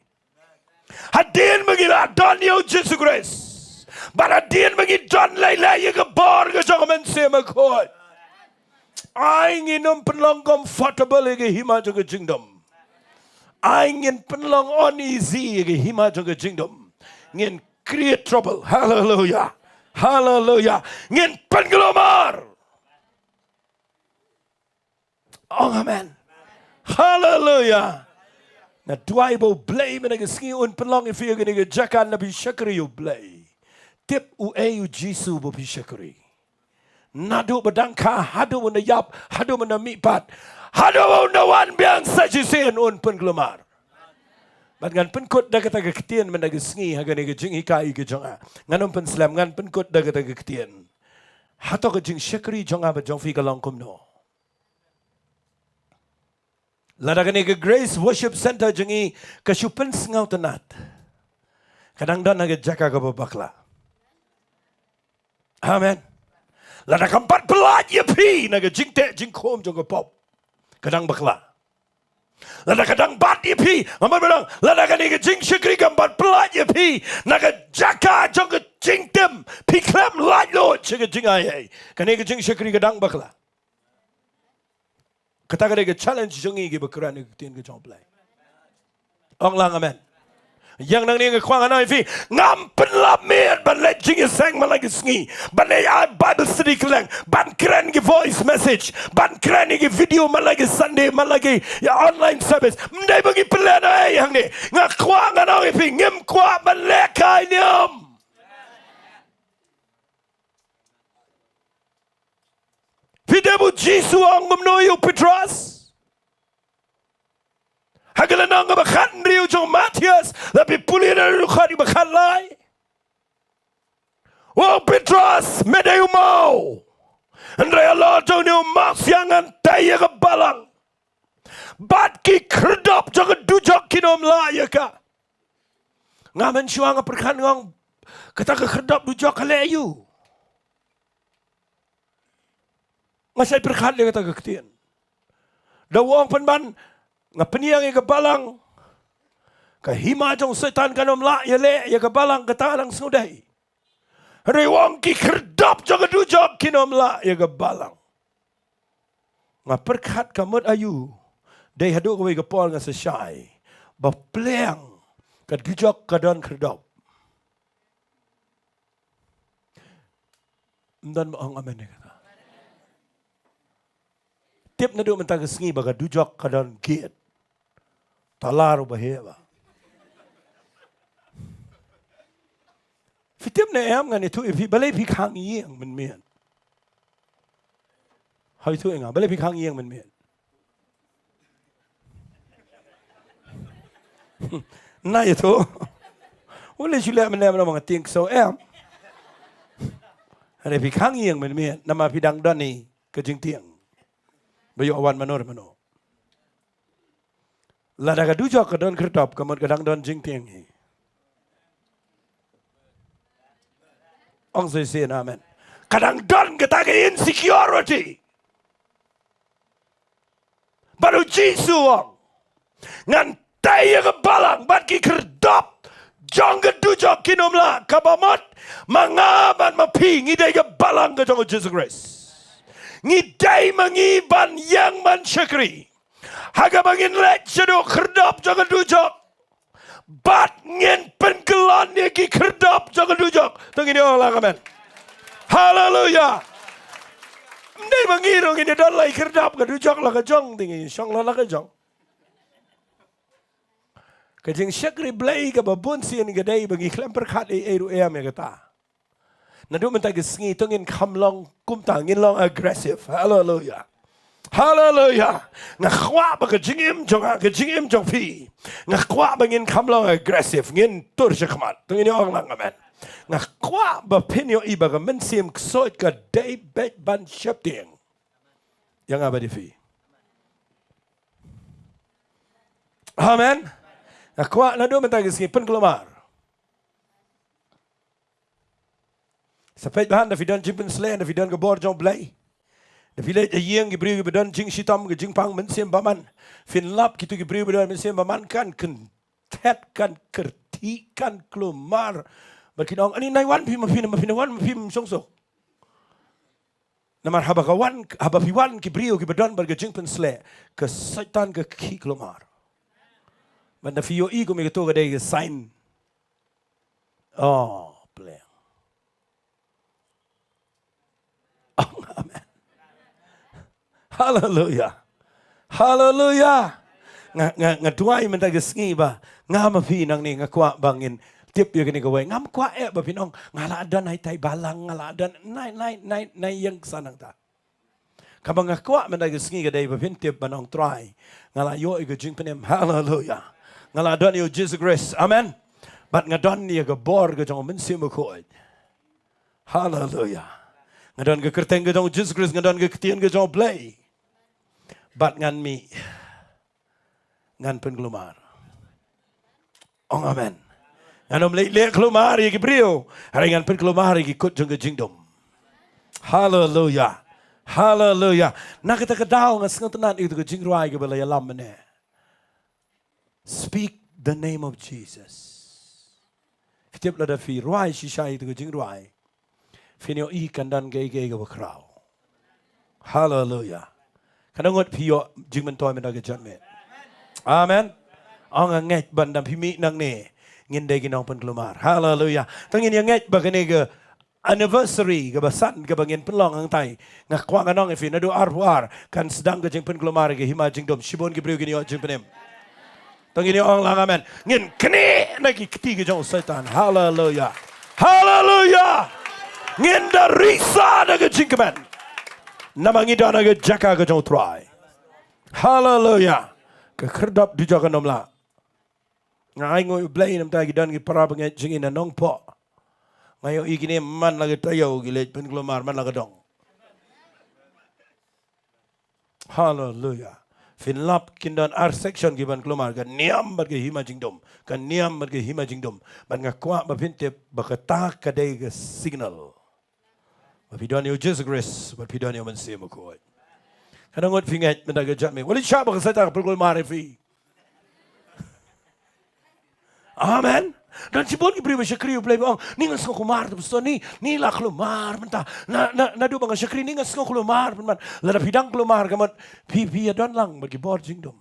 hadin magila don yo Jisu Christ bara din magi don lai ke bor ke jong men se makot ai nginom penlong comfortable ke hima jong ke jingdom I ngin penlong on easy ke hima jong ke jingdom ngin create trouble. Hallelujah. Hallelujah. Ngin pengelomar. Oh amen. Hallelujah. Na duai bo blame na geski un penlong if you gonna jakan na bi shakri you blay. Tip u e u Jisu bo bi shakri. Nadu bedangka hadu mun yap hadu mun mipat. Hadu na wan biang sajisin un pengelomar. Bat ngan penkut dah kata ketien mendaga sengi haga ni jing hikai ke jonga. Ngan pen slam ngan penkut dah kata ketien. Hato ke jing syakri jonga ba jong fi ka long kum no. Lada ni ke Grace Worship Center jengi ke syupen sengau tenat. Kadang dan haga jaka ke babakla. Amen. Lada kampat pelat ye pi naga jingte jingkom jong ke pop. Kadang bakla. Lada kadang bat ye pi, aman bilang, lada kan ke jing syakri kampat pelat ye pi naga jaka jong ke jingtem pi klem lat lo ke jing ai. Kan ke jing syakri kadang bakla. Kata ke challenge jongi ke bekuran ke tien ke jong play. Ong lang amen. Yang nang ni ke kwang anai fi ngam penlap mer ban let jing sang malagi sngi ban ai Bible study kelang ban keren ke voice message ban keren ke video malagi Sunday malagi ya online service mendai bagi pelan ai hang ni ngak kwang anai fi ngem kwa ban lekai niam Fidebu Jisu ang memnoyu Petras Hagala nang bakhan riu jong Matias tapi pulih dari khadi bakhan lai. Oh Petras medayu mau. Andai Allah jong ni mak siangan taya ke balang. Bat ki kerdap jong dujak kinom la ya ka. Ngamen syuang perkhan ngong kata ke kerdap dujak kaleyu. Ngasai perkhan dia kata ke ketien. Dawang penban ngapeniang ke balang kahima jong setan kanom la ya le ya ke balang kata nang sudai rewang ki kerdap jong dujak kinom la ya ke balang ngaperkat kamut ayu dai hadu ko ke pol nga sesai ba pleng ka dujak kadon kerdap dan ang amen kata tip na do mentang sengi baga dujak kadon gate talar bahaya. Fitip na em ngani tu ipi balai pi khang yeng men men. Hai tu enga balai pi khang yeng men men. Na itu. Ule sila men em namang ting so em. Ada pi khang yeng men men nama pi dang dan ni ke Jingtiang. Bayu awan manor mano. Lada ka dujak ka don kerdap kamot kadang don Jingtiang ni. Ong say amen. Kadang don kita ke insecurity. Baru Jisu ong. Ngan taya ke balang bat ki kerdap. Jong ke dujak kinom la kabamot mangaban mapi ngidai ke balang ke jong Jesus Christ. Ngidai mangiban yang man syakri. Haga bangin let jaduk kerdap jangan dujak. Bat ngin penggelan ni ki kerdap jangan dujak. Tengini orang amen. Haleluya. Ndai mangirong ini dan lai kerdap ke dujak lah ke jong tinggi. Syong lah ke jong. Kajing syakri blai ke babun sian gedai bagi klem perkat eru em ya kata. Nadu mentagi sengi tengin kamlong kumtang ngin long agresif. Haleluya. Haleluya. Ngakwa ba ke jingim jong fi. Ngakwa ba ngin kamlong agresif ngin tur syakmat. Tengini orang lang amen. Ngakwa ba pinyo iba ke mensim ksoit ke day bet ban syapting. Yang apa di fi. Amen. Ngakwa nadu mentagi sengi pen Kulmar. Sampai bahan da fidan jimpen selain da fidan ke bor jong blai. Da filet Jing gibri ke badan Jing sitam ke Jing pang mensiem baman. Fin lap gitu gibri badan mensiem baman kan kentet kan kerti kan Kulmar. Berkinong ani nai wan pi mafin wan mafin songso. Namar haba kawan haba piwan gibri ke badan berge Jing pen sele ke setan ke ki Kulmar. Banda fio i ko me to ke dai sign. Oh, play. Amen. Hallelujah. Hallelujah. Ngaduai mentagi sengi ba. Ngam api nang ni ngakwa bangin. Tip yo kini kawai. Ngam kwa ba pinong ngala adan hai tai balang ngala adan nai yang sanang ta. Kabang ngakwa mentagi sengi kadai ba pin tip banong try. Ngala yo igo Jing penem. Hallelujah. Ngaladon yo Jesus Christ. Amen. But ngadon ni ga bor ga jong men sim ko. Hallelujah. Ngadon ga kerteng ga jong Jesus Christ ngadon ga ketien ga jong play. But ngan mi ngan pen Kulmar. Oh amen. Ngan le Kulmar ye Gibril. Hari ngan pen Kulmar ye kut jong ga Jingdom. Hallelujah. Hallelujah. Nak kita kedau ngan seng tenan itu ga Jingruai ga bala yalam mene. Speak the name of Jesus. Fitiap lada fi ruai shisha itu ga Jingruai. Finio I kandan ga ga bakrau. Hallelujah. Kanangot piyo Jingman toy men ga janme. Amen. Ang nget bandam pimi nang ne nginde ginong pen Kulmar. Hallelujah. Tangin yang nget bagane ga anniversary ga basan ga bangin penlong ang tai ngak kwa kanong ifi nadu arwar kan sedang ga jing pen Kulmar ga hima Jingdom shibon gibreu gini jing penem. Tangin yang lang amen. Ngin kene nagi ketiga jong setan. Hallelujah. Hallelujah. Ngin da risa da ga jingkemen. Namangi dana ga jaka ga jong try. Hallelujah. Ke kerdap di jaga nomla. Ngai ngoi blai nam ta gi dan gi para bangai jingin na nong po. Ngayo igini man lagi tayo gi Leit pen Kulmar man lagi dong. Hallelujah. Finlap kindan ar section gi ban Kulmar kan niam bat ge hima Jingdom. Kan niam bat ge hima Jingdom. Ban ngakwa ba pintip ba kata kadai ge signal. Ba pidon yo Jesus Christ, ba pidon yo man sim ko. Kanangot pingat men daga jame. Wali siya ba kasata pen Kulmar fi. Amen. Dan si bon ibri ba syakri play bang ningas ko Kulmar tapos ni la Kulmar menta na do bang syakri ningas ko Kulmar man la pidang Kulmar gamat pi adon lang bagi bor Jingdom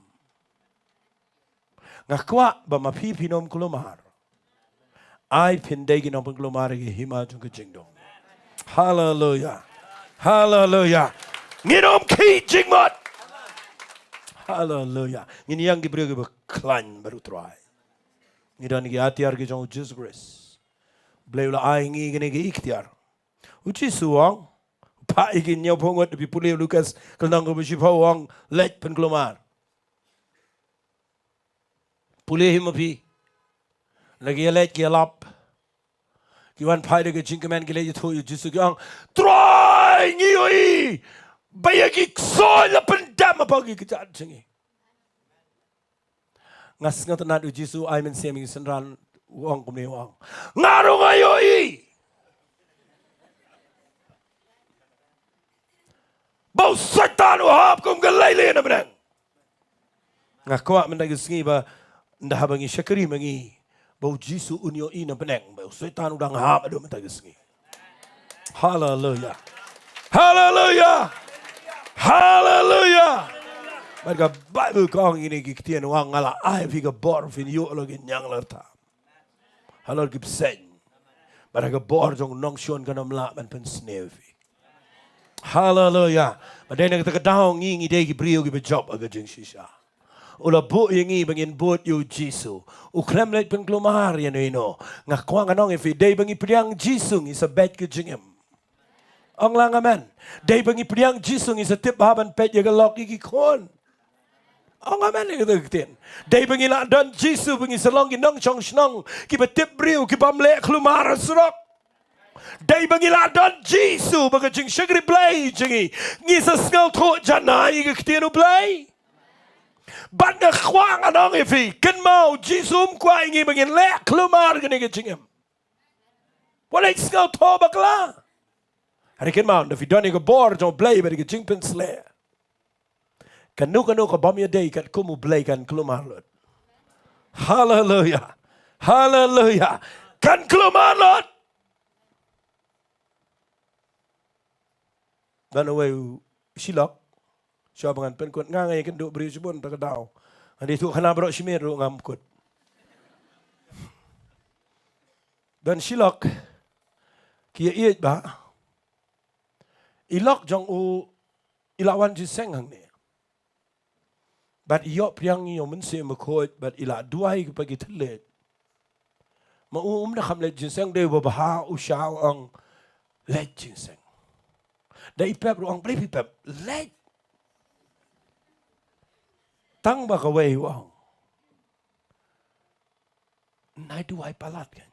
ngakwa ba ma pi nom Kulmar ai pindai ginom Kulmar gi hima jung Jingdom. Hallelujah. Hallelujah. Nginom ki Jingmat. Hallelujah. Ngini yang gibri gi klan baru try. Ngidan gi atiar gi jong Jesus Christ. Blela ai ngi gini gi ikhtiar. Uci suang pa igin nyaw pongot bi pulih Lukas kelnang go bi pawang Leit pen Kulmar. Pulih himapi. Lagi Leit gi lap. Ki wan pai de jingkemen gi Leit thu Jisu gi ang try ngi oi. Bayagi soy la pendam apa gi kejat jingi. Ngas ngat na Jisu ai men seming senran wong kumni wong. Ngaru ngayoi. Bau setan wahab kum galai na benang. Ngakwa men dagi singi ba ndah bangi syakri mangi. Bau Jisu unyo ina benang. Bau setan udang hab ado men dagi singi. Hallelujah. Hallelujah. Hallelujah. Mereka Bible kong ini kitian wang ngala ai figa bor fin yo lagi nyang lerta. Halor gip sen. Mereka bor jong nong shon kanam la man pen snevi. Hallelujah. Madai nak terkedaung ngi dei gi brio gi bejob aga jeng shisha. Ula bu yengi bangin bot yo Jisu. Ukrem Leit pen Kulmar ya no. Ngakwang kanong ifi dei bangi priang Jisu ngi sabet ke jengem. Ang lang amen. Dei bangi priang Jisu ngi setip haban pet ya galok gi kon. Ang amen ni kata kitin. Dai bangila dan Jisu bangi Shillong ki nong chong snong ki betip briu ki bamle Kulmar surok. Dai bangila dan Jisu baga jing syagri play jingi ngi sa skal tho janai ki kitin play. Ban nga kwang anong ifi ken mau Jisu kwa ngi bangin le Kulmar gani ki jingem. Walay skal tho bakla. Hari ken mau da vidoni ko bor jong play bari ki jing pen slay. Kanu ka bam ya day kat kumu blay kan Kulmar lot. Hallelujah. Hallelujah. Kan Kulmar lot. Dan away Shillong. Siya bangan pen kot ngangai kan duk beri sebun tak kedau. Andi tu kana bro simir ru ngam kot. Dan Shillong kia iet ba. Ilok jong u ilawan jiseng hang ni. But iyo priang iyo mensi makot but ila duai pagi telet. Mau na Leit jinseng de babaha usyaw ang Leit jinseng. Da ipep ruang beli ipep Leit. Tang ba kaway wang. Nai duai palat kan.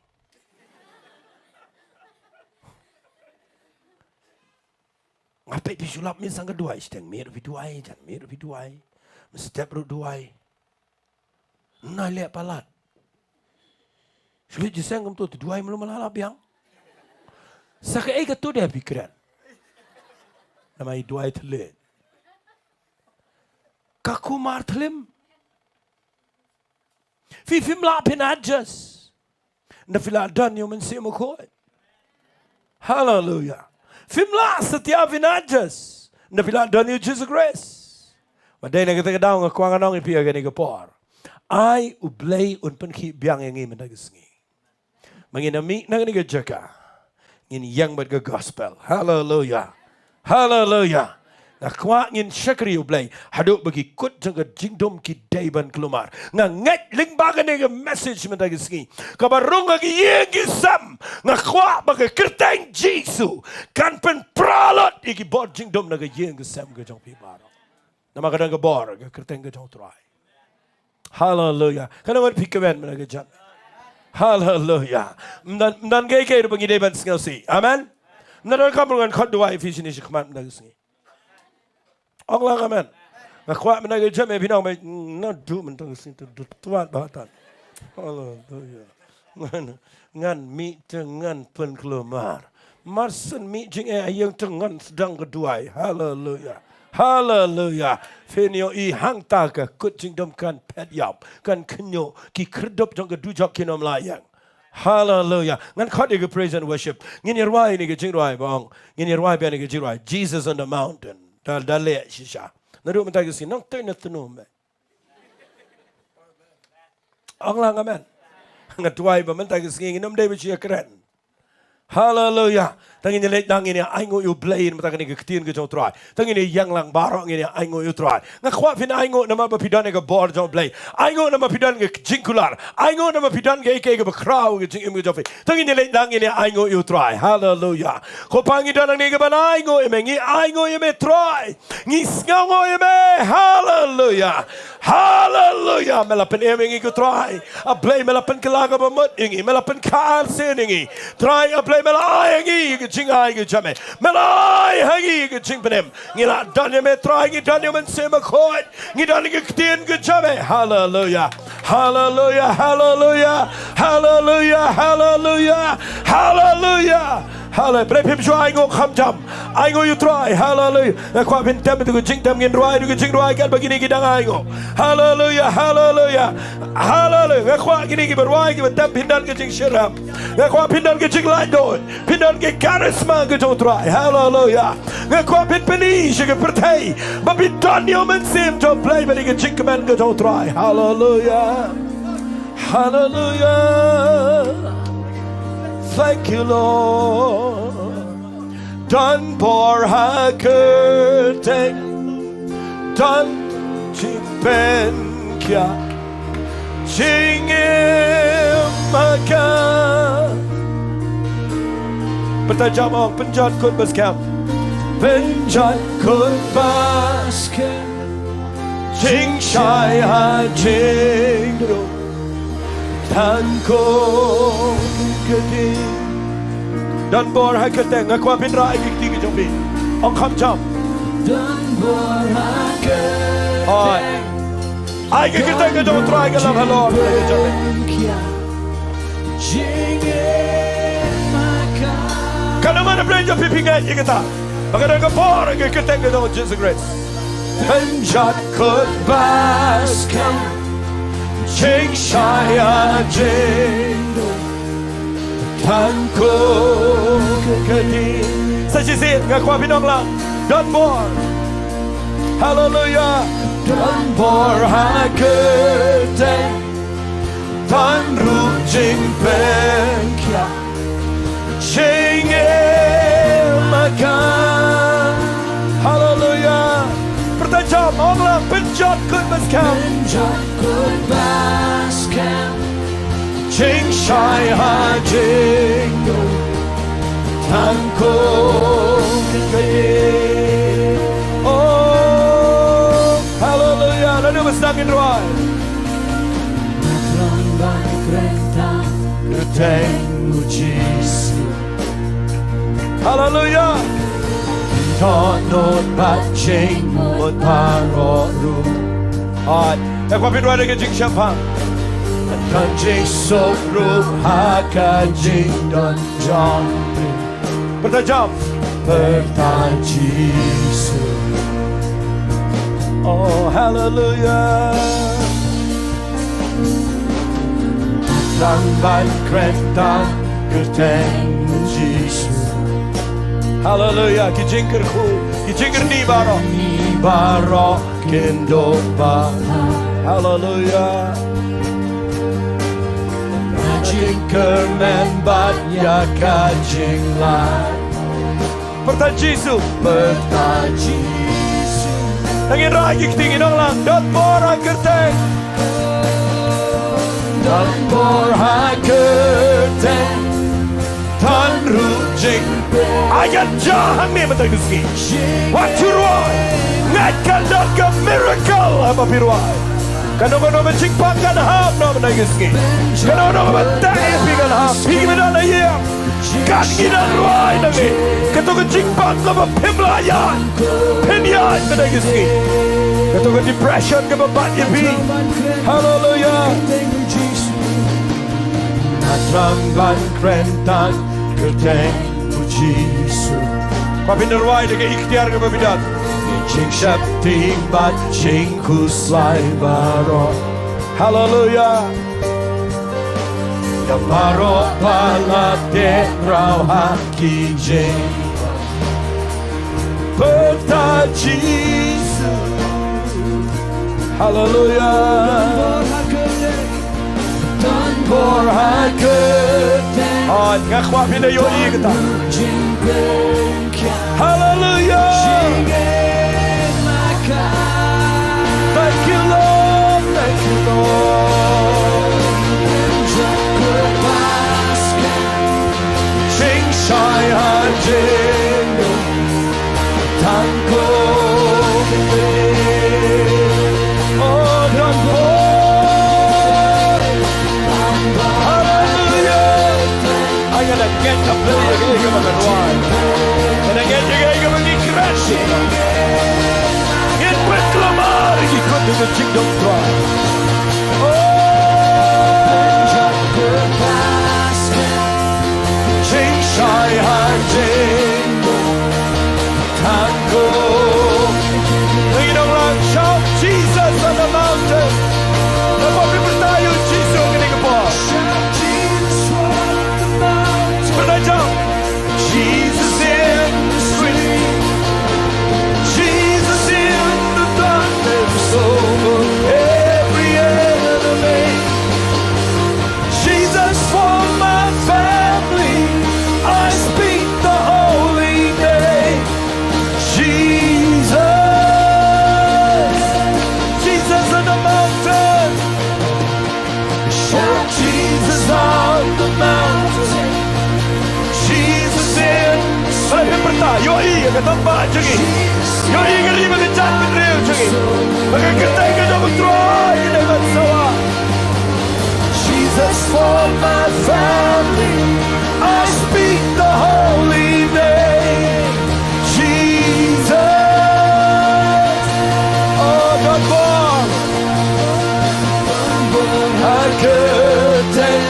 Ngapai disulap min sang kedua isteng mir viduai jan mir viduai. Mestep ru duai. Nai lek palat. Sulit jisang kem tu duai belum malah biang. Sakai ke tu dia pikiran. Namai duai telit. Kakumar telim. Fifim la penajas. Nafila dan yo mensimu koi. Hallelujah. Fimla setiap penajas. Nafila dan yo Jesus grace. Madai nak kita kedau ngakuang anong ipi agani kepor. Ai ublay unpen ki biang yang ini mendagisngi. Menginami nang ni kejaga. Ini yang berga gospel. Hallelujah. Hallelujah. Nga kwa ngin syakri ublay haduk bagi kut jaga jingdom ki daiban Kulmar nga ngat ling bagan nga message mendagisngi kabarung lagi yang gisam nga kwa bagi kerteng Jisu kan pen pralot iki bot jingdom naga yang gisam ga jong pi baro nama kadang ga bor ga kerteng ga jong try. Hallelujah. Kana wan pikamen menaga jan. Hallelujah. Mdan gay kay bagi daiban ngasi. Amen. Mdan kamungan khot dua efficient ni khman mendagisngi. Allah amen. Ngakwa menaga jam e pinang mai nadu mentang situ tuan bahatan. Hallelujah. Ngan mi dengan pen Kulmar. Marsen mi jing yang tengan sedang kedua. Hallelujah. Hallelujah. Fenio I hang ta ka kut jingdom kan pet yap kan kenyo ki kredop jong kedujak kinom layang. Hallelujah. Ngan khot ke praise and worship. Ngin irwai ni ke jingwai bang. Ngin irwai bian ni ke jingwai. Jesus on the mountain. Dah lek shisha. Naru mentagi sini nang tu nak tenum. Allah amen. Ngatuai ba mentagi sini nginum dai beci keren. Hallelujah. Tangin ni leit nang ini aingo you blain mentagi ni ketin ke jong try. Tangin ni yang lang barok ini aingo you try. Ngakwa fin aingo nama ba pidan ke bor jong blai. Aingo nama pidan ke jingkular. Aingo nama pidan ke ke bekrau ke jing im ke jofi. Tangin ni leit nang ini aingo you try. Hallelujah. Ko pangi dan ni ke bana aingo emengi aingo eme try. Ngis ngango eme. Hallelujah. Hallelujah. Melapen emengi ke try. A blai melapen kelaga bamut ingi. Melapen kar seningi. Try a blai melai ingi. Jing ai ke jame melai hangi ke jing penem ngila dan ye metrai ngi dan ye mensema khoi ngi dan ke tien ke jame. Hallelujah. Hallelujah. Hallelujah. Hallelujah. Hallelujah. Hallelujah. Hallelujah. Pray pim shwai ngo kham jam ai ngo you try. Hallelujah. Kwa pin tem tu jing tem ngin roi tu jing roi kan begini ki dang ai ngo. Hallelujah. Hallelujah. Hallelujah. Kwa gini ki berwai ki tem pindan ke jing shiram. Kwa pindan ke jing lai doi pindan ke karisma ke jong try. Hallelujah. Kwa pin peni ke pertai babi dan yo men sim to play bani ke jing man ke jong try. Hallelujah. Hallelujah. Thank you, Lord. Dan por hakerte, dan cipen kia, jingim maka. Bertajam orang penjat kut baskem, penjat kut baskem, jing shai ha jingdoh, tan ko. Dan bor hai keteng ngakwa pin rai ki ti ki jombi ong kham cham dan bor hai keteng ai ki keteng ke jom try ke lam halor ke jombi kalau mana belanja pipi ngai ye kata bagada ke bor ke keteng ke jom Jesus grace penjat kut baskem jing shaya jingdoh Tanko kedi Sasi ngakwa pinong lang Don't bor Hallelujah Don't bor hakete Tan ru jing pengkia Jing makan Hallelujah Pertajam orang lang penjat kut baskem Penjat kut baskem Jing shai ha jingdoh tanko kedi. Oh, hallelujah. Lalu bersenangin ruai. Terang bang kereta Diengdoh Jisu. Hallelujah. Tonot bat Jing một paroru. Em qua bên ngoài đây cái Jing Champang. Kan Jing sopru haka Jing don John. Bertajam. Jisu. Oh, hallelujah. Lang ban krentan Diengdoh Jisu. Hallelujah. Ki Jing kerku, ki Jing ni baro kendo ba. Hallelujah. Jing kermen bat ya ka Jing lai. Jisu. Jisu. Nangin ragi tinggi Nonglum. Dot more kerteng. Dot more kerteng. Tan ru Jing. Ayat jahan ni mentang duski. Waktu ruai. Ngatkan dot ke miracle apa piruai. Kano Jing pangkan ham no mentang duski. Kano mentai pikan ham. Pigi menang ya. Kan kita ruai nanti. Ketua Jing pang ke pemelayan. Penyan mentang duski. Ketua depression ke babat yepi. Hallelujah. Natram ban krentan Diengdoh Jisu. Kau pindah ruai dengan ikhtiar ke babidat. Jing syapti bat Jing kuslai baro. Hallelujah. Yang baro palate rau haki Jing. Jisu. Hallelujah. Por haketen. Ngak kwa pindah yoi kita. Hallelujah. Thank you Lord. Thank you Lord. Jing shai ha Jing. Tango. Oh, don't go. Get up there, you're going to run. And again, you're going to crash. Get with Kulmar, you come to the Jingtip try. Jing shai ha Jing. Tango. You don't run, shout Jesus on the mountain. The more people die, you Jisu in the bar. Jesus in the street, Jesus in the darkness over every enemy. Jesus for my family, I speak the holy name. Jesus on the mountain, shout Jesus on the mountain. Saya bertanya, yoi, kata tempat jengi, yoi ngeri mengecat bendera jengi, maka kita kena berteruai dengan sawah. Jesus for my family, I speak the holy name. Jesus, oh God, born, I could take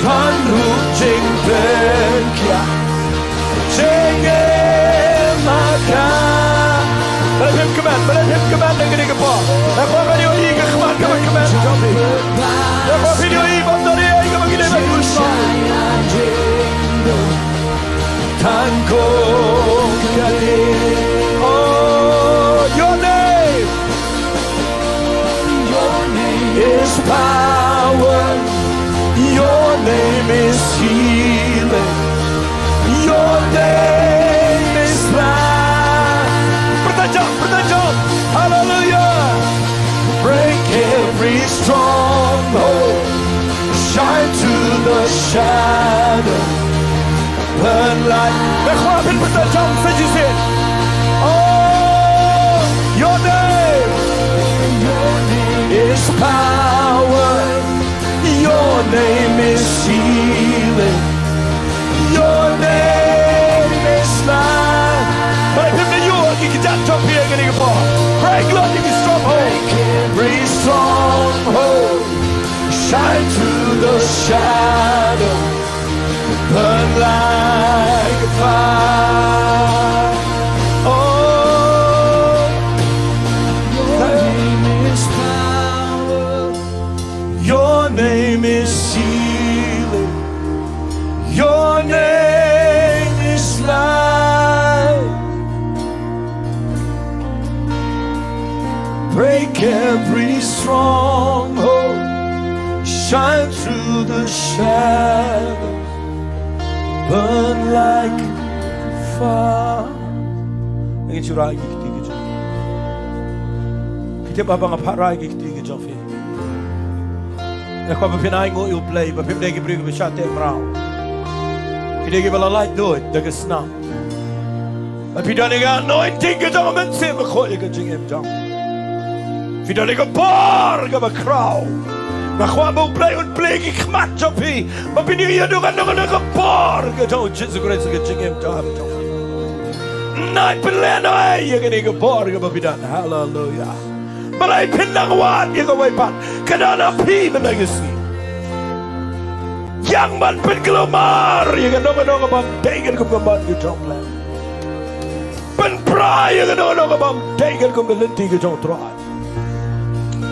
Tan ru Jing Kia. Let him command dengan dia kepa. Lepas video ini ke command kami. Lepas video ini benda dia ke bagi dia bagus. Tango kali. Oh, your name is power. Your name is healing. Your name is life. Bertajam. Hallelujah. Break every stronghold. Shine to the shadow. Burn like. Berkuapin bertajam saja. Oh, your name is power. Your name is healing. like a fire. Oh, Your name is power. your name is healing. Your name is life. Break every stronghold. Shine through the shadows. Burn like fire. Ingin curai gikti gitu. Kita bapa ngaparai gikti gitu fi. Nakwa bapinai ngo you play, bapimdegi brigu bishate mrau. Kita gi bala light do it, daga snap. Bapidani ga anointing gitu men se bakhoy ga jingem jam. Fidani ga bar ga bakrau. Nakwa bo play und play gi khmat jopi. Bapini ya do ga ga bar ga do Jisu grace ga jingem jam. Night peleno ay ya ga bar ga bapidan. Hallelujah. Malay pinang wan ya ga way pan. Kanana pi menagisi. Yang man pen Kulmar ya ga no bam tegen ko bam ga jomlan. Pen pra ya ga no bam tegen ko lenti ga jom try.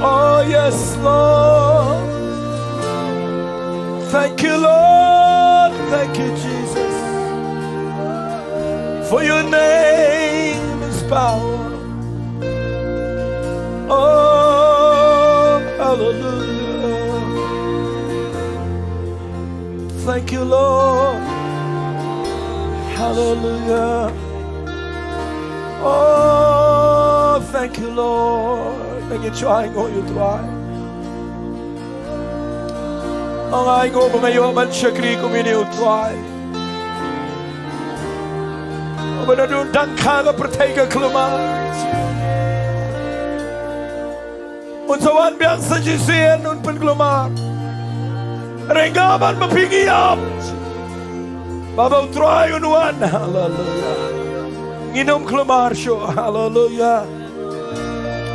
Oh yes, Lord. Thank you, Lord. Thank you, Jesus. For your name is power. Oh, hallelujah. Thank you, Lord. Hallelujah. Oh, thank you, Lord. Thank you, trying all you try. Ang ay ko mga man syakri ko mini utry. Manadun dangka ka pertega Kulmar. Unsawan biang sa Jisu nun pen Kulmar. Rengaman mapigiyam. Babaw try unuan. Hallelujah. Nginom Kulmar siyo. Hallelujah.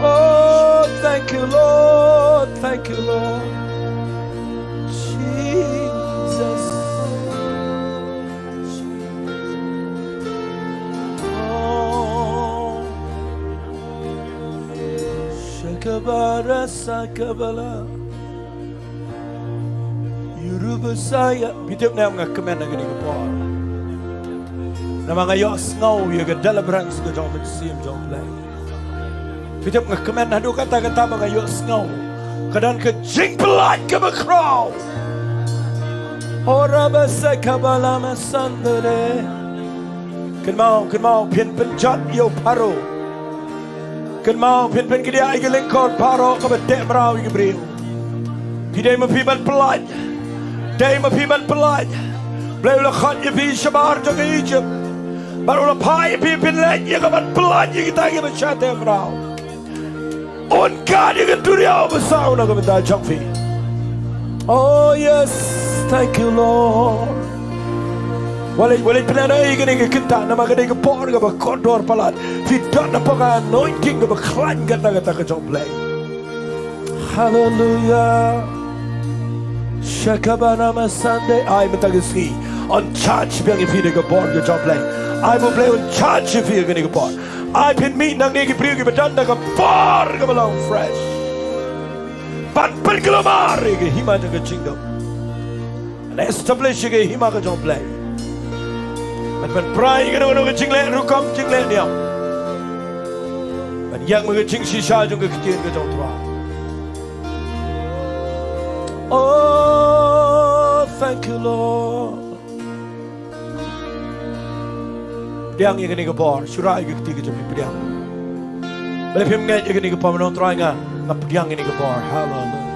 Oh, thank you, Lord. Thank you, Lord. Jesus. Oh. Shakabara sakabala. Yurubasaya. Bidip na yung ngakumen na ganito po. Na mga yos ngaw, yung dalabrang sa gajong siyem jong lay. Bidip ngakumen na doon kata-kata mga yos ngaw. Kadang ke Jing pelat ke bakrau. Ora basa kabala masandere. Kan mau pin jat yo paro. Kan mau pin kedia ai lengkot paro ke bedek merau ke beriu. Pidai mapiman pelat. Dai mapiman pelat. Blai ula khat ye pi shabar jo ke Egypt. Baru ula pai pi pin lek ye ke ban pelat ye kita ke bachate merau. On God, you can do the opposite of the jumpy. Oh, yes, thank you, Lord. Well, it plan a kita, Namaka Porg of a condor palat. If done a poga anointing of a clan, get Nagataka jump play. Hallelujah. Shakabanama Sunday, I'm a Tagasi. On charge, being if you take a board, your jump play. I will play on charge if you're getting a board. I've been meeting a nigga bring you, but done like a bar come along fresh. But Kulmar, he might have a Jingtip. And establish a Himaka don't play. But when Brian, you know, Jingland who come Jingland now. But young Jing she shall do don't try. Oh, thank you, Lord. Diang yang kini kepor, surah yang ketiga jadi diang. Boleh pemngat yang kini kepor menonton orang ngap diang ini kepor, hallelujah.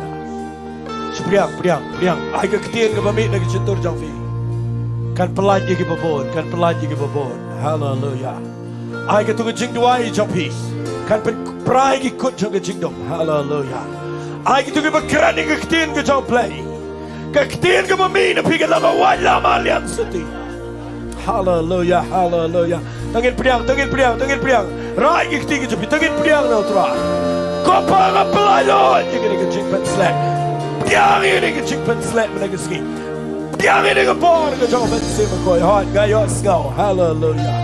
Diang. Ayat ketiga kepamit lagi centur jangfi. Kan pelaj yang kepor, hallelujah. Ayat tu kecing dua jangfi. Kan perai ikut jangfi Jingtip, hallelujah. Ayat tu kebekeran yang ketiga jangplay. Ketiga kepamit tapi kalau awal lama liang seti. Hallelujah, hallelujah. Tangin priang. Rai ikti kejupi, tangin priang na utra. Kopa nga pelayon, yung kini kajing pen slap. Priang yung kini kajing pen slap, menagasi. Yang ini ke por ke jauh benci mengkoi hot gaya sengau. Hallelujah.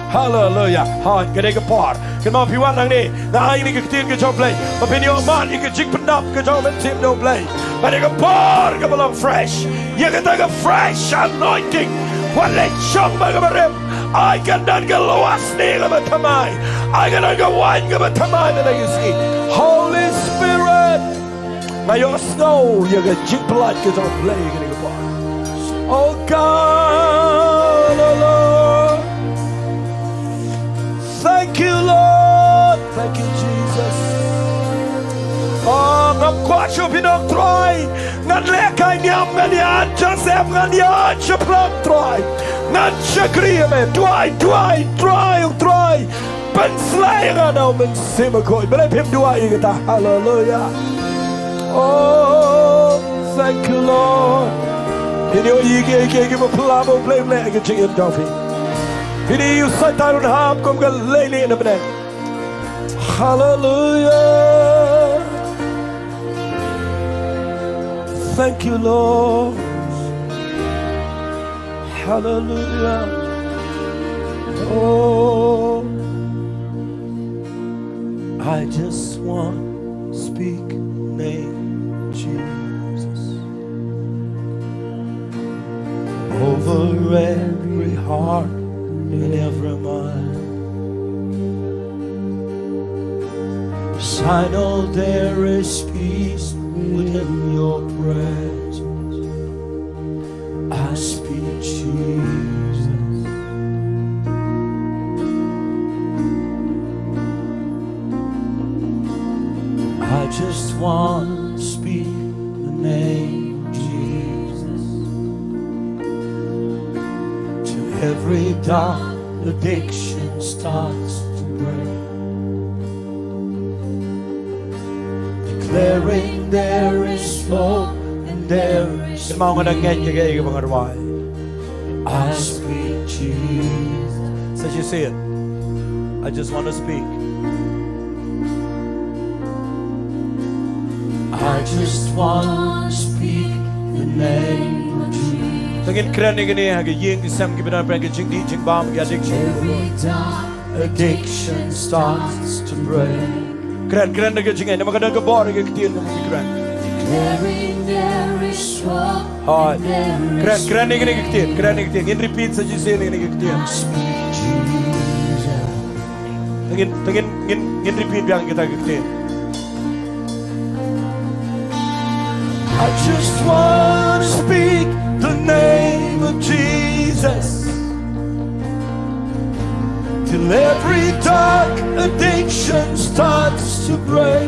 Hallelujah. Hot gede ke por. Kenapa piwan nang ni? Nah ini ke ketin ke jauh play. Tapi ni oman ini ke jing pendap ke jauh benci no play. Pada ke por ke belum fresh. Ya kita ke fresh anointing. Walet syong baga berem. I can dan ke luas ni ke bertamai. I can dan ke wine ke bertamai pada you see. Holy Spirit. Mayo snow ya ke jing pelat ke jauh play ke ni ke por. Oh God, oh Lord. Thank you, Lord. Thank you, Jesus. Oh, ngam kuat syup pinong troy. Ngan lekai nyam ngan dia Joseph ngan dia ceplok troy. Ngan syakri me troy. Penselai ngan au mensimakoi. Boleh pim dua kita. Hallelujah. Oh, thank you, Lord. Ini iki pelabo blame ke Jing Dofi. Ini usai tarun ham kom ke lele na benar. Hallelujah. Thank you, Lord. Hallelujah. Oh, I just want to speak name Jesus over every heart and every mind. 'Cause I know there is peace within your presence. I speak Jesus. I just want to speak the name Jesus till every dark addiction starts to break. Declaring there is hope and there is peace. I speak Jesus. Says you see it. I just want to speak. I just want to speak the name of Jesus. Tengin keren ni gini ha ke Jing sam ke benar benar ke Jingtip Jing bam ke addiction. Addiction starts to break. Keren ni ke Jing ni maka dah ke bar ke ketin ni keren. Hai. Keren ni ke ketin. In repeat saja saya ni ke ketin. Tengin repeat biang kita ke ketin. I just want to speak the name of Jesus till every dark addiction starts to break.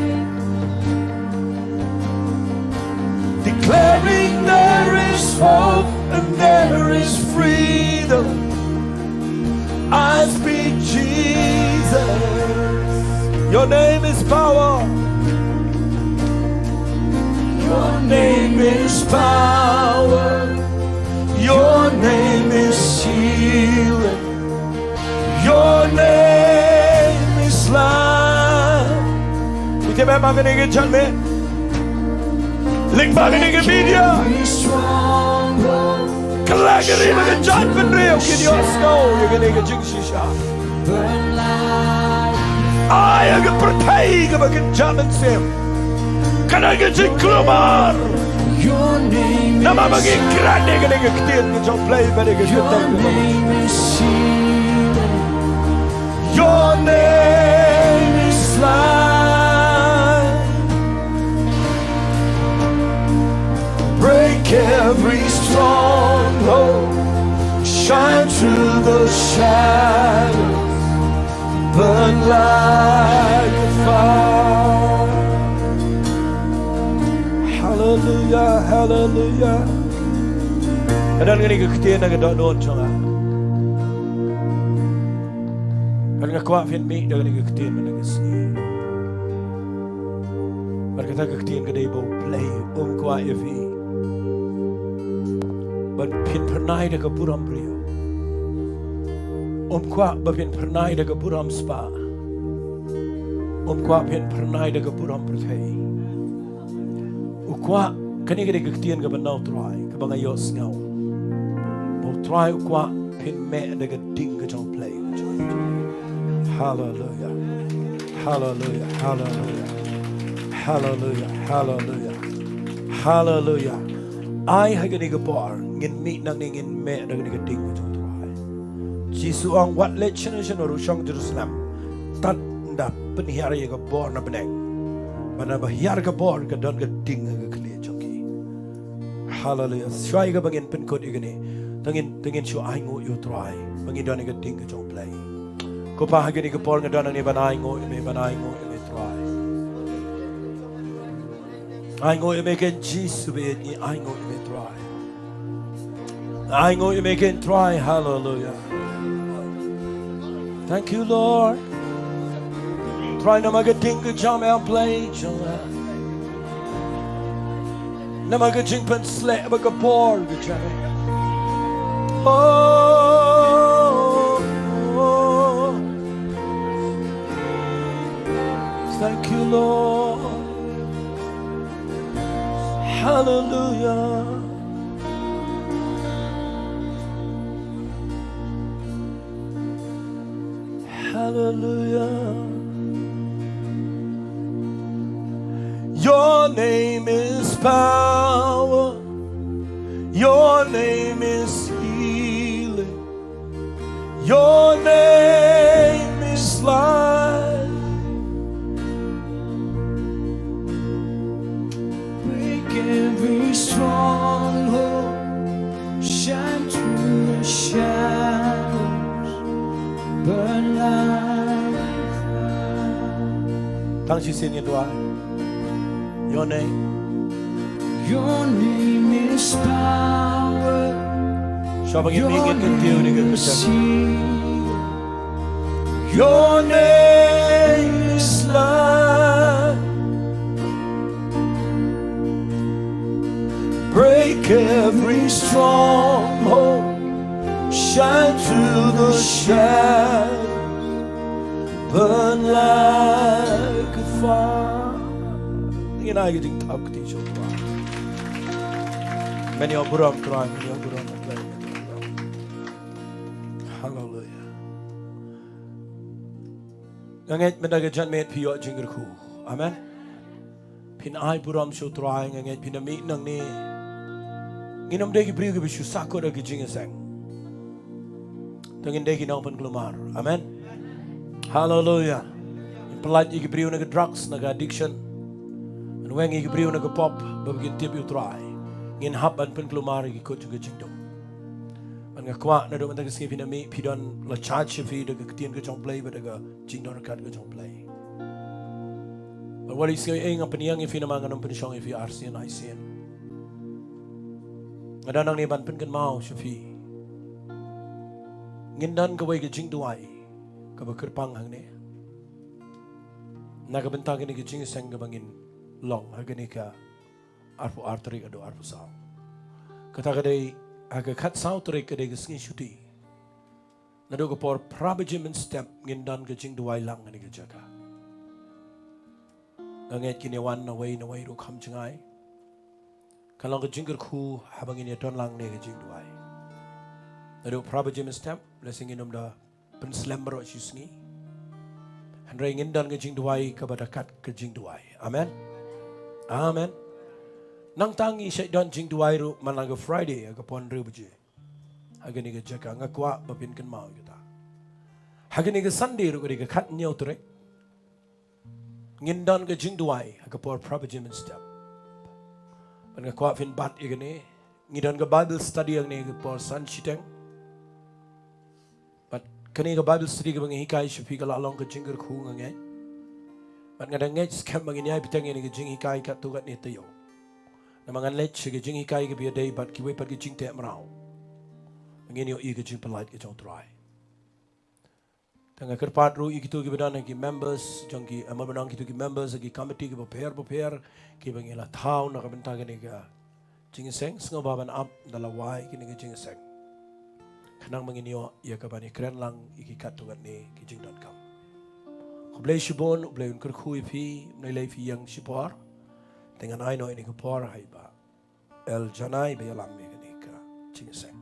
Declaring there is hope and there is freedom. I speak Jesus. Your name is power. Your name is power. Your name is healing. Your name is life. Kita memang kena kejar me. Link bagi dengan media. Kelagari dengan jan penrew kini osno yang kena kejar shisha. Ay agak pertai ke bagian jalan sem. Kena kejar Kulmar. Nama bagi kerana kena kejar kejar play pada kejar. Your name is life. Break every stronghold. Shine through the shadows. Burn like a fire. Hallelujah, hallelujah. Kadang ni keketian nak doa canga. Kadang kuat fin mi dah ni keketian mana kesini. Berkata keketian kedai bau play kuat evi. Berpin pernah dah keburam beliau. Kuat berpin pernah dah keburam spa. Kuat pin pernah dah keburam pertai. Kuat kini kedai keketian ke benau terai ke bangayos ngau. try qua pin me de ding ke jong play. Hallelujah. Hallelujah. Hallelujah. Hallelujah. Hallelujah. Hallelujah. I ha gani ke por ngin mi nang ngin me de ding ke jong try. Jisu ang wat le chen ru shong Jerusalem. Tat nda pen hiar ye ke por na beneng. Mana ba hiar ke por ke don ke ding ke kli joki. Hallelujah. Shai ke bangin pen kod igani. Tengin shu ai ngo you try. Bangin don ke ding ke jong play. Ko pa ha gani ke por ngadon ni banai ngo me try. Ai ngo me ke Jisu be ni ai ngo me try. Ai ngo me ke try. Hallelujah. Thank you, Lord. Try na magating ke jam and play jong. Na magating pen slap ke por ke jam. Oh, thank you, Lord. Hallelujah. Hallelujah. Your name is power. Your name is healing. Your name is life. Break every stronghold, shine through the shadows, burn like fire. Tang chi sin tua. Your name. Your name is power. Shobang Your ingin kentiu ni name ke is pecah. healing. Your name is life. Break every stronghold, shine through the shadows, burn like a fire. Ingin ay giting tak di siya. Many of buram try, many of buram play. Hallelujah. Nganget mendaga janmet piyo jinggerku. Amen. Pin ai buram show try nganget pinami nang ni. Nginam deki priyo ke bisu sakor ke jingeseng. Tangin deki nang pen Kulmar. Amen. Hallelujah. Pelat iki priyo naga drugs naga addiction. And when iki priyo naga pop, babagin tip you try. Ngin Haba pen Kulmar iki ko juga Jingtip. Man nga kwa na do man taga skipi na mi pidon la charge fi daga ketien ke chong play ba daga Jingtip na kat ke chong play. But what is going ang peniyang ifi na mga nang pensyong ifi RCN ICN. Ada nang ni ban pen kan mau shafi. Ngin dan ka way ke Jingtip ai ka ba kerpang hang ne. Na ka bentang ni ke Jing sang ka bangin long ha gani ka arpu artery ado arpu sao. Kata kadai aga kat sao terik kadai kesngi shuti. Nado ko por prabajimen step ngindan ke Jing duai lang ni ke jaga. Nganget kini wan na way ro kham chengai. Kalau ke Jingger khu habangin ya don lang ni ke Jing duai. Nado prabajimen step blessing inom da pen slammer o shisngi. Handrai ngindan ke Jing duai ka badakat ke Jing duai. Amen. Amen. Nang tangi syaitan Jing duai ru managa Friday aga pon rebuji. Hagani ga jaka ngakwa bapin kan mau kita. Hagani ga Sunday ru ga khat nyau ture. Ngindan ga Jing duai aga por prabajimen step. Ban ngakwa fin bat igani ngidan ga Bible study ang ni ga por san chiteng. But kani ga Bible study ga bangi hikai shafi ga lalong ga Jingger khu ngangai. Ban ngadang ngej scam bangi nyai pitang ni ga Jing hikai kat tu kat ni tayo. Namangan Leit ke Jing hikai ke biar day but kiwe pergi Jingtip merau. Mengini yo ke Jing pelait ke jong try. Tengah kerpat ru ikitu ke bedana ki members jong ki amal benang kitu ki members ki committee ke prepare ki bangila thau na ka benta ke ni ga Jing seng sengo baban up dalawai ki ni ke Jing seng. Kanang mengini yo ka bani keren lang iki kat tu kat ni ki jing.com. Oblay shibon oblay un kerkhui pi nilai fi yang shipor. Dengan ai noi ni ke por hai ba el janai be lam me ni ka Jing seng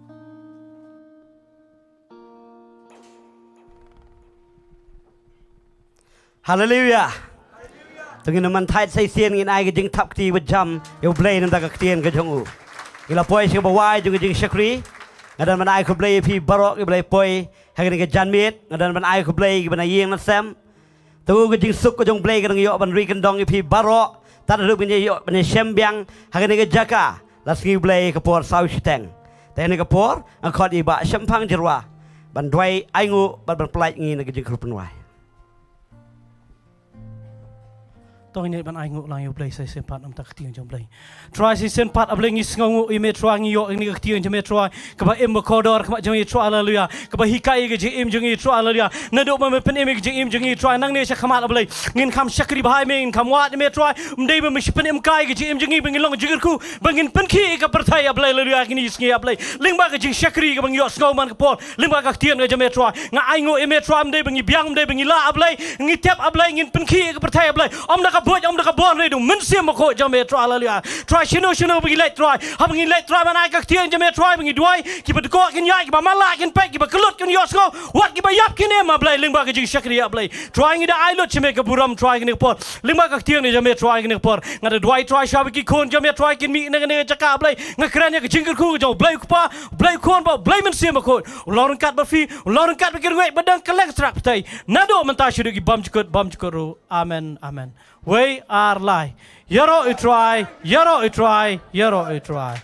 Hallelujah. Tungin naman tayo sa isiyan ngin ay gajing tap kti wajam yung blay ng tagaktiyan gajong u. Ila poy siya baway yung gajing syakri. Ngadan man ay ko blay pi barok yung blay poy hagin nga janmit. Ngadan man ay ko blay yung banaying na sem. Tungu gajing suk gajong blay ganang yok ban rikan dong pi barok. Tata lup nga yok ban sembiang hagin nga jaka. Las ngi blay kapor saw siteng. Tayo nga kapor ang kod iba sempang jirwa. Ban dway ay ngu ban pelaj ngi na gajing kerupenway. Tong ini ban ai nguk lang yo play sai sempat am tak tiang jom play try si sempat ableng is ngu ime try ngi yo ni tiang jom try ka ba em kodor ka jom try haleluya ka ba hikai ge ji em jong try haleluya na do ma pen em ge ji em jong try nang ne sha khamat ablay ngin kham shakri bahai me ngin kham wat me try mdei ba mi pen em kai ge ji em jong bengin long jigir ku bengin pen khi ka perthai ablay haleluya kini sngi ablay ling ba ge ji shakri ka bang yo sngo man ka pol ling ba ka tiang ge jom try nga ai ngu ime try mdei bengi biang mdei bengi la ablay ngi tep ablay ngin pen khi ka perthai ablay om na boj om dak bon redu men sim ko jame try haleluya try shino bagi let try ha bagi let try man ai ka tiang jame try bagi duai ki ba ko kin yai ki ba mala kin pe ki ba kelut kin yosgo wat ki ba yap kin em ablay lingba ka jing shakri ablay try ngi da ai lot chime ka buram try kin por lingba ka tiang ni jame try kin por ngada duai try shabi ki kon jame try kin mi ne jaka ablay ngakranya ka jingir ku jo blay pa blay kon ba blay men sim ko lorun kat ba fi lorun kat ba kirwe badang kelek trap tai nado menta shudu ki bam chukuru amen amen. We are lie. Yaro utrai, yaro utrai, yaro utrai.